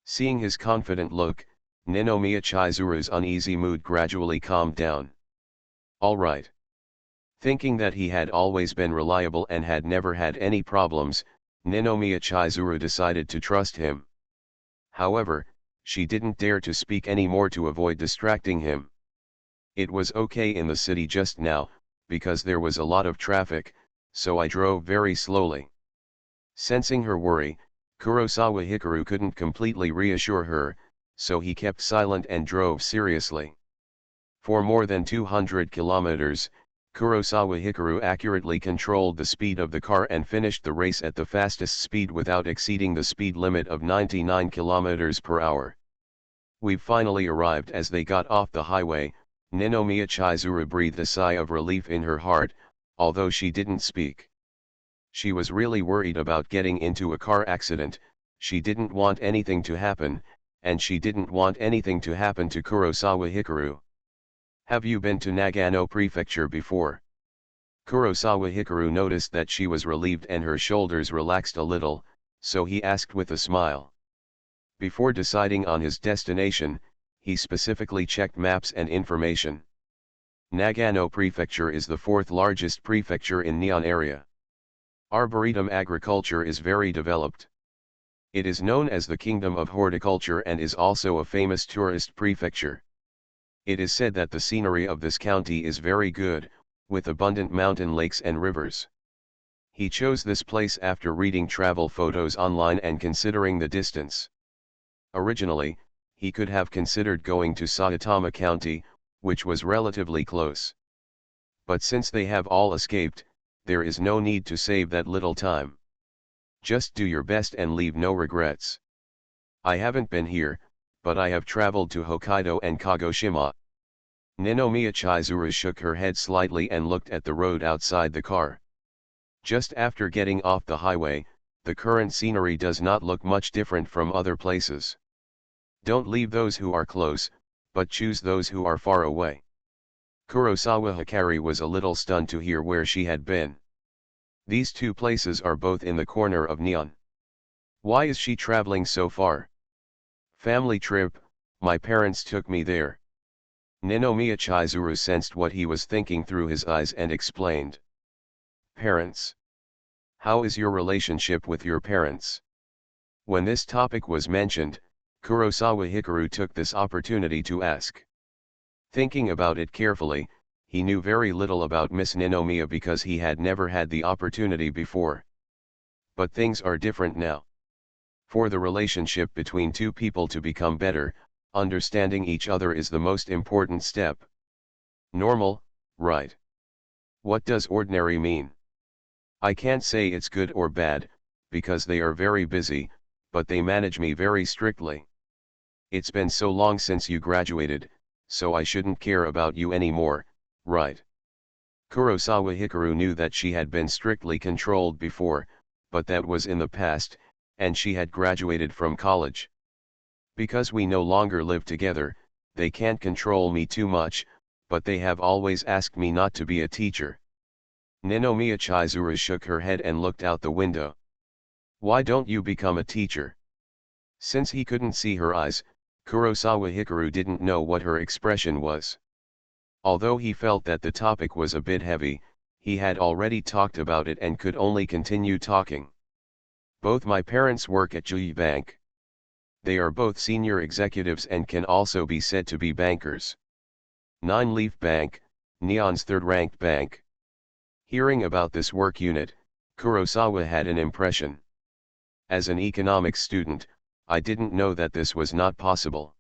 Seeing his confident look, Ninomiya Chizuru's uneasy mood gradually calmed down. All right. Thinking that he had always been reliable and had never had any problems, Ninomiya Chizuru decided to trust him. However, she didn't dare to speak any more to avoid distracting him. It was okay in the city just now, because there was a lot of traffic, so I drove very slowly. Sensing her worry, Kurosawa Hikaru couldn't completely reassure her, so he kept silent and drove seriously. For more than 200 kilometers, Kurosawa Hikaru accurately controlled the speed of the car and finished the race at the fastest speed without exceeding the speed limit of 99 km per hour. "We've finally arrived." As they got off the highway, Ninomiya Chizuru breathed a sigh of relief in her heart, although she didn't speak. She was really worried about getting into a car accident. She didn't want anything to happen, and she didn't want anything to happen to Kurosawa Hikaru. "Have you been to Nagano Prefecture before?" Kurosawa Hikaru noticed that she was relieved and her shoulders relaxed a little, so he asked with a smile. Before deciding on his destination, he specifically checked maps and information. Nagano Prefecture is the fourth largest prefecture in Nihon area. Arboretum agriculture is very developed. It is known as the Kingdom of Horticulture and is also a famous tourist prefecture. It is said that the scenery of this county is very good, with abundant mountain lakes and rivers. He chose this place after reading travel photos online and considering the distance. Originally, he could have considered going to Saitama County, which was relatively close. But since they have all escaped, there is no need to save that little time. Just do your best and leave no regrets. "I haven't been here, but I have traveled to Hokkaido and Kagoshima." Ninomiya Chizuru shook her head slightly and looked at the road outside the car. Just after getting off the highway, the current scenery does not look much different from other places. Don't leave those who are close, but choose those who are far away. Kurosawa Hikari was a little stunned to hear where she had been. These two places are both in the corner of Nihon. Why is she traveling so far? "Family trip, my parents took me there." Ninomiya Chizuru sensed what he was thinking through his eyes and explained. "Parents? How is your relationship with your parents?" When this topic was mentioned, Kurosawa Hikaru took this opportunity to ask. Thinking about it carefully, he knew very little about Miss Ninomiya because he had never had the opportunity before. But things are different now. For the relationship between two people to become better, understanding each other is the most important step. Normal, right? What does ordinary mean? I can't say it's good or bad, because they are very busy, but they manage me very strictly. It's been so long since you graduated, so I shouldn't care about you anymore, right? Kurosawa Hikaru knew that she had been strictly controlled before, but that was in the past, and she had graduated from college. Because we no longer live together, they can't control me too much, but they have always asked me not to be a teacher. Ninomiya Chizuru shook her head and looked out the window. "Why don't you become a teacher?" Since he couldn't see her eyes, Kurosawa Hikaru didn't know what her expression was. Although he felt that the topic was a bit heavy, he had already talked about it and could only continue talking. "Both my parents work at Jui Bank. They are both senior executives and can also be said to be bankers. Nine Leaf Bank, Nihon's third-ranked bank." Hearing about this work unit, Kurosawa had an impression. As an economics student, I didn't know that this was not possible.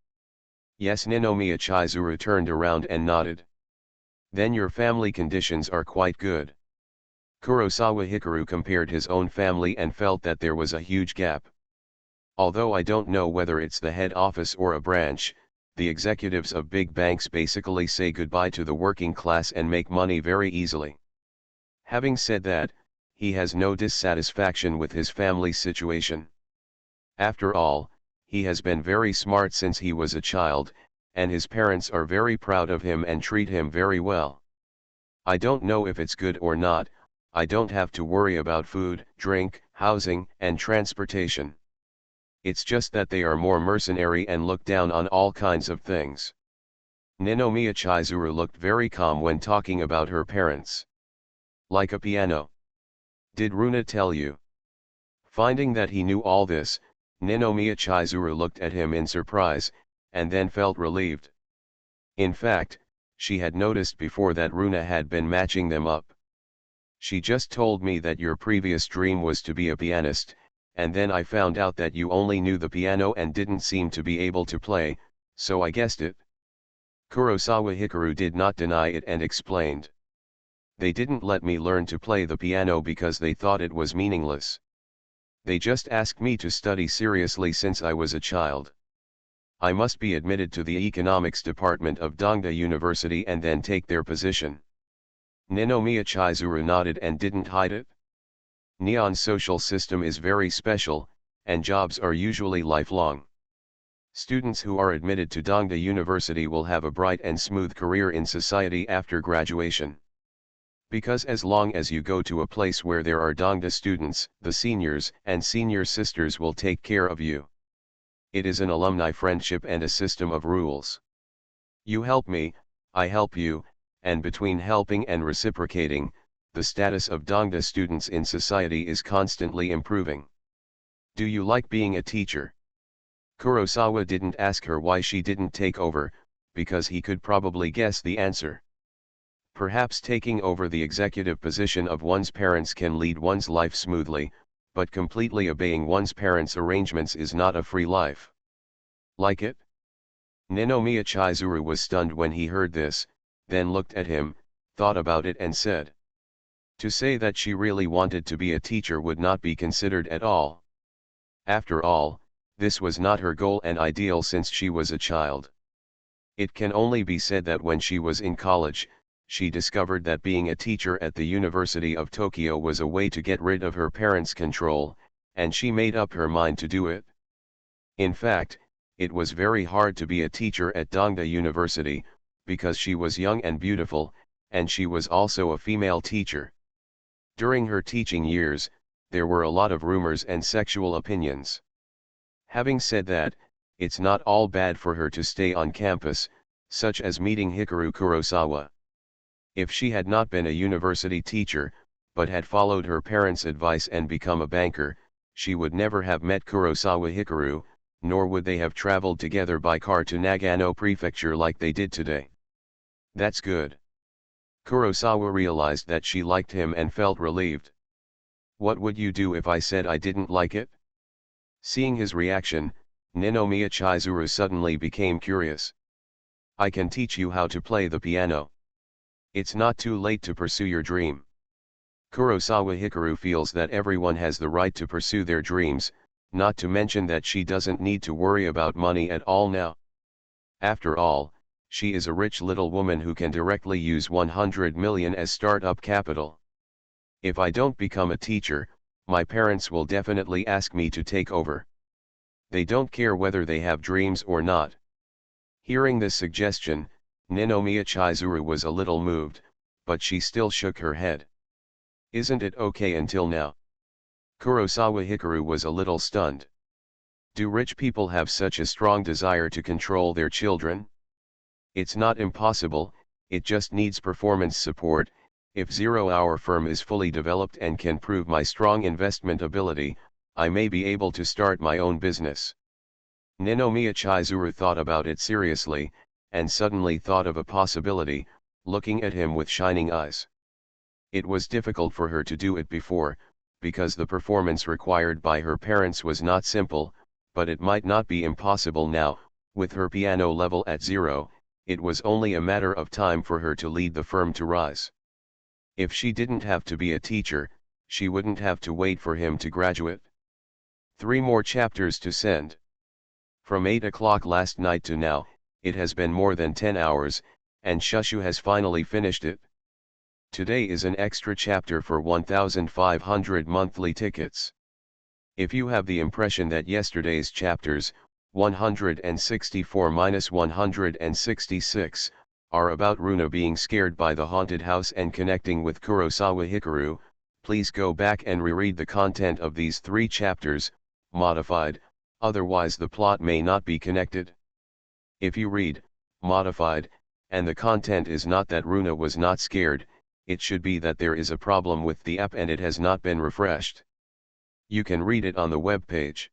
Yes, Ninomiya Chizuru turned around and nodded. "Then your family conditions are quite good." Kurosawa Hikaru compared his own family and felt that there was a huge gap. "Although I don't know whether it's the head office or a branch, the executives of big banks basically say goodbye to the working class and make money very easily." Having said that, he has no dissatisfaction with his family's situation. After all, he has been very smart since he was a child, and his parents are very proud of him and treat him very well. "I don't know if it's good or not. I don't have to worry about food, drink, housing, and transportation. It's just that they are more mercenary and look down on all kinds of things." Ninomiya Chizuru looked very calm when talking about her parents. "Like a piano. Did Runa tell you?" Finding that he knew all this, Ninomiya Chizuru looked at him in surprise, and then felt relieved. In fact, she had noticed before that Runa had been matching them up. "She just told me that your previous dream was to be a pianist, and then I found out that you only knew the piano and didn't seem to be able to play, so I guessed it." Kurosawa Hikaru did not deny it and explained. They didn't let me learn to play the piano because they thought it was meaningless. They just asked me to study seriously since I was a child. I must be admitted to the economics department of Dongda University and then take their position. Ninomiya Chizuru nodded and didn't hide it. Neon's social system is very special, and jobs are usually lifelong. Students who are admitted to Dongda University will have a bright and smooth career in society after graduation. Because as long as you go to a place where there are Dongda students, the seniors and senior sisters will take care of you. It is an alumni friendship and a system of rules. You help me, I help you, and between helping and reciprocating, the status of Dongda students in society is constantly improving. Do you like being a teacher? Kurosawa didn't ask her why she didn't take over, because he could probably guess the answer. Perhaps taking over the executive position of one's parents can lead one's life smoothly, but completely obeying one's parents' arrangements is not a free life. Like it? Ninomiya Chizuru was stunned when he heard this, then looked at him, thought about it and said. To say that she really wanted to be a teacher would not be considered at all. After all, this was not her goal and ideal since she was a child. It can only be said that when she was in college, she discovered that being a teacher at the University of Tokyo was a way to get rid of her parents' control, and she made up her mind to do it. In fact, it was very hard to be a teacher at Dongda University, because she was young and beautiful, and she was also a female teacher. During her teaching years, there were a lot of rumors and sexual opinions. Having said that, it's not all bad for her to stay on campus, such as meeting Hikaru Kurosawa. If she had not been a university teacher, but had followed her parents' advice and become a banker, she would never have met Kurosawa Hikaru, nor would they have traveled together by car to Nagano Prefecture like they did today. That's good. Kurosawa realized that she liked him and felt relieved. What would you do if I said I didn't like it? Seeing his reaction, Ninomiya Chizuru suddenly became curious. I can teach you how to play the piano. It's not too late to pursue your dream. Kurosawa Hikaru feels that everyone has the right to pursue their dreams, not to mention that she doesn't need to worry about money at all now. After all, she is a rich little woman who can directly use 100 million as startup capital. If I don't become a teacher, my parents will definitely ask me to take over. They don't care whether they have dreams or not. Hearing this suggestion, Ninomiya Chizuru was a little moved, but she still shook her head. Isn't it okay until now? Kurosawa Hikaru was a little stunned. Do rich people have such a strong desire to control their children? It's not impossible, it just needs performance support. If our firm is fully developed and can prove my strong investment ability, I may be able to start my own business. Ninomiya Chizuru thought about it seriously, and suddenly thought of a possibility, looking at him with shining eyes. It was difficult for her to do it before, because the performance required by her parents was not simple, but it might not be impossible now. With her piano level at 0, it was only a matter of time for her to lead the firm to rise. If she didn't have to be a teacher, she wouldn't have to wait for him to graduate. 3 more chapters to send. From 8 o'clock last night to now, it has been more than 10 hours, and Shushu has finally finished it. Today is an extra chapter for 1,500 monthly tickets. If you have the impression that yesterday's chapters, 164-166, are about Runa being scared by the haunted house and connecting with Kurosawa Hikaru, please go back and reread the content of these 3 chapters, modified, otherwise the plot may not be connected. If you read, modified, and the content is not that Runa was not scared, it should be that there is a problem with the app and it has not been refreshed. You can read it on the web page.